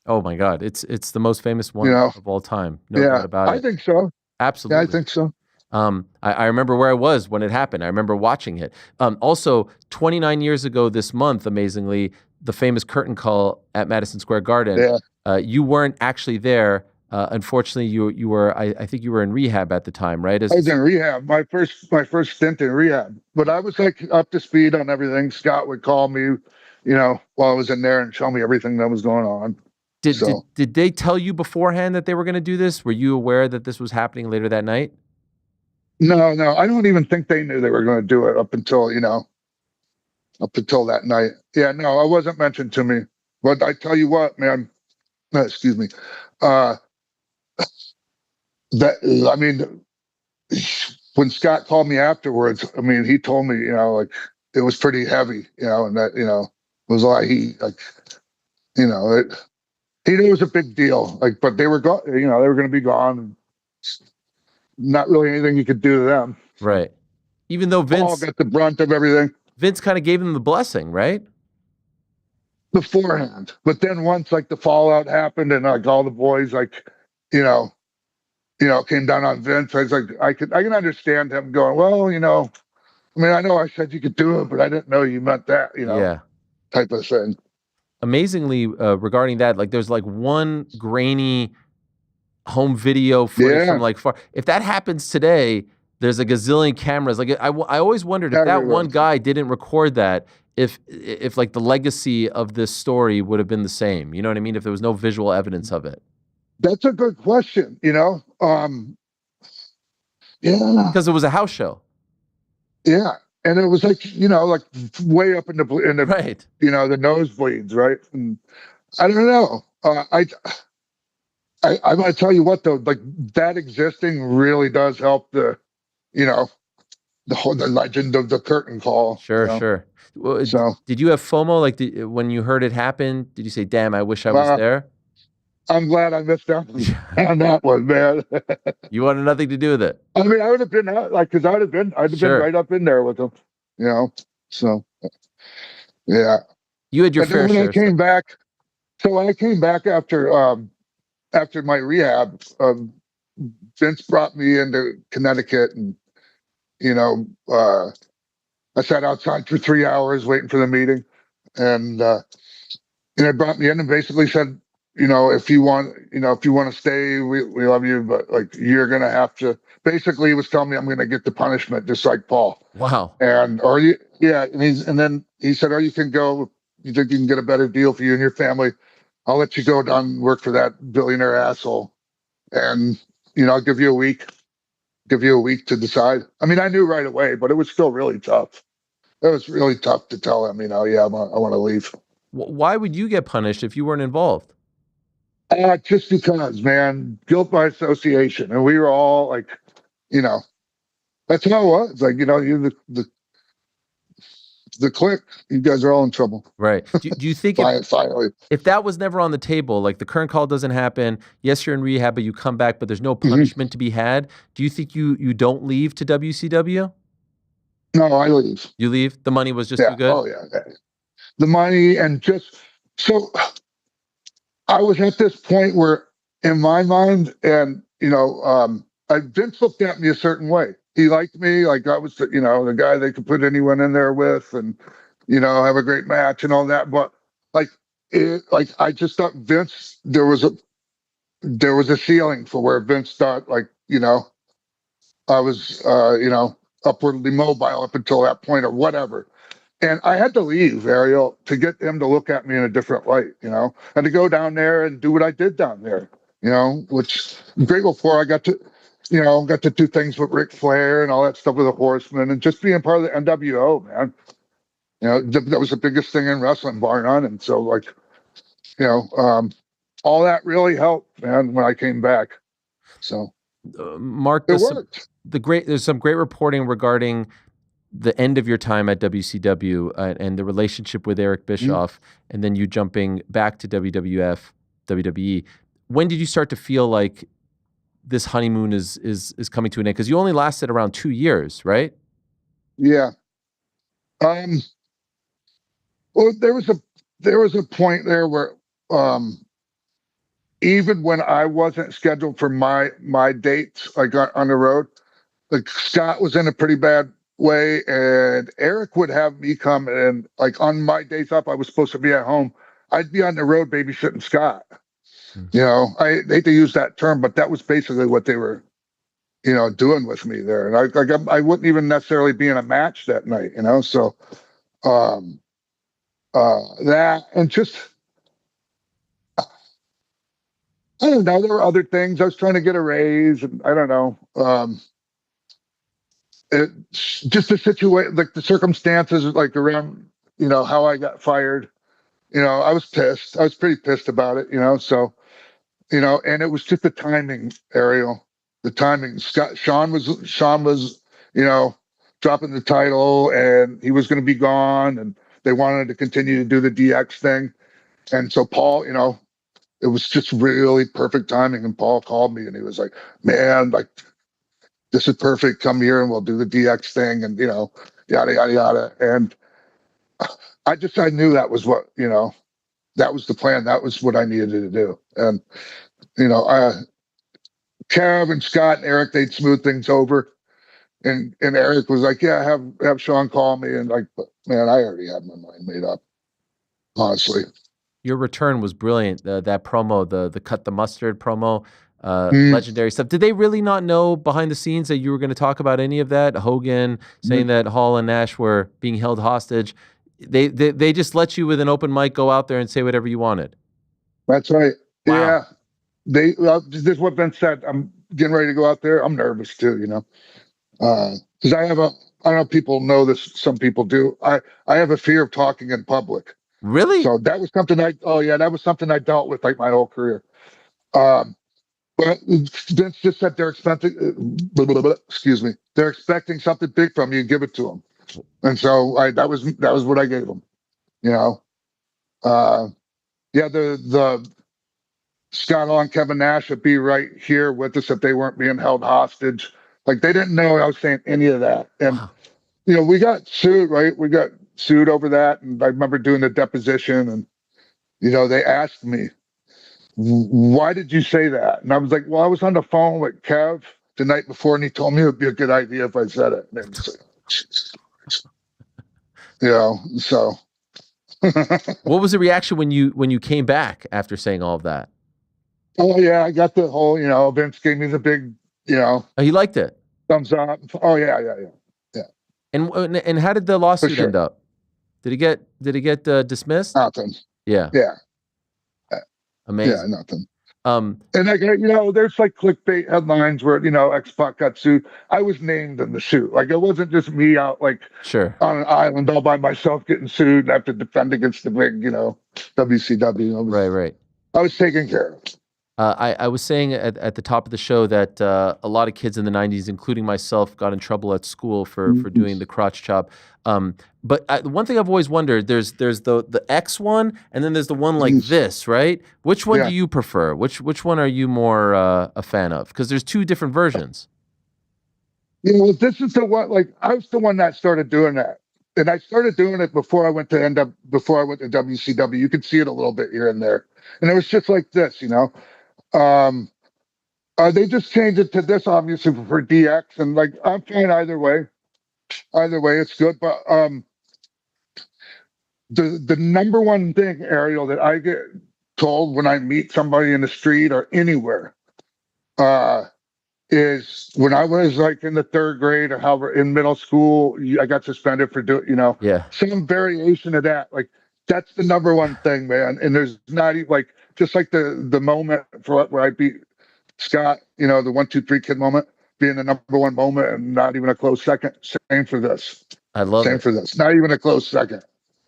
Oh my God. It's the most famous one of all time. No doubt about it. I think so. Absolutely. Yeah, I think so. I remember where I was when it happened. I remember watching it. Also, 29 years ago this month, amazingly, the famous curtain call at Madison Square Garden. Yeah. You weren't actually there. Unfortunately, you were. I think you were in rehab at the time, right? I was in rehab. My first stint in rehab. But I was like up to speed on everything. Scott would call me, while I was in there and show me everything that was going on. Did they tell you beforehand that they were going to do this? Were you aware that this was happening later that night? No. I don't even think they knew they were going to do it up until that night. Yeah, no, it wasn't mentioned to me. But I tell you what, man. Excuse me. When Scott called me afterwards, I mean, he told me, like it was pretty heavy, and that, it was like he knew it was a big deal. Like, but they were gone, they were going to be gone. And not really anything you could do to them. Right. Even though Vince Paul got the brunt of everything. Vince kind of gave them the blessing, right? Beforehand. But then once like the fallout happened and like all the boys like, came down on Vince, I was like, I can understand him going, well, I mean, I know I said you could do it, but I didn't know you meant that, type of thing. Amazingly, regarding that, like there's like one grainy home video footage from like far. If that happens today, there's a gazillion cameras. Like I always wondered if that one guy didn't record that, if like the legacy of this story would have been the same. You know what I mean? If there was no visual evidence of it. That's a good question. Yeah, because it was a house show. Yeah, and it was like like way up in the right. The nosebleeds, right? And I don't know. I'm gonna tell you what though, like that existing really does help the legend of the curtain call. Sure. Well, so did you have FOMO? Like when you heard it happen, did you say, "Damn, I wish I was there"? I'm glad I missed out on that one, man. You wanted nothing to do with it. I mean, I would have been out, like, because I'd have been right up in there with them, So, yeah. You had your fair share. When I came back, after my rehab, Vince brought me into Connecticut, and I sat outside for 3 hours waiting for the meeting, and they brought me in and basically said, if you want to stay, we love you, but like you're gonna have to. Basically, he was telling me I'm gonna get the punishment just like Paul. Wow. And then he said, or you can go. You think you can get a better deal for you and your family? I'll let you go down and work for that billionaire asshole, and I'll give you a week. Give you a week to decide. I mean, I knew right away, but it was still really tough. It was really tough to tell him, I want to leave. Why would you get punished if you weren't involved? Just because, man, guilt by association, and we were all like, you know, that's how it was. Like, you know, you the clique, you guys are all in trouble. Right. Do you think Finally, if that was never on the table, like the current call doesn't happen, yes, you're in rehab, but you come back, but there's no punishment to be had, do you think you don't leave to WCW? No, I leave. You leave? The money was just too good? Oh, yeah. The money, and just, so I was at this point where, in my mind, and, you know, Vince looked at me a certain way. He liked me, like I was, you know, the guy they could put anyone in there with, and, you know, have a great match and all that. But like, I just thought Vince, there was a ceiling for where Vince thought, like, you know, I was, you know, upwardly mobile up until that point or whatever. And I had to leave, Ariel, to get him to look at me in a different light, you know, and to go down there and do what I did down there, you know, which I'm grateful for. I got to do things with Ric Flair and all that stuff with the Horsemen, and just being part of the NWO, man. You know, that was the biggest thing in wrestling, bar none. And so, like, you know, all that really helped, man, when I came back. So, Mark, it worked. There's some great reporting regarding the end of your time at WCW and the relationship with Eric Bischoff, and then you jumping back to WWE. When did you start to feel like this honeymoon is coming to an end? Because you only lasted around 2 years, right? Yeah. Well, there was a point there where even when I wasn't scheduled for my dates, like on the road, like Scott was in a pretty bad way, and Eric would have me come, and like on my days up, I was supposed to be at home. I'd be on the road babysitting Scott. You know, I hate to use that term, but that was basically what they were, you know, doing with me there. And I wouldn't even necessarily be in a match that night, you know. So that, and just, I don't know, there were other things. I was trying to get a raise, and I don't know. Just the situation, like the circumstances, like around, you know, how I got fired. You know, I was pissed. I was pretty pissed about it, you know. So, you know, and it was just the timing, Ariel. The timing. Sean was, you know, dropping the title, and he was going to be gone, and they wanted to continue to do the DX thing. And so Paul, you know, it was just really perfect timing. And Paul called me, and he was like, "Man, like, this is perfect. Come here, and we'll do the DX thing," and, you know, yada yada yada. And I knew that was what, you know, that was the plan. That was what I needed to do. And, you know, Kev and Scott and Eric, they'd smooth things over. And Eric was like, "Yeah, have Sean call me." And like, but man, I already had my mind made up, honestly. Your return was brilliant. That promo, the cut the mustard promo, legendary stuff. Did they really not know behind the scenes that you were going to talk about any of that? Hogan saying that Hall and Nash were being held hostage. They just let you, with an open mic, go out there and say whatever you wanted. That's right. Wow. Yeah. This is what Vince said. I'm getting ready to go out there. I'm nervous too, you know, because I don't know if people know this. Some people do. I have a fear of talking in public. Really? So that was something that was something I dealt with like my whole career. But Vince just said they're expecting, excuse me, they're expecting something big from you. Give it to them. And so that was what I gave them, you know. Yeah, the Scott Hall and Kevin Nash would be right here with us if they weren't being held hostage. Like, they didn't know I was saying any of that. And you know, we got sued, right? We got sued over that. And I remember doing the deposition, and, you know, they asked me, "Why did you say that?" And I was like, "Well, I was on the phone with Kev the night before, and he told me it would be a good idea if I said it." And it was like, you know, so. What was the reaction when you came back after saying all of that? Oh yeah, I got the whole, you know, Vince gave me the big, you know. Oh, he liked it. Thumbs up. Oh yeah. And how did the lawsuit end up? Did he get dismissed? Nothing. Yeah. Amazing. Yeah, nothing. And like, you know, there's like clickbait headlines where, you know, X-Pac got sued. I was named in the suit. Like, it wasn't just me out like on an island all by myself getting sued and have to defend against the big, you know, WCW. Right. I was taken care of. I was saying at the top of the show that a lot of kids in the 90s, including myself, got in trouble at school for doing the crotch chop. But one thing I've always wondered, there's the X one, and then there's the one like this, right? Which one do you prefer? Which one are you more a fan of? Because there's two different versions. You know, this is the one, like, I was the one that started doing that. And I started doing it before I went to WCW. You could see it a little bit here and there. And it was just like this, you know. They just changed it to this, obviously, for DX, and like I'm fine either way. Either way, it's good. But the number one thing, Ariel, that I get told when I meet somebody in the street or anywhere, is when I was like in the third grade or however in middle school, I got suspended for some variation of that. Like that's the number one thing, man. And there's not even like. Just like the moment where I beat Scott, you know, the 1, 2, 3 kid moment being the number one moment and not even a close second. Same for this. I love it. Same for this. Not even a close second.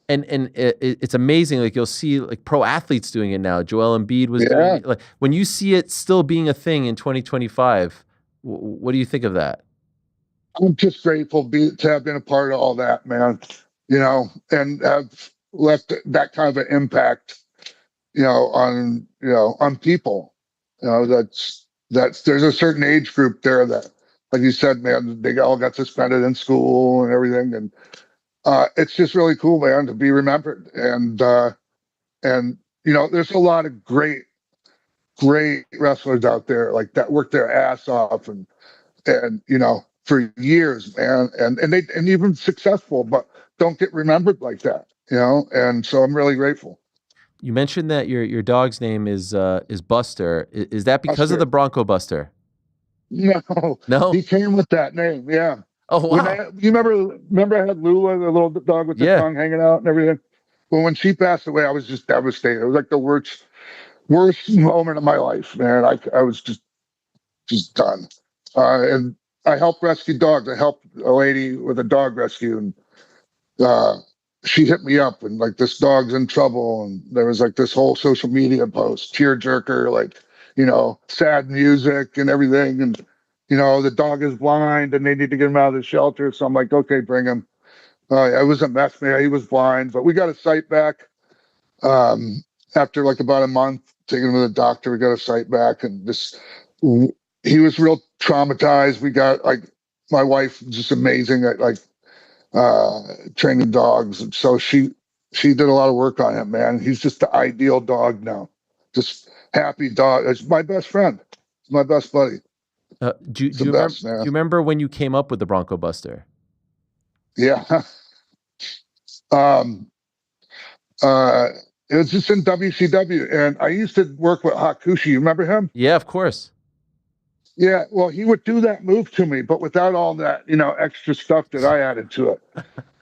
And it's amazing. Like you'll see like pro athletes doing it now. Joel Embiid was doing it. Like when you see it still being a thing in 2025, what do you think of that? I'm just grateful to have been a part of all that, man. You know, and have left that kind of an impact. On people, that's there's a certain age group there that, like you said, man, they all got suspended in school and everything. And it's just really cool, man, to be remembered. And there's a lot of great wrestlers out there like that work their ass off and for years, man. And even successful, but don't get remembered like that, and so I'm really grateful. You mentioned that your dog's name is Buster. Is that because of the Bronco Buster? No. He came with that name. Yeah. Oh wow. You remember I had Lula, the little dog with the tongue hanging out and everything. Well, when she passed away, I was just devastated. It was like the worst moment of my life, man. I was just done. And I helped rescue dogs. I helped a lady with a dog rescue, and she hit me up and like this dog's in trouble, and there was like this whole social media post, tearjerker, like sad music and everything, and the dog is blind and they need to get him out of the shelter. So I'm like, okay, bring him. It was a mess, man. He was blind, but we got his sight back after like about a month. Taking him to the doctor, we got his sight back, and he was real traumatized. We got like my wife, just amazing at like training dogs, and so she did a lot of work on him, man. He's just the ideal dog now, just happy dog. It's my best friend. It's my best buddy. Do you remember when you came up with the Bronco Buster? Yeah. It was just in WCW, and I used to work with Hakushi. You remember him? Yeah, of course. Yeah, well, he would do that move to me, but without all that, extra stuff that I added to it.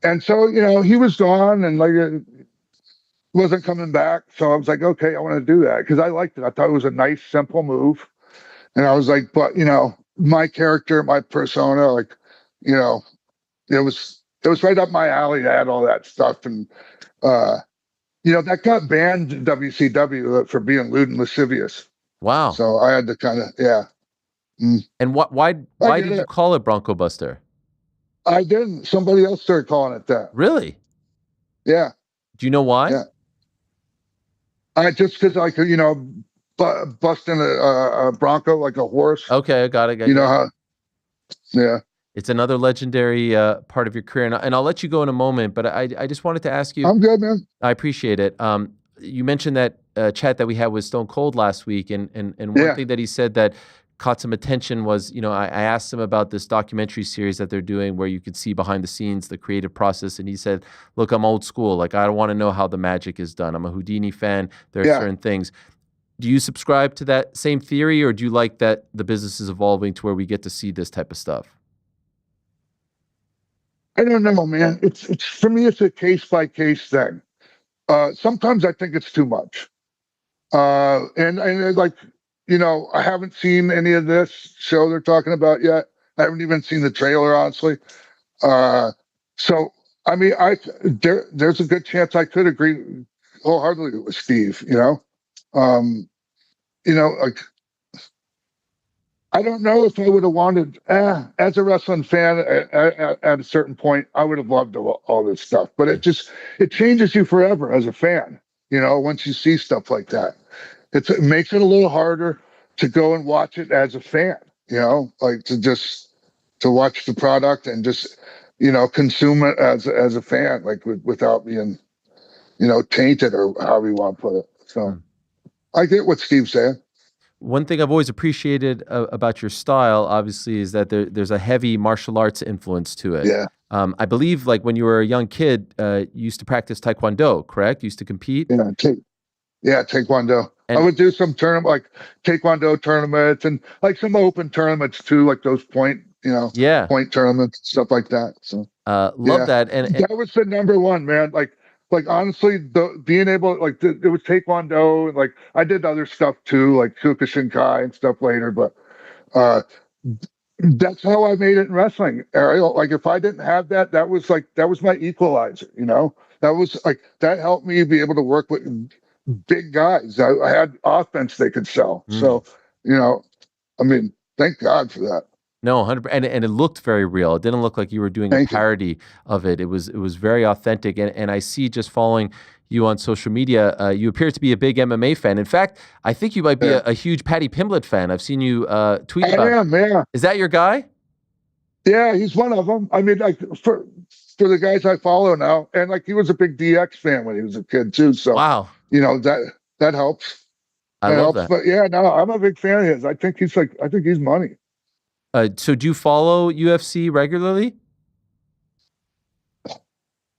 And so, he was gone and like wasn't coming back. So I was like, okay, I want to do that because I liked it. I thought it was a nice, simple move. And I was like, but my character, my persona, like, it was right up my alley to add all that stuff. And that got banned in WCW for being lewd and lascivious. Wow. So I had to kind of, And why did you call it Bronco Buster? I didn't. Somebody else started calling it that. Really? Yeah. Do you know why? Yeah. I just because I could, busting a bronco like a horse. Okay, I got it. How? Yeah. It's another legendary part of your career, and I'll let you go in a moment. But I just wanted to ask you. I'm good, man. I appreciate it. You mentioned that chat that we had with Stone Cold last week, and one thing that he said that caught some attention was, I asked him about this documentary series that they're doing where you could see behind the scenes, the creative process. And he said, look, I'm old school. Like, I don't want to know how the magic is done. I'm a Houdini fan. There are certain things. Do you subscribe to that same theory, or do you like that the business is evolving to where we get to see this type of stuff? I don't know, man. It's for me, it's a case by case thing. Sometimes I think it's too much. And like, I haven't seen any of this show they're talking about yet. I haven't even seen the trailer, honestly. So, I mean, there's a good chance I could agree wholeheartedly with Steve, You know, like, I don't know if I would have wanted, as a wrestling fan at a certain point, I would have loved all this stuff, but it changes you forever as a fan. You know, once you see stuff like that, it makes it a little harder to go and watch it as a fan, you know, like to watch the product and just, you know, consume it as a fan, like without being, you know, tainted or however you want to put it. So I get what Steve's saying. One thing I've always appreciated about your style, obviously, is that there's a heavy martial arts influence to it. Yeah. I believe, like, when you were a young kid, you used to practice Taekwondo, correct? You used to compete? Yeah, Taekwondo. I would do some tournament, like Taekwondo tournaments and like some open tournaments too, like those point tournaments, stuff like that. So love that. And that was the number one, man. Like honestly, being able, like, it was Taekwondo, and like I did other stuff too, like Kyokushinkai and stuff later, but that's how I made it in wrestling, Ariel. Like, if I didn't have that, that was my equalizer, you know? That helped me be able to work with big guys. I had offense they could sell. So, you know, I mean, thank God for that. No, 100%, and it looked very real. It didn't look like you were doing a parody of it. It was very authentic, and I see, just following you on social media, you appear to be a big MMA fan. In fact, I think you might be a huge Paddy Pimblett fan. I've seen you tweet about. I am, yeah. Is that your guy? Yeah, he's one of them. I mean, like, for the guys I follow now, and like, he was a big DX fan when he was a kid too. So wow, you know, that helps. I love that. But yeah, no, I'm a big fan of his. I think he's money. So do you follow UFC regularly?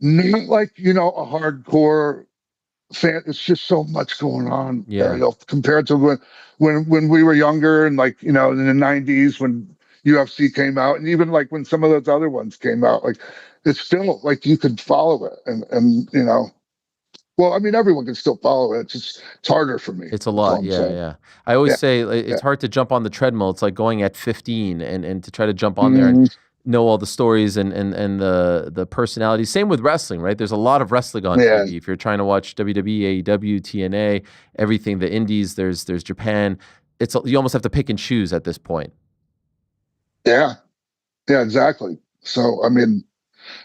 Not like, you know, a hardcore fan. It's just so much going on. Yeah. You know, compared to when we were younger, and like, you know, in the 90s when UFC came out, and even like when some of those other ones came out, like, it's still like you could follow it, and you know. Well, I mean, everyone can still follow it. It's harder for me. It's a lot, yeah. I always say it's hard to jump on the treadmill. It's like going at 15 and to try to jump on there and know all the stories and the personalities. Same with wrestling, right? There's a lot of wrestling on TV. If you're trying to watch WWE, AEW, TNA, everything, the indies, there's Japan. You almost have to pick and choose at this point. Yeah, exactly. So, I mean,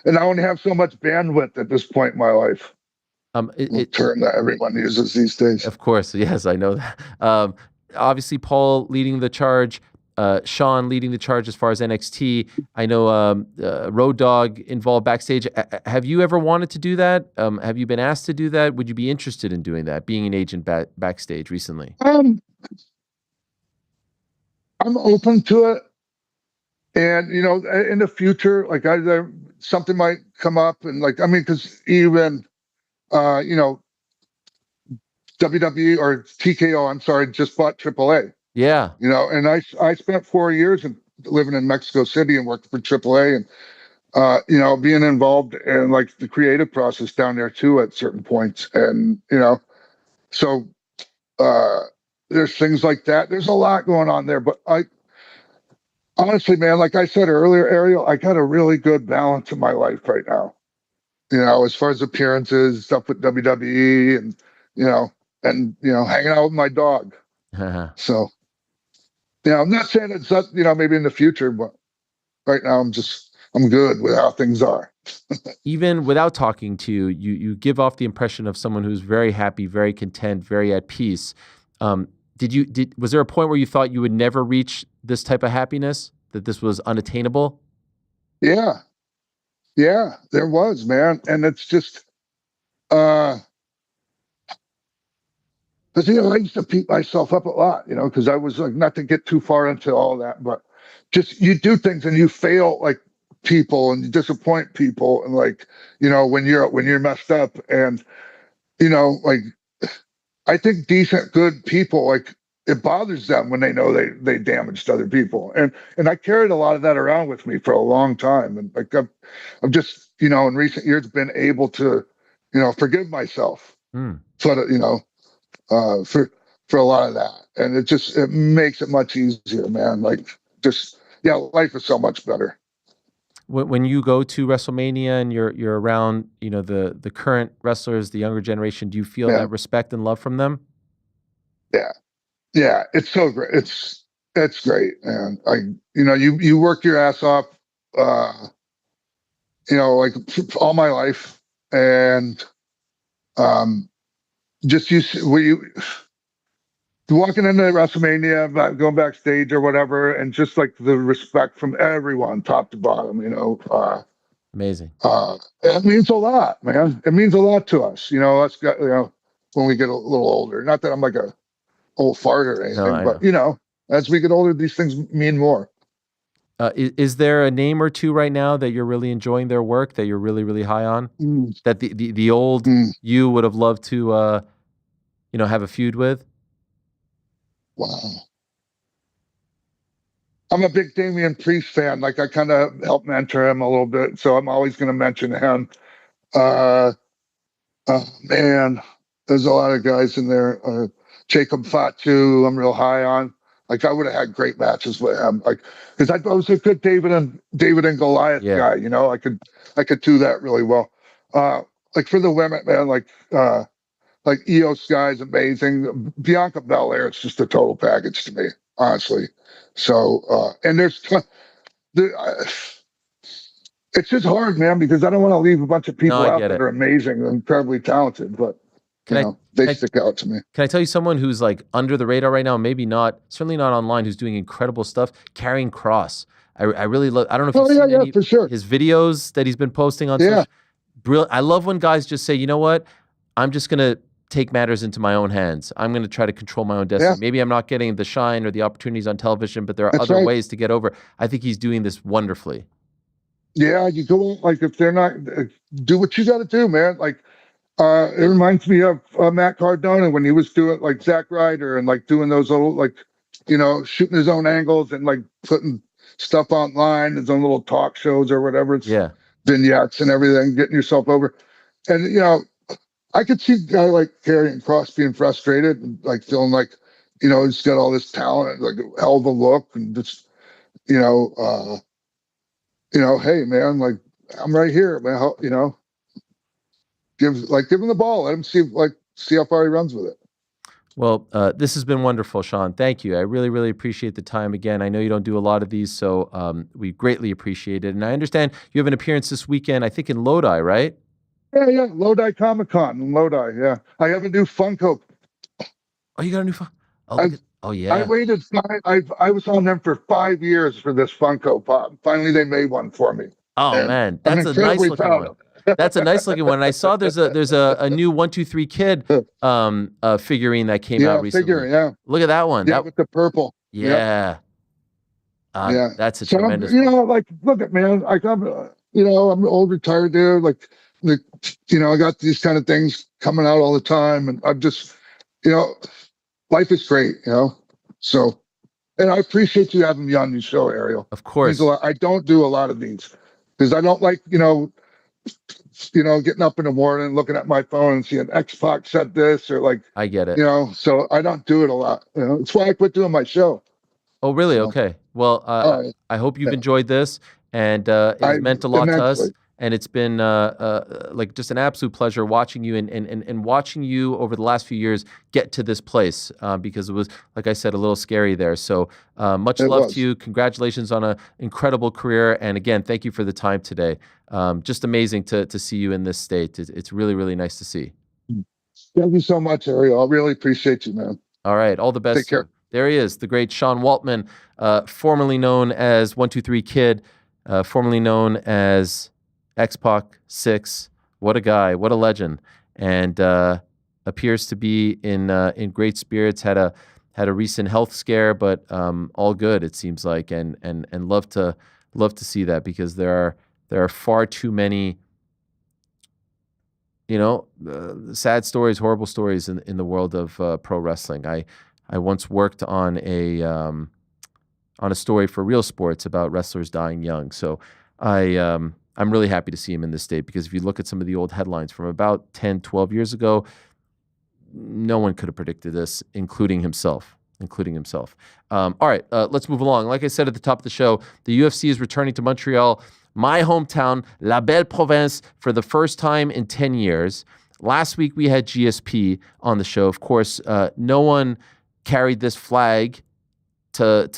and I only have so much bandwidth at this point in my life. Term that everyone uses these days. Of course, yes, I know that. Obviously, Paul leading the charge, Sean leading the charge as far as NXT. I know Road Dogg involved backstage. Have you ever wanted to do that? Have you been asked to do that? Would you be interested in doing that, being an agent backstage recently? I'm open to it. And, you know, in the future, like, something might come up, and like, I mean, because even... you know, WWE or TKO, I'm sorry, just bought AAA. Yeah. You know, and I spent 4 years living in Mexico City and worked for AAA, and you know, being involved in like the creative process down there too at certain points. And, you know, so there's things like that. There's a lot going on there, but honestly, man, like I said earlier, Ariel, I got a really good balance in my life right now. You know, as far as appearances, stuff with WWE, and you know, hanging out with my dog. So, you know, I'm not saying it's not, you know, maybe in the future, but right now I'm good with how things are. Even without talking to you, you give off the impression of someone who's very happy, very content, very at peace. Was there a point where you thought you would never reach this type of happiness, that this was unattainable? Yeah, there was, man. And it's just, because, you know, I used to beat myself up a lot, you know, because I was like, not to get too far into all that, but just, you do things and you fail like people and you disappoint people. And like, you know, when you're messed up, and, you know, like, I think decent, good people, like, it bothers them when they know they damaged other people. And I carried a lot of that around with me for a long time. And like, I've just, you know, in recent years been able to, you know, forgive myself for the, you know, for a lot of that. And it makes it much easier, man. Like, just, yeah, life is so much better. When you go to WrestleMania and you're around, you know, the current wrestlers, the younger generation, do you feel that respect and love from them? Yeah, it's so great. It's great, man. You work your ass off, like all my life, and just walking into WrestleMania, going backstage or whatever, and just like the respect from everyone, top to bottom. Amazing. It means a lot, man. It means a lot to us. Us got when we get a little older. Not that I'm like a old fart or anything, but as we get older, these things mean more. Is there a name or two right now that you're really enjoying their work, that you're really, really high on? That the old you would have loved to, have a feud with? Wow. I'm a big Damian Priest fan. Like, I kind of helped mentor him a little bit, so I'm always going to mention him. Man, there's a lot of guys in there. Jacob Fatu, I'm real high on. Like, I would have had great matches with him. Like, because I was a good David and Goliath guy. I could do that really well. Like for the women, man, like Io Sky's amazing. Bianca Belair, it's just a total package to me, honestly. So, and it's just hard, man, because I don't want to leave a bunch of people out that are amazing and incredibly talented, but they stick out to me. Can I tell you someone who's like under the radar right now, maybe not, certainly not online, who's doing incredible stuff? Karrion Kross. I really love, I don't know if you've seen any for sure. his videos that he's been posting on social. Brilliant. I love when guys just say, you know what, I'm just going to take matters into my own hands. I'm going to try to control my own destiny. Yeah. Maybe I'm not getting the shine or the opportunities on television, but there are other ways to get over. I think he's doing this wonderfully. Yeah, you go, like, if they're not, do what you got to do, man. Like, it reminds me of Matt Cardona when he was doing like Zack Ryder and like doing those little, like, shooting his own angles and like putting stuff online, his own little talk shows or whatever. It's vignettes and everything, getting yourself over. And, I could see a guy like Karrion Kross being frustrated and like feeling like, he's got all this talent, like a hell of a look, and just, hey man, like I'm right here, man. Give him the ball, let him see how far he runs with it. Well, this has been wonderful, Sean. Thank you. I really, really appreciate the time again. I know you don't do a lot of these, so we greatly appreciate it. And I understand you have an appearance this weekend, I think in Lodi, right? Yeah. Lodi Comic-Con in Lodi, yeah. I have a new Funko. Oh, you got a new Funko? Oh, yeah. I waited. I was on them for 5 years for this Funko Pop. Finally, they made one for me. Oh, and man. That's a nice looking one. That's a nice looking one. And I saw there's a new 1-2-3 Kid figurine that came out recently. Figure, Look at that one. Yeah, with the purple. Yeah. That's a tremendous one. Like, look at, man, I'm an old retired dude. Like, I got these kind of things coming out all the time, and I'm just, life is great, So, and I appreciate you having me on your show, Ariel. Of course. I don't do a lot of these because I don't like, getting up in the morning, looking at my phone and seeing X-Pac said this or like. I get it. So I don't do it a lot. It's why I quit doing my show. Oh, really? Okay. Well, I hope you've enjoyed this, and it's meant a lot to us. And it's been like just an absolute pleasure watching you and watching you over the last few years get to this place because it was, like I said, a little scary there. So much love to you. Congratulations on an incredible career. And again, thank you for the time today. Just amazing to see you in this state. It's really, really nice to see. Thank you so much, Ariel. I really appreciate you, man. All right. All the best. Take care. There he is, the great Sean Waltman, formerly known as 1-2-3 Kid, formerly known as X-Pac 6. What a guy, what a legend, and appears to be in great spirits. Had a recent health scare, but all good, it seems like, and love to see that, because there are far too many sad stories, horrible stories in the world of pro wrestling. I once worked on a story for Real Sports about wrestlers dying young, so I'm really happy to see him in this state, because if you look at some of the old headlines from about 10, 12 years ago, no one could have predicted this, including himself. All right, let's move along. Like I said at the top of the show, the UFC is returning to Montreal, my hometown, La Belle Province, for the first time in 10 years. Last week, we had GSP on the show. Of course, no one carried this flag to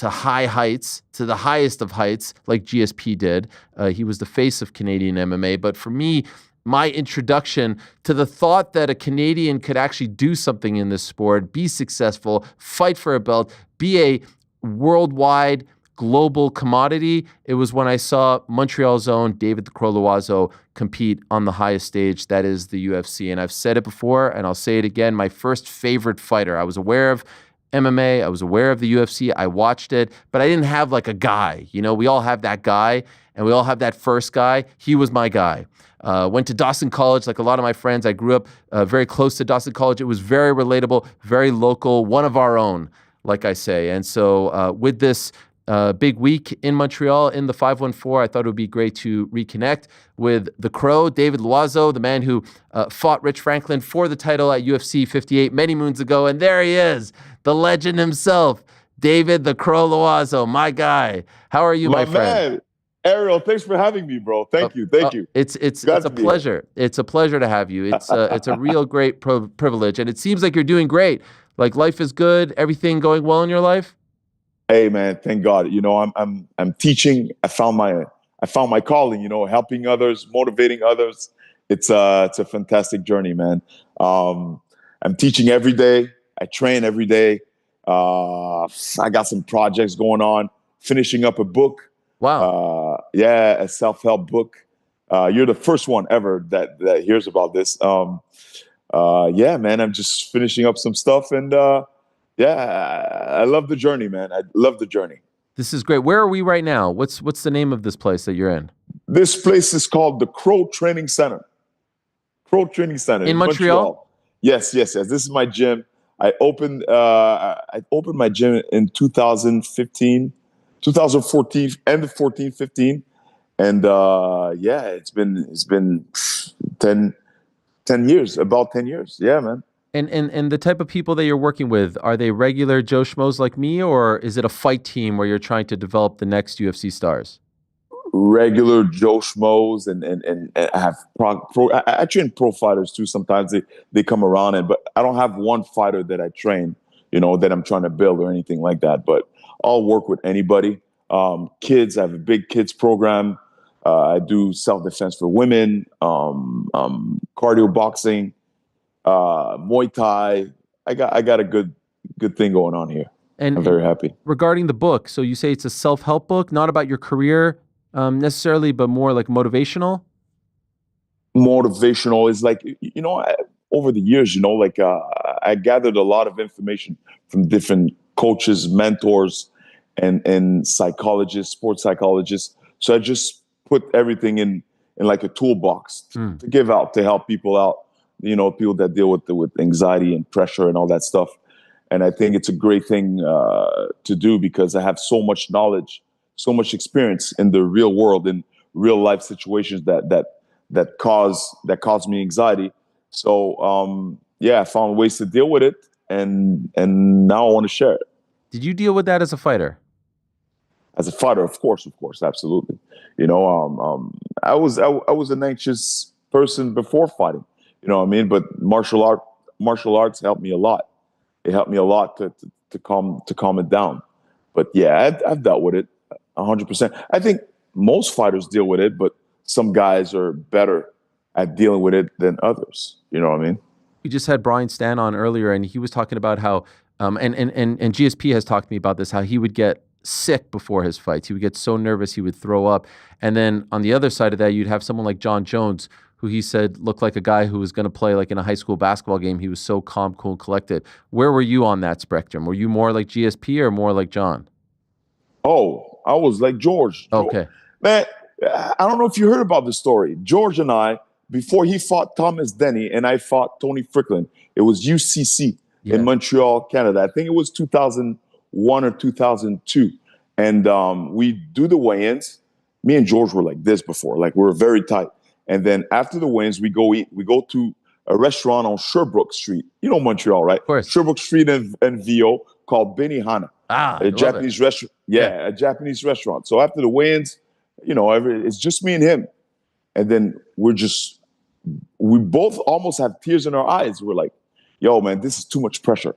high heights, to the highest of heights, like GSP did. He was the face of Canadian MMA. But for me, my introduction to the thought that a Canadian could actually do something in this sport, be successful, fight for a belt, be a worldwide global commodity, it was when I saw Montreal's own David the Crow Loiseau compete on the highest stage, that is the UFC. And I've said it before, and I'll say it again, my first favorite fighter. I was aware of MMA, I was aware of the UFC, I watched it, but I didn't have like a guy. You know, we all have that guy, and we all have that first guy. He was my guy. Went to Dawson College, like a lot of my friends. I grew up very close to Dawson College. It was very relatable, very local, one of our own, like I say. And so with this big week in Montreal in the 514, I thought it would be great to reconnect with the Crow, David Loiseau, the man who fought Rich Franklin for the title at UFC 58 many moons ago. And there he is, the legend himself, David the Crow Loiseau, my guy. How are you, my friend? Man. Ariel, thanks for having me, bro. Thank you. It's a pleasure. It's a pleasure to have you. It's a real great privilege, and it seems like you're doing great. Like life is good, everything going well in your life. Hey, man, thank God. You know, I'm teaching. I found my calling. You know, helping others, motivating others. It's a fantastic journey, man. I'm teaching every day. I train every day. I got some projects going on. Finishing up a book. Wow. A self-help book. You're the first one ever that hears about this. Man, I'm just finishing up some stuff, and I love the journey, man. I love the journey. This is great. Where are we right now? What's the name of this place that you're in? This place is called the Crow Training Center. Crow Training Center in Montreal. Yes. This is my gym. I opened my gym in 2014, end of 15. And it's been 10 years, about 10 years. Yeah, man. And the type of people that you're working with, are they regular Joe Schmoes like me, or is it a fight team where you're trying to develop the next UFC stars? Regular Joe Schmoes, and I have I train pro fighters too. Sometimes they come around, but I don't have one fighter that I train, you know, that I'm trying to build or anything like that. But I'll work with anybody. Kids, I have a big kids program. I do self-defense for women, cardio boxing, Muay Thai. I got a good thing going on here. And I'm very happy. Regarding the book, so you say it's a self-help book, not about your career necessarily, but more like motivational? Motivational is like, you know, over the years, you know, like I gathered a lot of information from different coaches, mentors, and psychologists, sports psychologists. So I just put everything in like a toolbox to give out, to help people out, you know, people that deal with anxiety and pressure and all that stuff. And I think it's a great thing to do, because I have so much knowledge, so much experience in the real world, in real life situations that cause me anxiety. So I found ways to deal with it, and now I want to share it. Did you deal with that as a fighter? As a fighter, of course, absolutely. You know, I was an anxious person before fighting. You know what I mean? But martial arts helped me a lot. It helped me a lot to calm it down. But yeah, I've dealt with it 100%. I think most fighters deal with it, but some guys are better at dealing with it than others. You know what I mean? We just had Brian Stann on earlier, and he was talking about how, and GSP has talked to me about this, how he would get sick before his fights. He would get so nervous he would throw up. And then on the other side of that, you'd have someone like John Jones, who he said looked like a guy who was going to play like in a high school basketball game. He was so calm, cool, and collected. Where were you on that spectrum? Were you more like GSP or more like John? Oh, I was like George. Okay. Man, I don't know if you heard about the story. George and I, before he fought Thomas Denny and I fought Tony Strickland, it was UCC in Montreal, Canada. I think it was 2001 or 2002. And we do the weigh-ins. Me and George were like this before. Like, we were very tight. And then after the weigh-ins, we go eat. We go to a restaurant on Sherbrooke Street. You know Montreal, right? Of course. Sherbrooke Street and VO, called Benihana. A Japanese restaurant. Yeah, a Japanese restaurant. So after the weigh-ins, you know, it's just me and him. And then we both almost have tears in our eyes. We're like, yo, man, this is too much pressure.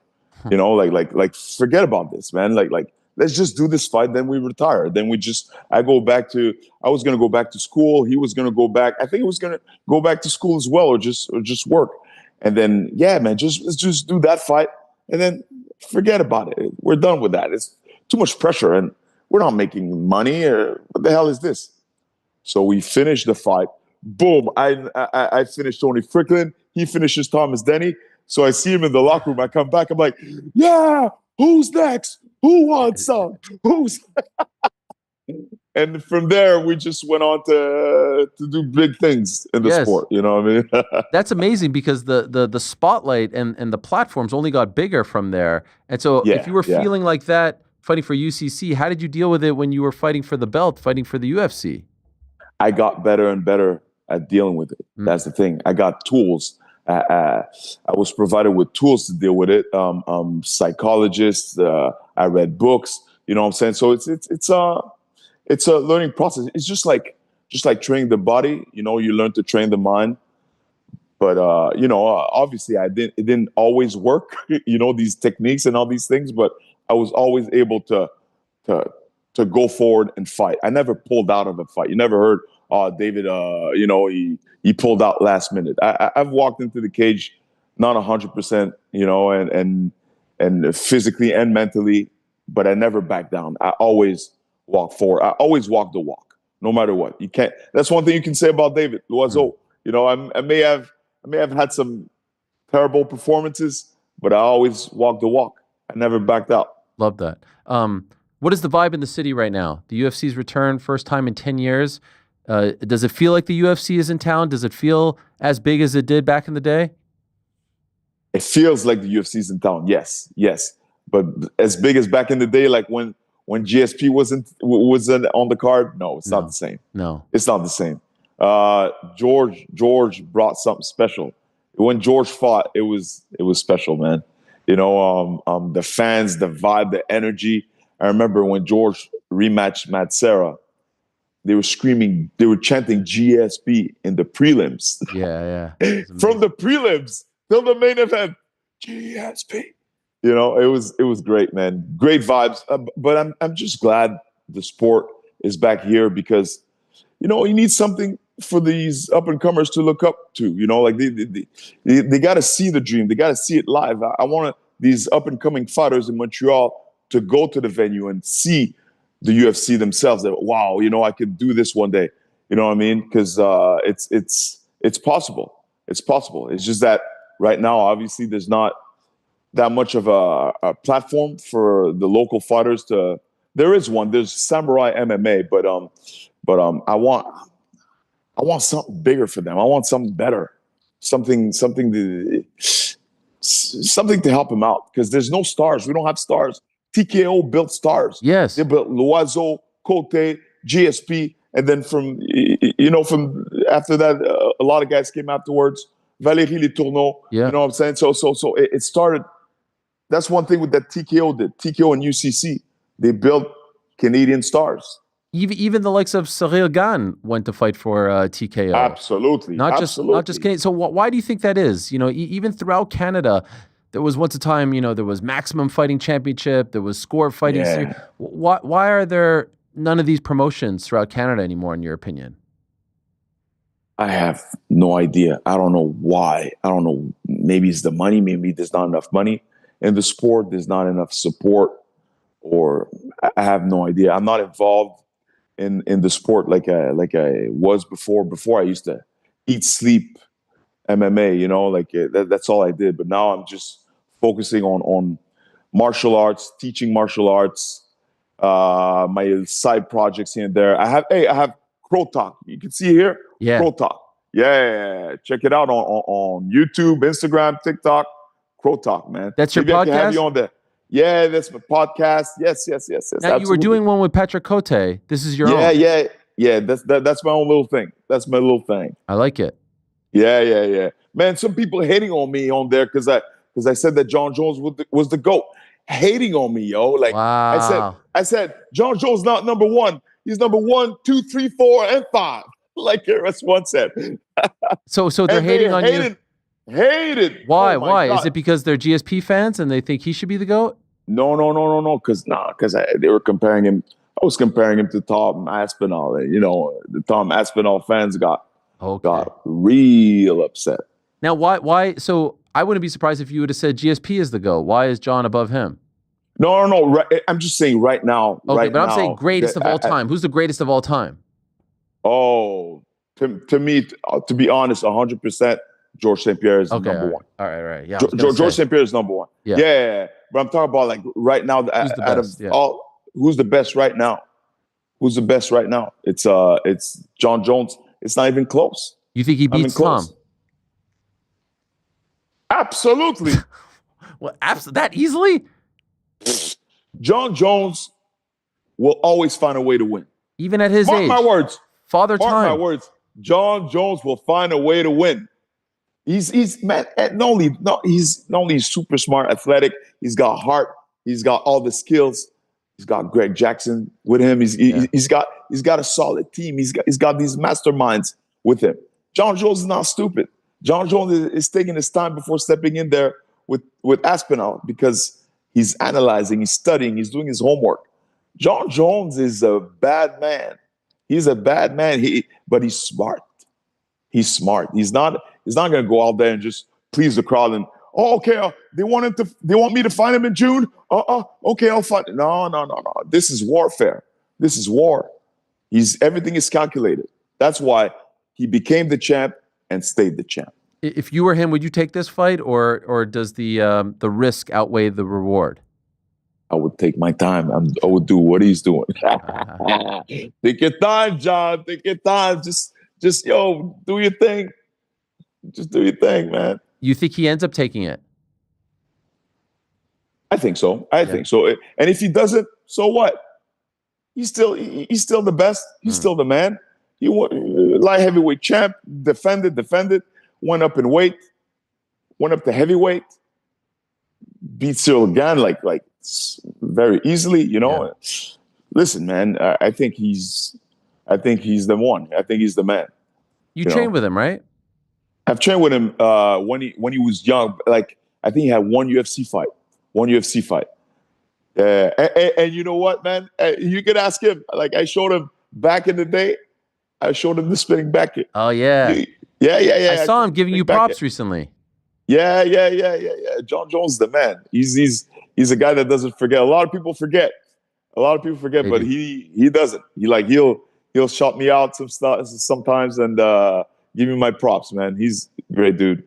You know, like forget about this, man. Like let's just do this fight, then we retire. Then I was going to go back to school. He was going to go back. I think he was going to go back to school as well, or just work. And then, yeah, man, let's just do that fight. And then forget about it. We're done with that. It's too much pressure and we're not making money. What the hell is this? So we finished the fight. Boom. I finished Tony Strickland. He finishes Thomas Denny. So I see him in the locker room. I come back. I'm like, yeah, who's next? Who wants some? And from there, we just went on to do big things in the sport. You know what I mean? That's amazing because the spotlight and the platforms only got bigger from there. And so if you were feeling like that fighting for UCC, how did you deal with it when you were fighting for the belt, fighting for the UFC? I got better and better at dealing with it. That's the thing. I got tools. I was provided with tools to deal with it. Psychologists. I read books. You know what I'm saying? So it's a learning process. It's just like training the body. You know, you learn to train the mind. But you know, obviously, it didn't always work. You know, these techniques and all these things. But I was always able to go forward and fight. I never pulled out of a fight. You never heard, oh, David, you know, he pulled out last minute. I've walked into the cage not 100%, you know, and physically and mentally, but I never backed down. I always walk forward. I always walk the walk, no matter what. You can't. That's one thing you can say about David Loiseau. You know, I may have had some terrible performances, but I always walk the walk. I never backed out. Love that. What is the vibe in the city right now? The UFC's return, first time in 10 years. Does it feel like the UFC is in town? Does it feel as big as it did back in the day? It feels like the UFC's in town. Yes. But as big as back in the day, like when GSP wasn't on the card, no, it's not the same. No, it's not the same. George brought something special. When George fought, it was special, man. You know, the fans, the vibe, the energy. I remember when George rematched Matt Serra, they were screaming, they were chanting GSP in the prelims. Yeah. From the prelims till the main event, GSP. You know, it was great, man. Great vibes. But I'm just glad the sport is back here because, you know, you need something for these up and comers to look up to. You know, like they got to see the dream. They got to see it live. I want these up and coming fighters in Montreal to go to the venue and see the UFC themselves. That, wow, you know, I could do this one day. You know what I mean? Because it's possible. It's possible. It's just that right now, obviously, there's not that much of a platform for the local fighters to. There is one. There's Samurai MMA, but I want something bigger for them. I want something better, something to help them out because there's no stars. We don't have stars. TKO built stars. Yes, they built Loiseau, Cote, GSP, and then from after that, a lot of guys came afterwards. Valérie Letourneau. Yeah. You know what I'm saying? So it started. That's one thing with that TKO did. TKO and UCC, they built Canadian stars. Even the likes of Cyril Gane went to fight for TKO. Absolutely. Not just Canadian. So why do you think that is? You know, even throughout Canada, there was once a time, you know, there was Maximum Fighting Championship, there was Score Fighting Series. Why are there none of these promotions throughout Canada anymore, in your opinion? I have no idea. I don't know why. I don't know. Maybe it's the money. Maybe there's not enough money in the sport. There's not enough support, or I have no idea. I'm not involved in the sport like I was before. Before I used to eat, sleep MMA. You know, like that's all I did. But now I'm just focusing on martial arts, teaching martial arts, my side projects here and there. I have Crow Talk. You can see here. Yeah. Crow Talk. Yeah. Check it out on YouTube, Instagram, TikTok. Crow Talk, man. That's your Maybe podcast? I can have you on there. Yeah, that's my podcast. Yes. Now Absolutely. you were doing one with Patrick Cote. This is your own. Yeah. That's my own little thing. That's my little thing. I like it. Yeah. Man, some people hating on me on there because I said that John Jones was the GOAT. Hating on me, yo. Like wow. I said, John Jones not number one. He's number 1, 2, 3, 4, and 5. Like RS1 said. So they're hating on you. Hated. Why? Oh my Why? God. Is it because they're GSP fans and they think he should be the GOAT? No. Because they were comparing him. I was comparing him to Tom Aspinall. And, the Tom Aspinall fans got real upset. Now, why? So I wouldn't be surprised if you would have said GSP is the GOAT. Why is John above him? No. Right, I'm just saying right now. Okay, right but I'm now, saying greatest of all time. Who's the greatest of all time? Oh, to me, to be honest, 100%, George St. Pierre is number one. All right. Yeah, George St. Pierre is number one. Yeah. But I'm talking about like right now. Who's the best right now? Who's the best right now? It's John Jones. It's not even close. You think he beats Tom? Absolutely. Well, that easily? John Jones will always find a way to win. Even at his age. Mark my words. Father Mark time. my words. John Jones will find a way to win. He's man. He's not only super smart, athletic. He's got heart. He's got all the skills. He's got Greg Jackson with him. He's got a solid team. He's got these masterminds with him. John Jones is not stupid. John Jones is taking his time before stepping in there with Aspinall because he's analyzing, he's studying, he's doing his homework. John Jones is a bad man. He's a bad man. But he's smart. He's smart. He's not going to go out there and just please the crowd and okay. They want me to find him in June. Okay, I'll find. No. This is warfare. This is war. Everything is calculated. That's why he became the champ and stayed the champ. If you were him, would you take this fight, or does the risk outweigh the reward? I would take my time. I would do what he's doing. Take your time, John. Take your time. Just do your thing. Just do your thing, man. You think he ends up taking it? I think so. I think so. And if he doesn't, so what? He's still the best. He's still the man. He light heavyweight champ, defended, went up in weight, went up to heavyweight, beat Cyril Gane like very easily. Listen, man. I think he's the one. I think he's the man. You trained with him, right? I've trained with him when he was young. Like I think he had one UFC fight. And you know what, man? You can ask him. Like I showed him back in the day. I showed him the spinning back kick. Oh yeah. Yeah. I saw him giving you props recently. Yeah. John Jones is the man. He's a guy that doesn't forget. A lot of people forget, but he doesn't. He'll shout me out some stuff sometimes and give me my props, man. He's a great dude.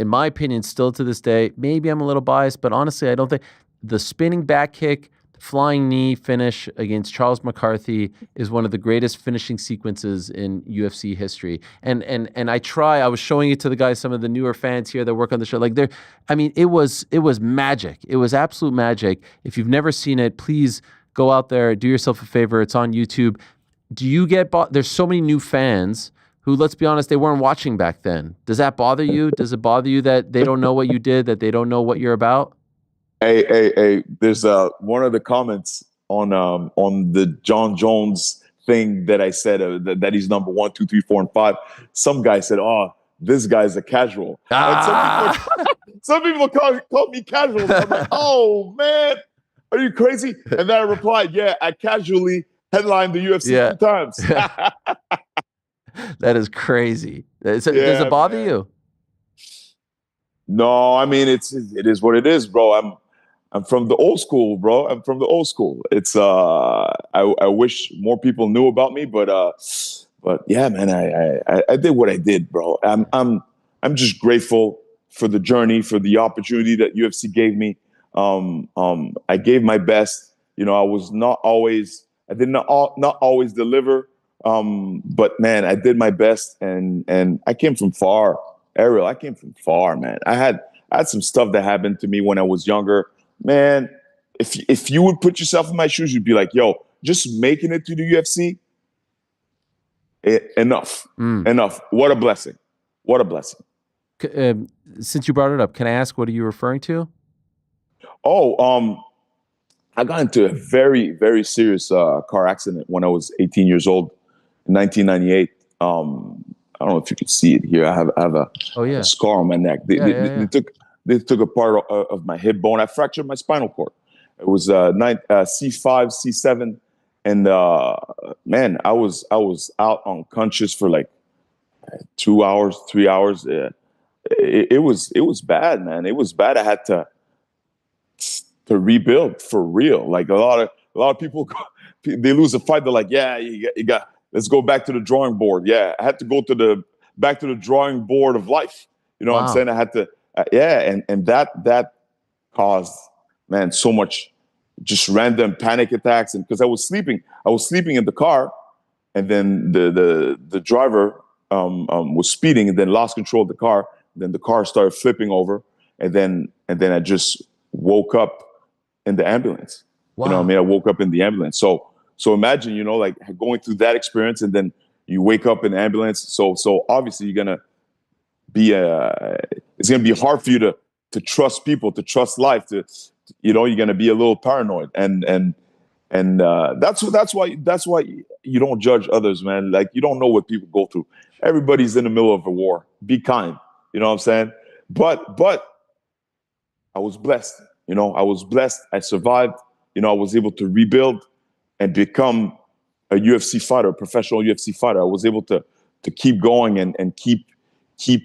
In my opinion, still to this day, maybe I'm a little biased, but honestly, I don't think the spinning back kick, flying knee finish against Charles McCarthy is one of the greatest finishing sequences in UFC history. And I was showing it to the guys, some of the newer fans here that work on the show. It was magic. It was absolute magic. If you've never seen it, please go out there, do yourself a favor. It's on YouTube. Do you get there's so many new fans who, let's be honest, they weren't watching back then. Does that bother you? Does it bother you that they don't know what you did, that they don't know what you're about? Hey, there's one of the comments on the John Jones thing that I said that he's number 1, 2, 3, 4, and 5. Some guy said, "Oh, this guy's a casual." And some people call me casual. I'm like, "Oh man, are you crazy?" And then I replied, "Yeah, I casually headlined the UFC 2 times." That is crazy. Does it bother you? No, I mean it is what it is, bro. I'm from the old school, bro. I'm from the old school. It's I wish more people knew about me, but yeah, man, I did what I did, bro. I'm just grateful for the journey, for the opportunity that UFC gave me. I gave my best. I was I did not always deliver. But man, I did my best, and I came from far, Ariel. I came from far, man. I had some stuff that happened to me when I was younger, man. If you would put yourself in my shoes, you'd be like, "Yo, just making it to the UFC, enough. What a blessing! What a blessing." Since you brought it up, can I ask what are you referring to? Oh, I got into a very, very serious car accident when I was 18 years old. In 1998, I don't know if you can see it here. I have a scar on my neck. They took a part of my hip bone. I fractured my spinal cord. It was C5, C7, and man, I was out unconscious for like 2 hours, 3 hours. It was bad, man. It was bad. I had to rebuild for real. Like a lot of people, they lose a fight. They're like, yeah, you got. Let's go back to the drawing board. Yeah, I had to go back to the drawing board of life. You know what I'm saying? I had to, and that caused, man, so much just random panic attacks. And because I was sleeping in the car, and then the driver was speeding and then lost control of the car. Then the car started flipping over, and then I just woke up in the ambulance. Wow. You know what I mean? I woke up in the ambulance. So imagine, like going through that experience, and then you wake up in the ambulance. So obviously you're gonna be it's gonna be hard for you to trust people, to trust life. You're gonna be a little paranoid, and that's why you don't judge others, man. Like, you don't know what people go through. Everybody's in the middle of a war. Be kind. You know what I'm saying? But I was blessed. I was blessed. I survived. I was able to rebuild and become a UFC fighter, a professional UFC fighter. I was able to keep going and keep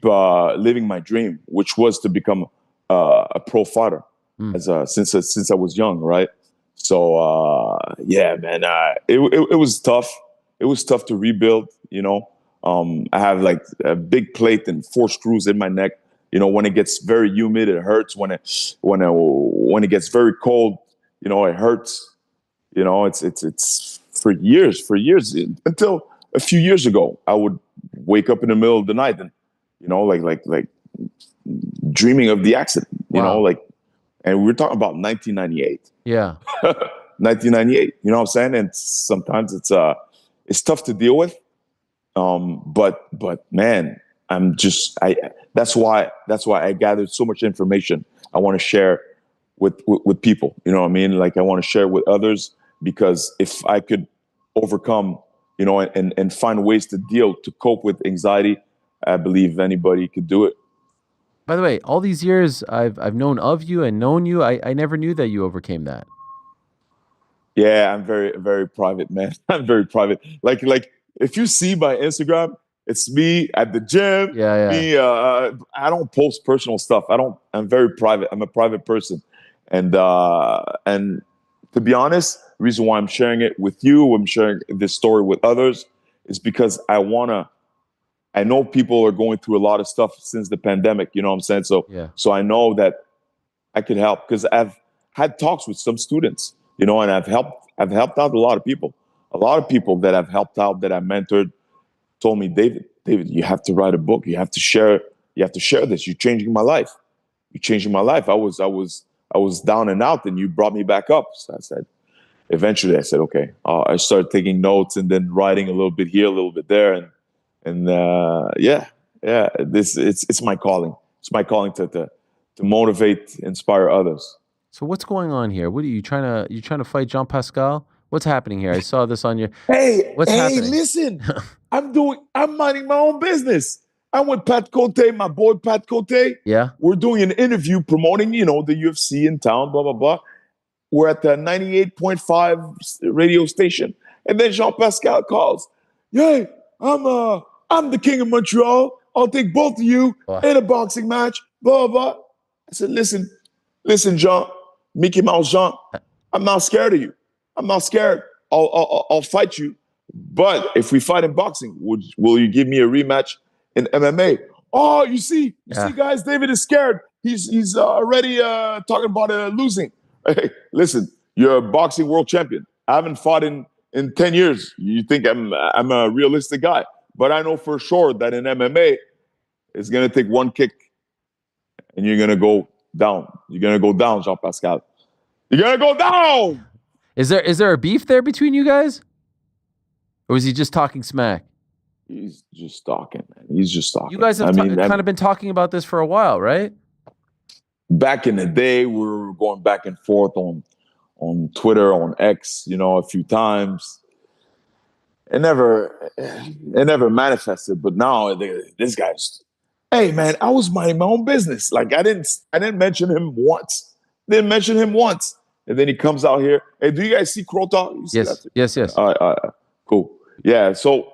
living my dream, which was to become a pro fighter since I was young, right? So yeah, man, it was tough. It was tough to rebuild. I have like a big plate and 4 screws in my neck. When it gets very humid, it hurts. When it gets very cold, it hurts. It's for years until a few years ago, I would wake up in the middle of the night and, like dreaming of the accident, and we're talking about 1998. Yeah. 1998, you know what I'm saying? And sometimes it's tough to deal with. But man, that's why I gathered so much information I want to share with people. You know what I mean? Like, I want to share with others, because if I could overcome, and find ways to cope with anxiety, I believe anybody could do it. By the way, all these years I've known of you and known you, I never knew that you overcame that. Yeah, I'm very, very private, man. I'm very private. Like if you see my Instagram, it's me at the gym. Yeah. Me, I don't post personal stuff. I'm very private. I'm a private person. And to be honest, the reason why I'm sharing it with you, I'm sharing this story with others, is because I know people are going through a lot of stuff since the pandemic, you know what I'm saying? So I know that I could help, because I've had talks with some students, and I've helped out a lot of people. A lot of people that I've helped out, that I mentored, told me, David, you have to write a book. You have to share this. You're changing my life. You're changing my life. I was down and out, and you brought me back up. So eventually I said, okay. I started taking notes and then writing a little bit here, a little bit there. And it's my calling. It's my calling to motivate, inspire others. So what's going on here? What are you trying to fight Jean Pascal? What's happening here? I saw this on your. What's happening? Listen, I'm minding my own business. I'm with Pat Cote, my boy Pat Cote. Yeah. We're doing an interview promoting, the UFC in town, blah, blah, blah. We're at the 98.5 radio station. And then Jean Pascal calls. Yay, I'm the king of Montreal. I'll take both of you in a boxing match, blah, blah, blah. I said, listen, Jean, Mickey Mouse Jean, I'm not scared of you. I'm not scared. I'll fight you. But if we fight in boxing, will you give me a rematch in MMA? Oh, you see, guys, David is scared. He's already talking about losing. Hey, listen, you're a boxing world champion. I haven't fought in 10 years. You think I'm a realistic guy. But I know for sure that in MMA, it's going to take one kick and you're going to go down. You're going to go down, Jean Pascal. You're going to go down. Is there a beef there between you guys? Or is he just talking smack? He's just talking, man. He's just talking. You guys have kind of been talking about this for a while, right? Back in the day, we were going back and forth on Twitter, on X, a few times. never manifested. But now this guy's, hey man, I was minding my own business. Like I didn't mention him once. Didn't mention him once. And then he comes out here. Hey, do you guys see Krota? You see that? Yes. Cool. Yeah. So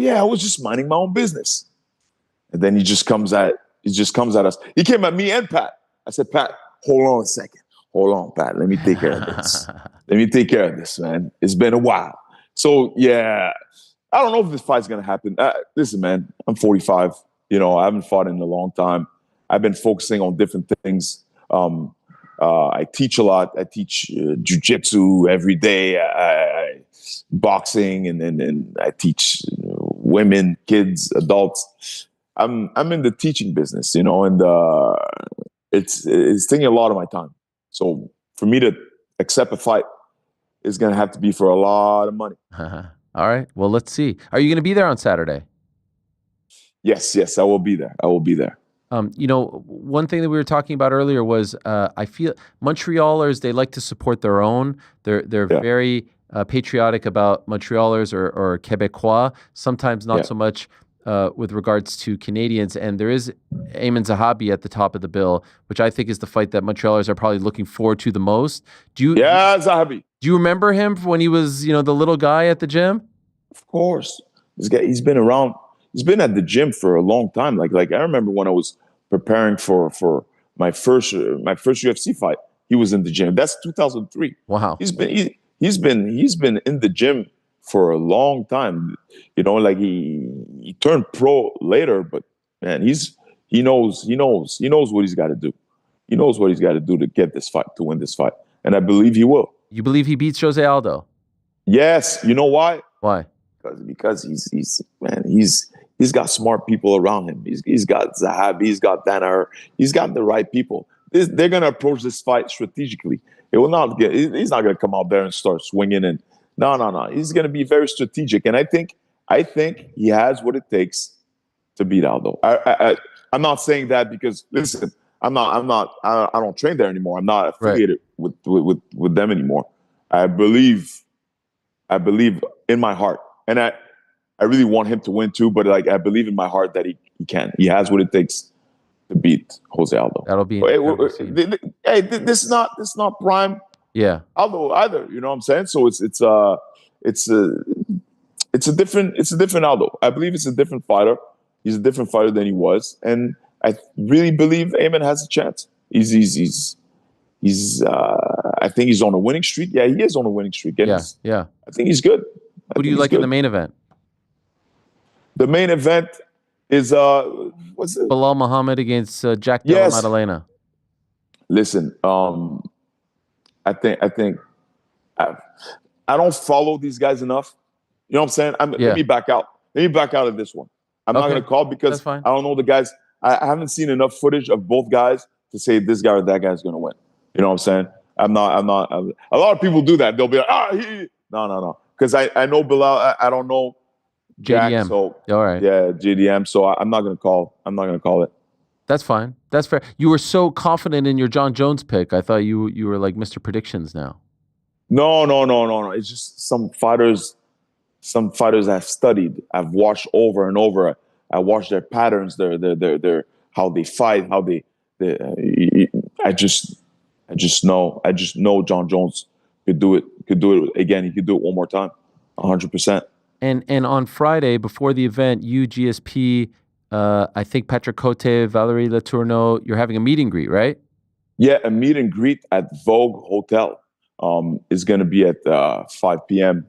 yeah, I was just minding my own business. And then he just comes at us. He came at me and Pat. I said, Pat, hold on a second. Hold on, Pat. Let me take care of this. Let me take care of this, man. It's been a while. So yeah, I don't know if this fight's gonna happen. Listen, man, I'm 45. You know, I haven't fought in a long time. I've been focusing on different things. I teach a lot. I teach jiu-jitsu every day. I boxing, and I teach women, kids, adults. I'm in the teaching business, you know, and it's taking a lot of my time. So for me to accept a fight is going to have to be for a lot of money. All right. Well, let's see. Are you going to be there on Saturday? Yes, I will be there. You know, one thing that we were talking about earlier was I feel Montrealers, they like to support their own. They're very patriotic about Montrealers or Quebecois, sometimes not so much with regards to Canadians. And there is Ayman Zahabi at the top of the bill, which I think is the fight that Montrealers are probably looking forward to the most. Zahabi. Do you remember him when he was, you know, the little guy at the gym? Of course. This guy, he's been around. He's been at the gym for a long time. Like I remember when I was preparing for my first UFC fight, he was in the gym. That's 2003. Wow. He's been in the gym for a long time. You know, like he turned pro later, but man, he knows what he's got to do. He knows what he's got to do to get this fight, to win this fight, and I believe he will. You believe he beats Jose Aldo? Yes. You know why? Why? Because he's got smart people around him. He's got Zahabi, he's got Danaher, he's got the right people. They're gonna approach this fight strategically. He's not gonna come out there and start swinging and no. He's gonna be very strategic, and I think he has what it takes to beat Aldo. I'm not saying that because listen, I don't train there anymore. I'm not affiliated with them anymore. I believe in my heart, and I really want him to win too. But like I believe in my heart that he can. He has what it takes to beat Jose Aldo. That'll be. Hey, this is not prime. Yeah. Aldo either. You know what I'm saying? So it's a different Aldo. I believe it's a different fighter. He's a different fighter than he was, and I really believe Ayman has a chance. He's I think he's on a winning streak. Yeah, he is on a winning streak. And yeah. I think he's good. Who do you like in the main event? The main event is what's it? Bilal Muhammad against Jack Della Maddalena. Listen, I think I don't follow these guys enough. You know what I'm saying? Let me back out. Let me back out of this one. I'm not going to call because I don't know the guys. I haven't seen enough footage of both guys to say this guy or that guy is going to win. You know what I'm saying? I'm not. A lot of people do that. They'll be like, no. Because I know Bilal. I don't know Jack. JDM. So all right. Yeah, JDM. So I'm not going to call. I'm not going to call it. That's fine. That's fair. You were so confident in your John Jones pick. I thought you were like Mr. Predictions now. No. It's just some fighters I've studied. I've watched over and over. I watched their patterns, their how they fight, how they I just know John Jones could do it again. He could do it one more time, 100%. And on Friday before the event, you, GSP, I think Patrick Cote, Valerie Letourneau, you're having a meet and greet, right? Yeah, a meet and greet at Vogue Hotel. Is going to be at 5 p.m.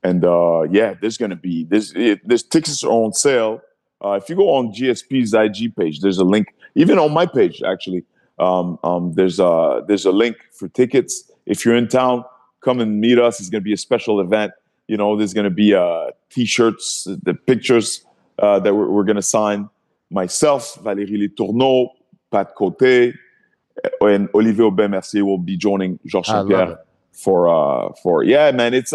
And there's going to be there's tickets are on sale. If you go on GSP's IG page, there's a link. Even on my page, actually, there's a link for tickets. If you're in town, come and meet us. It's going to be a special event. You know, there's going to be T-shirts, the pictures that we're going to sign. Myself, Valérie Letourneau, Pat Côté, and Olivier Aubin-Mercier will be joining Georges St-Pierre for man. It's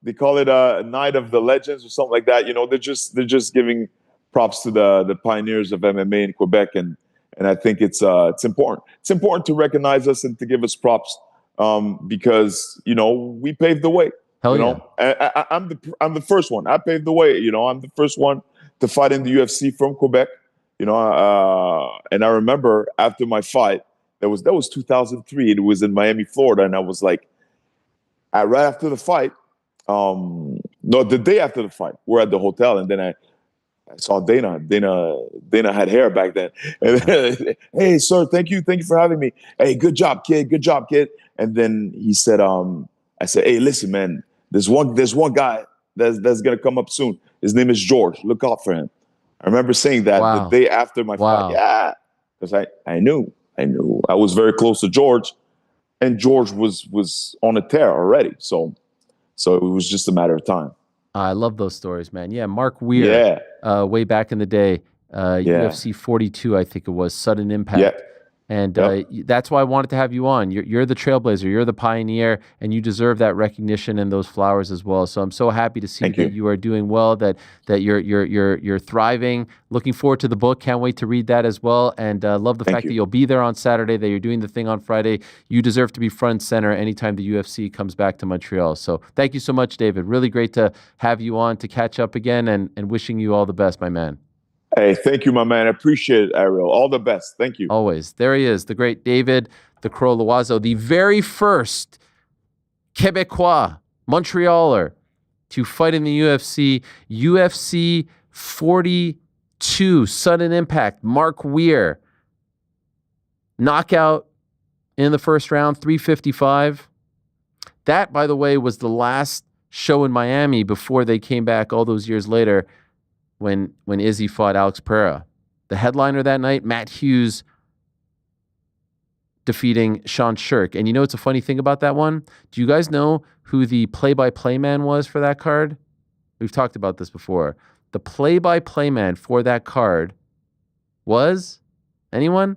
they call it a night of the legends or something like that. You know, they're just giving props to the pioneers of MMA in Quebec, and I think it's important. It's important to recognize us and to give us props because you know we paved the way. Hell you yeah. know, I'm the first one. I paved the way. You know, I'm the first one to fight in the UFC from Quebec. You know, and I remember after my fight, that was 2003. It was in Miami, Florida, and I was like, right after the fight, no, the day after the fight, we're at the hotel, and then I saw Dana. Dana had hair back then. And hey, sir, thank you for having me. Hey, good job, kid. And then he said, I said, hey, listen, man, there's one guy that's gonna come up soon. His name is George. Look out for him. I remember saying that the day after my fight. Yeah, because I knew I was very close to George, and George was on a tear already. So it was just a matter of time. I love those stories, man. Yeah, Mark Weir, way back in the day, UFC 42, I think it was, sudden impact. Yeah. And that's why I wanted to have you on. You're the trailblazer, you're the pioneer, and you deserve that recognition and those flowers as well. So I'm so happy to see that you are doing well, that you're thriving. Looking forward to the book. Can't wait to read that as well. And love the fact that you'll be there on Saturday, that you're doing the thing on Friday. You deserve to be front and center anytime the UFC comes back to Montreal. So thank you so much, David. Really great to have you on to catch up again, and wishing you all the best, my man. Hey, thank you, my man. I appreciate it, Ariel. All the best. Thank you. Always. There he is, the great David the Crow Loiseau, the very first Quebecois, Montrealer to fight in the UFC. UFC 42, sudden impact. Mark Weir, knockout in the first round, 355. That, by the way, was the last show in Miami before they came back all those years later, when Izzy fought Alex Pereira. The headliner that night, Matt Hughes defeating Sean Shirk. And you know what's a funny thing about that one? Do you guys know who the play-by-play man was for that card? We've talked about this before. The play-by-play man for that card was... anyone?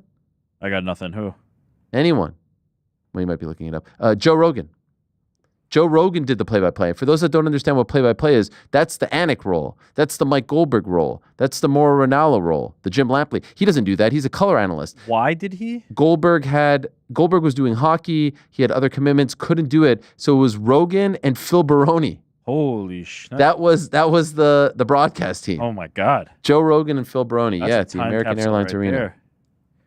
I got nothing. Who? Anyone. Well, you might be looking it up. Joe Rogan. Joe Rogan did the play-by-play. For those that don't understand what play-by-play is, that's the Anik role. That's the Mike Goldberg role. That's the Mauro Ranallo role. The Jim Lampley. He doesn't do that. He's a color analyst. Why did he? Goldberg was doing hockey. He had other commitments. Couldn't do it. So it was Rogan and Phil Baroni. Holy shit. That was the broadcast team. Oh my God. Joe Rogan and Phil Baroni. That's it's the American Airlines Arena. There.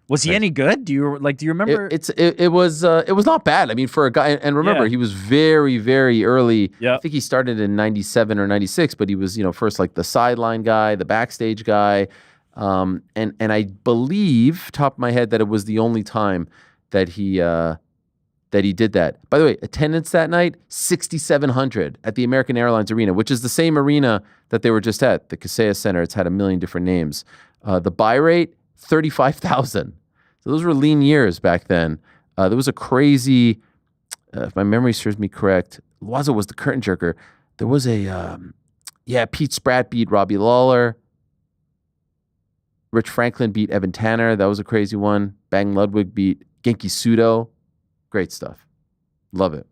Was he any good? Do you remember? It was not bad. I mean, for a guy, and remember, he was very, very early. Yeah. I think he started in 97 or 96, but he was, first like the sideline guy, the backstage guy. And I believe, top of my head, that it was the only time that he did that. By the way, attendance that night, 6,700 at the American Airlines Arena, which is the same arena that they were just at, the Kaseya Center. It's had a million different names. The buy rate, 35,000. So those were lean years back then. There was a crazy, if my memory serves me correct, Loiseau was the curtain jerker. There was Pete Spratt beat Robbie Lawler. Rich Franklin beat Evan Tanner. That was a crazy one. Bang Ludwig beat Genki Sudo. Great stuff. Love it.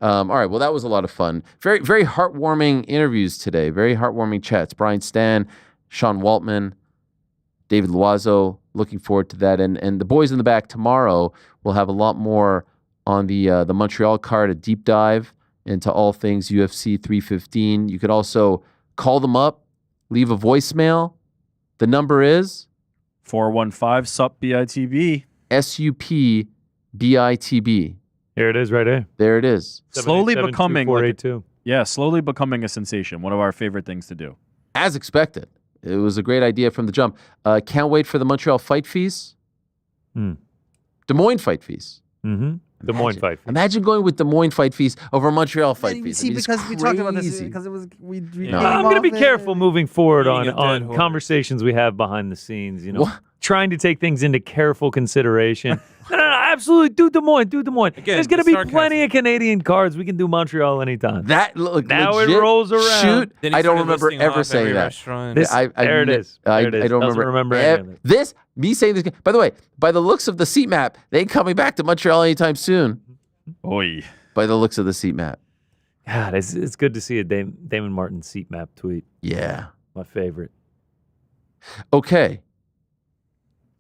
All right, well, that was a lot of fun. Very, very heartwarming interviews today. Very heartwarming chats. Brian Stann, Sean Waltman, David Loiseau, looking forward to that. And the boys in the back tomorrow will have a lot more on the Montreal card, a deep dive into all things UFC 315. You could also call them up, leave a voicemail. The number is 415 SUP BITB. SUP BITB. Here it is, right here. There it is. Slowly becoming slowly becoming a sensation. One of our favorite things to do. As expected. It was a great idea from the jump. Can't wait for the Montreal Fight Feast. Des Moines Fight Feast. Mm-hmm. Des Moines Fight Feast. Imagine going with Des Moines Fight Feast over Montreal Fight Feast. See, because we talked about this, because it was I'm going to be careful moving forward on conversations we have behind the scenes. Trying to take things into careful consideration. No, absolutely. Do Des Moines. Again, there's going to be plenty of Canadian cards. We can do Montreal anytime. Now legit, it rolls around. Shoot, I don't remember ever saying that. There it is. I don't remember any of it. This, me saying this. By the way, by the looks of the seat map, they ain't coming back to Montreal anytime soon. Oy. By the looks of the seat map. God, it's good to see a Damon Martin seat map tweet. Yeah. My favorite. Okay.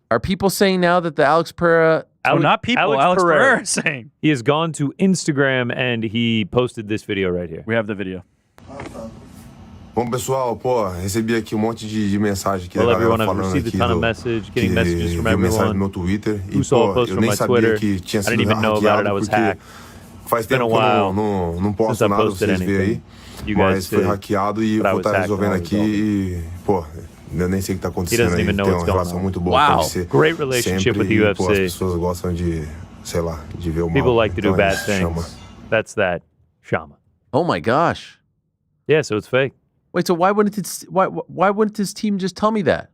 Are people saying now that the Alex Pereira not people. Alex Pereira is saying. He has gone to Instagram and he posted this video right here. We have the video. Bom, pessoal, pô, recebi aqui monte de mensagem aqui Well, da galera everyone, I've falando received a aqui ton of do, message, getting que messages from viu mensagem everyone. no meu Twitter Who e, saw a pô, post eu from nem my sabia Twitter. que tinha I sido didn't even know about it. I hackeado was porque hacked. faz It's been tempo a que eu while não since posto I nada, posted vocês verem aí, anything. You guys mas foi see, hackeado e but I vou was estar hacked resolvendo and aqui e, pô, eu nem sei o que tá He acontecendo doesn't aí, even know tem what's uma going relação on. muito boa Wow. com você Great relationship sempre with the e, pô, as UFC. pessoas gostam de, sei lá, de ver o mal. People like to do Então, bad chama. things. That's that. Shama. Oh my gosh. Yeah, so it's fake. Wait, so why wouldn't his team just tell me that?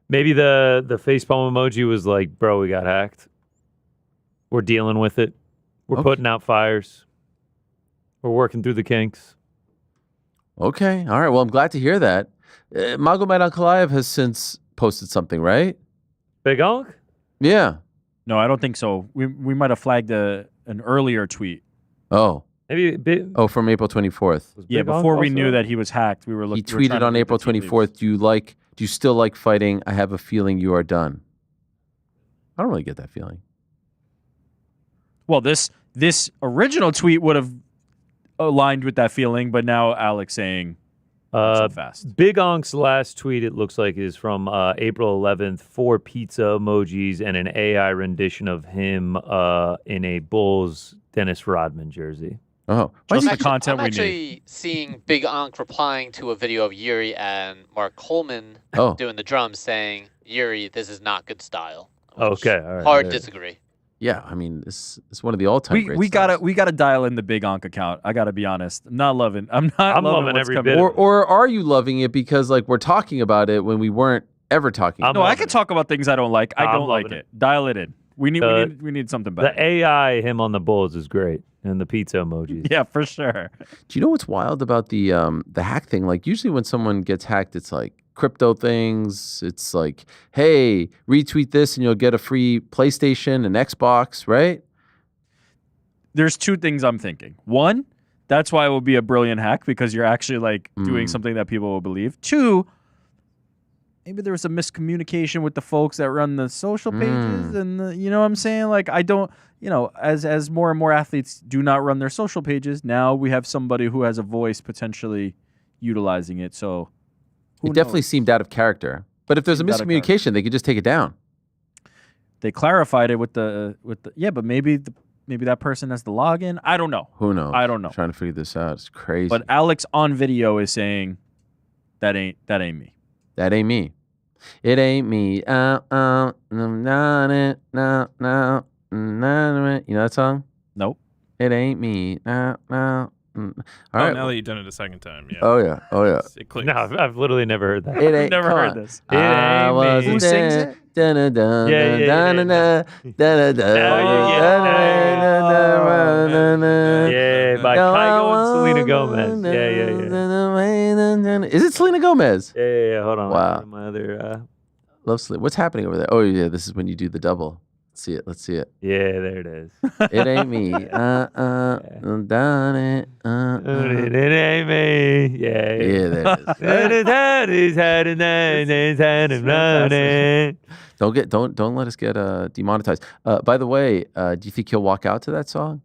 Maybe the facepalm emoji was like, bro, we got hacked. We're dealing with it. We're Okay. putting out fires. We're working through the kinks. Okay. All right. Well, I'm glad to hear that. Magomed Ankalaev has since posted something, right? Big Onk? Yeah. No, I don't think so. We might have flagged an earlier tweet. Oh. Maybe Oh, from April 24th. Yeah, Big Onk before we also? knew that he was hacked, we were looking. He tweeted on April 24th, do you still like fighting? I have a feeling you are done. I don't really get that feeling. Well, this original tweet would have aligned with that feeling, but now Alex saying so fast. Big Onk's last tweet, it looks like, is from April 11th. 4 pizza emojis and an AI rendition of him in a Bulls Dennis Rodman jersey. Oh, Just the content I'm we actually need. seeing Big Onk replying to a video of Yuri and Mark Coleman Oh. doing the drums saying, Yuri, this is not good style. Okay, all right. Hard yeah. disagree. yeah. I mean, it's one of the all-time great We styles. gotta dial in the Big Onk account. I gotta be honest. I'm not loving I'm loving loving what's every coming. bit of Or are you loving it because like we're talking about it when we weren't ever talking? I'm about No, I loving can it. talk about things I don't like. I I'm don't like loving it. Dial it in. We need something better. The AI him on the Bulls is great, and the pizza emojis. Yeah, for sure. Do you know what's wild about the hack thing? Like usually when someone gets hacked, it's like crypto things. It's like, hey, retweet this and you'll get a free PlayStation and Xbox, right? There's 2 things I'm thinking. 1, that's why it will be a brilliant hack because you're actually like doing something that people will believe. 2, maybe there was a miscommunication with the folks that run the social pages and you know what I'm saying? Like I don't, as more and more athletes do not run their social pages, now we have somebody who has a voice potentially utilizing it. So It definitely seemed out of character. But if there's a Seemed out of character. miscommunication, they could just take it down. They clarified it with the but maybe that person has the login. I don't know. Who knows? I don't know. Trying to figure this out. It's crazy. But Alex on video is saying that ain't me. That ain't me. It ain't me. No. You know that song? Nope. It ain't me. All right. Now that you've done it a second time, yeah. Oh yeah. Oh yeah. It clicks. No, I've literally never heard that. It ain't. Never come heard on. this. It ain't me. Who sings it? Yeah. Yeah, by Kygo and Selena Gomez. Yeah. Is it Selena Gomez? Yeah. Hold on. Wow. My other. Love Selena. What's happening over there? Oh yeah, this is when you do the double. Let's see it. Yeah, there it is. It ain't me. Done it. It ain't me. Yeah. Yeah, there it is. Don't let us get demonetized. By the way, do you think he'll walk out to that song?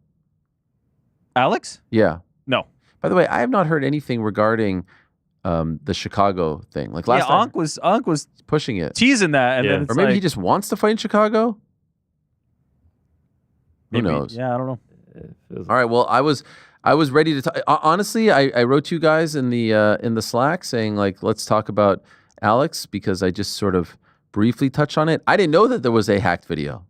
Alex? Yeah. No. By the way, I have not heard anything regarding the Chicago thing. Like last time, Onk was pushing it, teasing that, and Yeah. then it's or maybe like, he just wants to fight in Chicago. maybe, Who knows? Yeah, I don't know. All right. Well, I was ready to talk. Honestly, I wrote to you guys in the Slack saying like, let's talk about Alex because I just sort of briefly touched on it. I didn't know that there was a hacked video.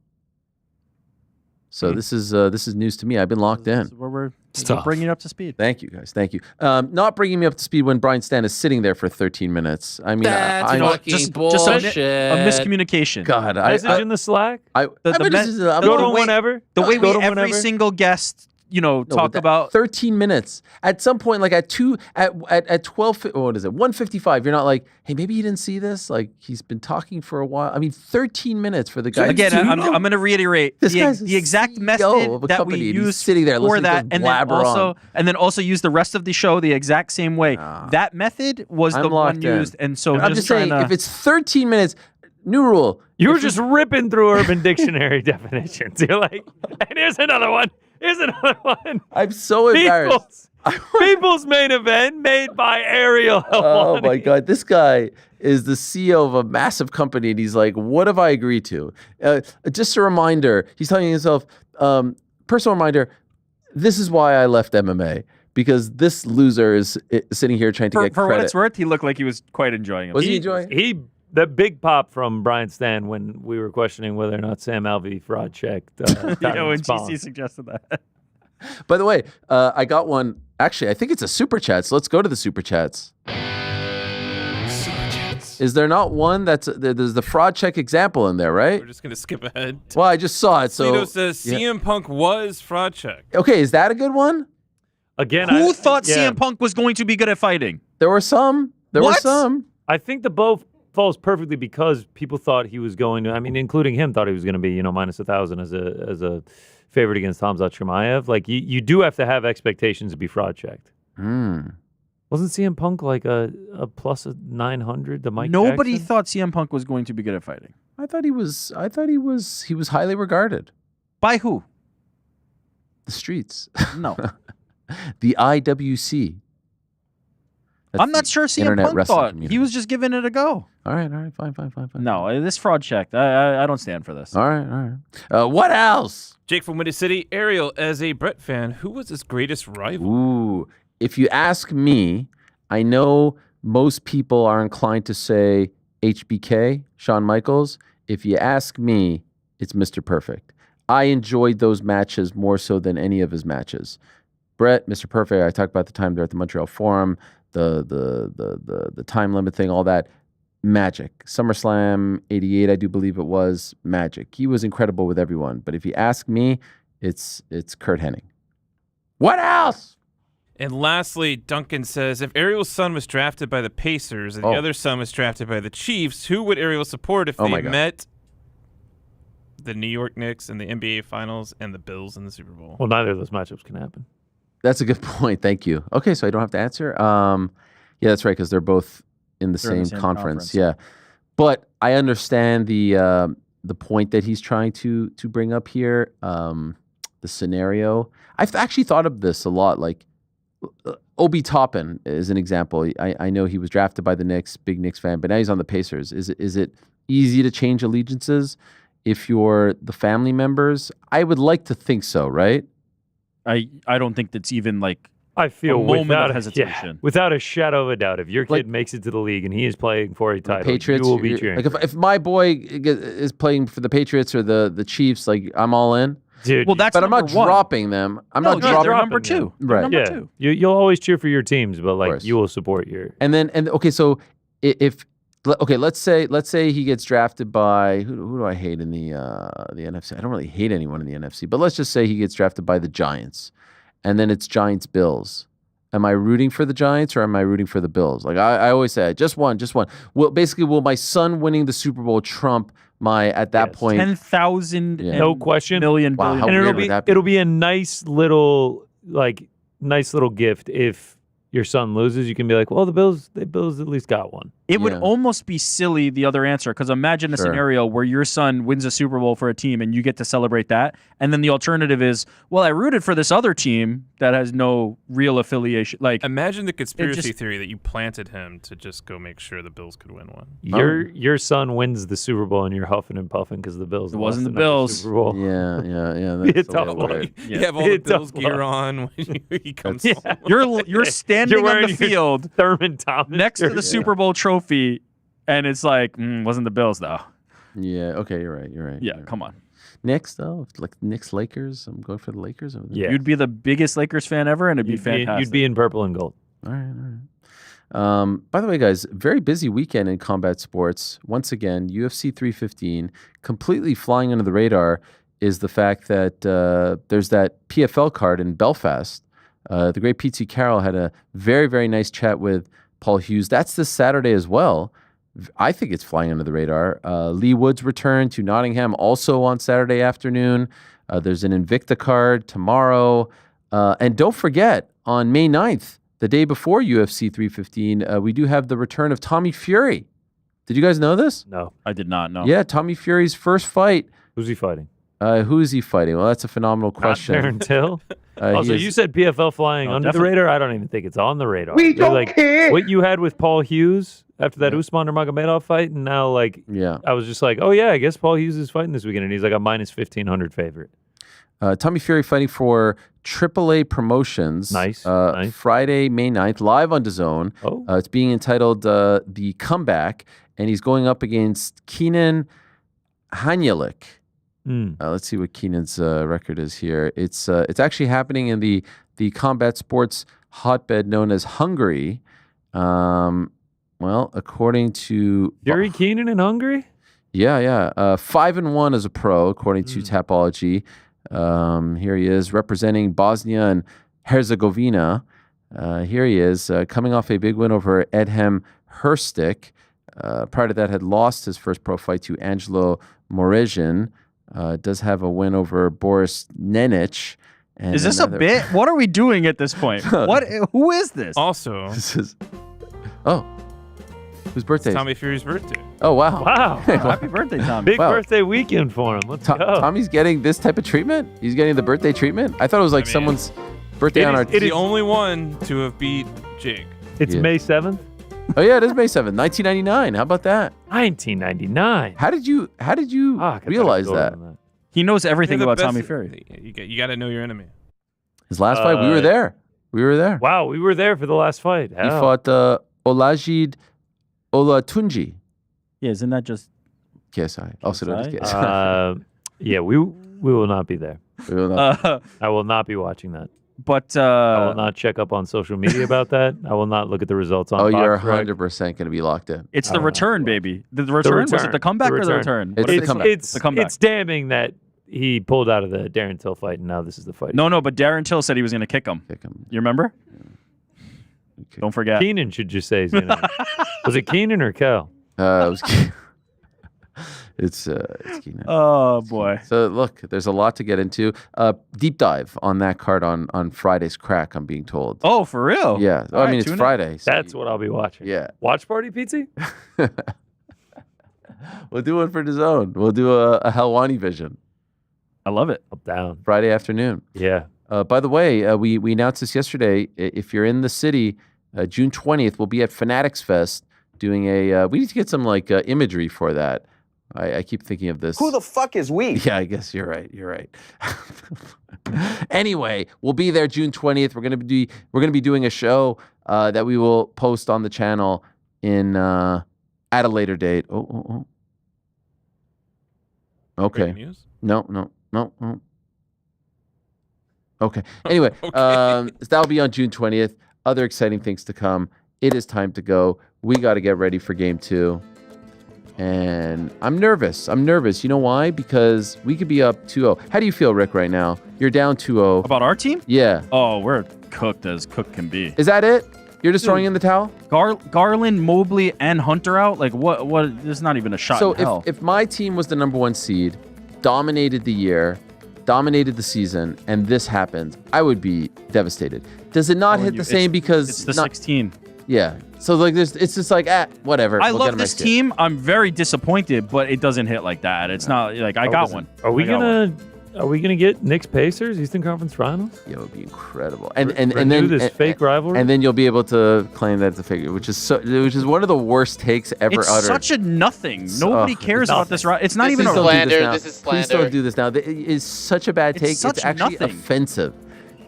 So this is news to me. I've been locked in. This is where we're tough. bringing you up to speed. Thank you, guys. Thank you. Not bringing me up to speed when Brian Stann is sitting there for 13 minutes. I mean, That's I know. fucking just bullshit. a miscommunication. God, Message in the Slack. I'm the just- me- I'm Go not- to whenever. The way Go we to every whenever. single guest, No, talk but that- about 13 minutes. At some point, like at 12, what is it? 1:55. You're not like, hey, maybe you didn't see this. Like he's been talking for a while. I mean, 13 minutes for the guy. again. I'm going to reiterate This guy's the exact CEO method of a that company, we and he's used sitting there for listening to that, him and then blabber on. also use the rest of the show the exact same way. Nah. that method was I'm the one locked in. used, and so I'm just saying, trying to, if it's 13 minutes, new rule. You were just ripping through Urban Dictionary definitions. You're like, and here's another one. Here's another one. I'm so embarrassed. People's main event made by Ariel Helwani. Oh my God. This guy is the CEO of a massive company, and he's like, what have I agreed to? Just a reminder, he's telling himself, personal reminder, this is why I left MMA. Because this loser is sitting here trying to get credit. For what it's worth, he looked like he was quite enjoying it. Was he enjoying it? The big pop from Brian Stann when we were questioning whether or not Sam Alvey fraud checked. When GC suggested that. By the way, I got one. Actually, I think it's a super chat. So let's go to the super chats. Is there not one there's the fraud check example in there, right? We're just gonna skip ahead. Well, I just saw it. So Lito says CM Punk was fraud check. Okay, is that a good one? Again, who thought CM Punk was going to be good at fighting? There were some. There were some. I think the bow falls perfectly because people thought he was going to. I mean, including him, thought he was going to be minus 1,000 as a favorite against Hamzat Chimaev. Like you do have to have expectations to be fraud checked. Wasn't CM Punk like a plus 900 to Mike Nobody Jackson? thought CM Punk was going to be good at fighting. I thought he was highly regarded. By who? The streets. No. The IWC. That's I'm not sure CM Punk thought. He was just giving it a go. All right, fine. No, this fraud checked. I don't stand for this. All right. What else? Jake from Windy City. Ariel, as a Brett fan, who was his greatest rival? Ooh, if you ask me, I know most people are inclined to say HBK, Shawn Michaels. If you ask me, it's Mr. Perfect. I enjoyed those matches more so than any of his matches. Brett, Mr. Perfect, I talked about the time there at the Montreal Forum, the time limit thing, all that. Magic. SummerSlam 88, I do believe it was. Magic. He was incredible with everyone. But if you ask me, it's Kurt Hennig. What else? And lastly, Duncan says, if Ariel's son was drafted by the Pacers and the other son was drafted by the Chiefs, who would Ariel support if they met the New York Knicks in the NBA Finals and the Bills in the Super Bowl? Well, neither of those matchups can happen. That's a good point. Thank you. Okay, so I don't have to answer. Yeah, that's right, because they're both in the same conference. Yeah, but I understand the point that he's trying to bring up here. The scenario. I've actually thought of this a lot. Like Obi Toppin is an example. I know he was drafted by the Knicks, big Knicks fan, but now he's on the Pacers. Is it easy to change allegiances if you're the family members? I would like to think so, right? I don't think that's even like I feel a moment of hesitation. Yeah, without a shadow of a doubt, if your kid makes it to the league and he is playing for a title, Patriots, you will be cheering. Like if my boy is playing for the Patriots or the Chiefs, like I'm all in. Dude, well, that's but I'm not dropping them. I'm not dropping they're number two. Right. Number two. You'll always cheer for your teams, but like you will support your. Okay, so let's say he gets drafted by who do I hate in the NFC? I don't really hate anyone in the NFC, but let's just say he gets drafted by the Giants, and then it's Giants Bills. Am I rooting for the Giants or am I rooting for the Bills? Like I always say, just one. Will my son winning the Super Bowl trump my at that point 10,000? No question, million. Wow, billion. and it'll be a nice little gift if your son loses. You can be like, well, the Bills at least got one. It would almost be silly, the other answer, because imagine a scenario where your son wins a Super Bowl for a team and you get to celebrate that. And then the alternative is, well, I rooted for this other team that has no real affiliation. Like, imagine the conspiracy theory that you planted him to just go make sure the Bills could win one. Your son wins the Super Bowl and you're huffing and puffing because the Bills. It wasn't the Bills. Super Bowl. Yeah. It's tough one. You have all the Bills gear on when he comes home. You're standing on the field, Thurman Thomas next to the Super Bowl trophy, and it's like, wasn't the Bills though. Yeah. Okay. You're right. Yeah. Come on. Knicks though, like Knicks Lakers. I'm going for the Lakers over there. Yeah. You'd be the biggest Lakers fan ever, and it'd be fantastic. You'd be in purple and gold. All right. By the way, guys, very busy weekend in combat sports. Once again, UFC 315, completely flying under the radar is the fact that there's that PFL card in Belfast. The great Pete Carroll had a very, very nice chat with Paul Hughes. That's this Saturday as well. I think it's flying under the radar. Lee Woods returned to Nottingham also on Saturday afternoon. There's an Invicta card tomorrow. And don't forget, on May 9th, the day before UFC 315, we do have the return of Tommy Fury. Did you guys know this? No. I did not know. Yeah, Tommy Fury's first fight. Who's he fighting? Who is he fighting? Well, that's a phenomenal question. Not Darren Till? Also, you said PFL flying under the radar. I don't even think it's on the radar. We don't care. What you had with Paul Hughes after that Usman Nurmagomedov fight, and now I was just like, oh yeah, I guess Paul Hughes is fighting this weekend, and he's like a minus 1,500 favorite. Tommy Fury fighting for AAA Promotions. Nice. Friday, May 9th, live on DAZN. Oh. It's being entitled The Comeback, and he's going up against Keenan Hanyalik. Let's see what Keenan's record is here. It's actually happening in the combat sports hotbed known as Hungary. Well, according to Fury Keenan in Hungary? Yeah. 5-1 as a pro, according to Tapology. Here he is representing Bosnia and Herzegovina. Here he is coming off a big win over Edhem Hrstic. Prior to that, had lost his first pro fight to Angelo Morezhin. Does have a win over Boris Nenich. And is this a bit? What are we doing at this point? Who is this? Also, whose birthday? It's Tommy Fury's birthday. Oh wow! Wow! Happy birthday, Tommy! Big birthday weekend for him. Let's go. Tommy's getting this type of treatment. He's getting the birthday treatment. I thought it was like someone's birthday on our. It's the only one to have beat Jake. It's May 7th. Oh yeah, it is May 7th, 1999. How about that? 1999. How did you realize that? He knows everything about Tommy Fury. You got to know your enemy. His last fight, we were there. Wow, we were there for the last fight. He fought Olajide Olatunji. Yeah, isn't that just KSI? Also known as KSI. Yeah, we will not be there. I will not be watching that. But I will not check up on social media about that. I will not look at the results on. You're 100% going to be locked in. It's the return, baby. The return. Was it the comeback or the return? It's the comeback. The comeback. It's damning that he pulled out of the Darren Till fight, and now this is the fight. No, but Darren Till said he was going to kick him. You remember? Okay. Don't forget. Keenan should just say he's going to. Was it Keenan or Kel? It was Keenan. It's Keenan. Oh boy! So look, there's a lot to get into. Deep dive on that card on Friday's Crack. I'm being told. Oh, for real? Yeah. I mean, it's Friday. So that's what I'll be watching. Yeah. Watch party pizza. We'll do one for DAZN. We'll do a Helwani vision. I love it. Up down. Friday afternoon. Yeah. By the way, we announced this yesterday. If you're in the city, June 20th, we'll be at Fanatics Fest doing we need to get some imagery for that. I keep thinking of this. Who the fuck is we? Yeah, I guess you're right. Anyway, we'll be there June 20th. We're gonna be doing a show that we will post on the channel at a later date. Oh. Okay. No. Okay. Anyway, that'll be on June 20th. Other exciting things to come. It is time to go. We got to get ready for game 2. And I'm nervous. You know why? Because we could be up 2-0. How do you feel, Rick, right now? You're down 2-0. About our team? Yeah. Oh, we're cooked as cook can be. Is that it? You're just throwing in the towel? Garland, Mobley, and Hunter out? Like, what? There's not even a shot in hell. So if my team was the number 1 seed, dominated the year, dominated the season, and this happened, I would be devastated. Does it not hit the same because... It's the 16. Yeah. So it's just like, whatever. I love this team. I'm very disappointed, but it doesn't hit like that. It's not like I got one. Are we gonna get Knicks Pacers Eastern Conference Finals? Yeah, it would be incredible. And then this fake rivalry. And then you'll be able to claim that it's a fake, which is one of the worst takes ever uttered. It's such a nothing. Nobody cares about this. It's not even a slander. This is slander. Please don't do this now. It is such a bad take. It's actually offensive.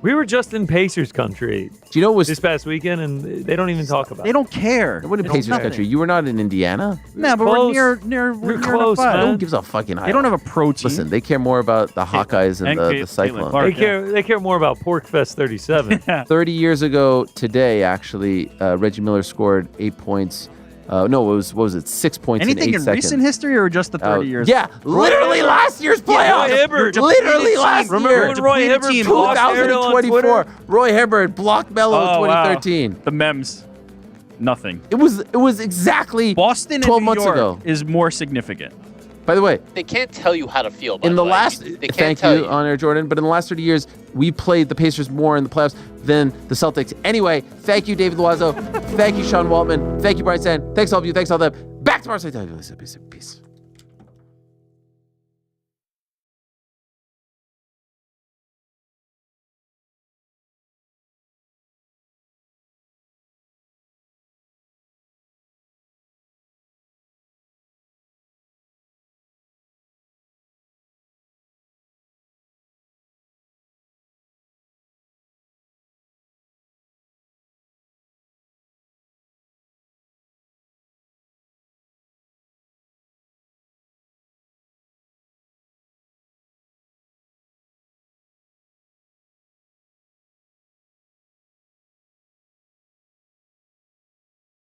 We were just in Pacers country. Do you know this past weekend, and they don't even talk about it. They don't care. We're in Pacers country. You were not in Indiana? No, but we're near. We're close, man. No one gives a fucking They don't have a pro team. Listen, they care more about the Hawkeyes and the Cyclones. They care more about Pork Fest 37. 30 years ago today, actually, Reggie Miller scored 8 points. No, what was it? 6 points Anything in 8 in seconds. Recent history or just the 30 years? Yeah, literally last year's playoffs. Roy Hibbert. Literally last Remember year. when Roy Hibbert 2024. Roy Hibbert blocked Melo in 2013. Wow. The memes. Nothing. It was exactly Boston 12 and New months York ago. is more significant. By the way, they can't tell you how to feel. Thank you, on Air Jordan. But in the last 30 years, we played the Pacers more in the playoffs than the Celtics. Anyway, thank you, David Loiseau. Thank you, Sean Waltman. Thank you, Brian Stann. Thanks all of you. Thanks all of them. Back to far as I tell you, peace.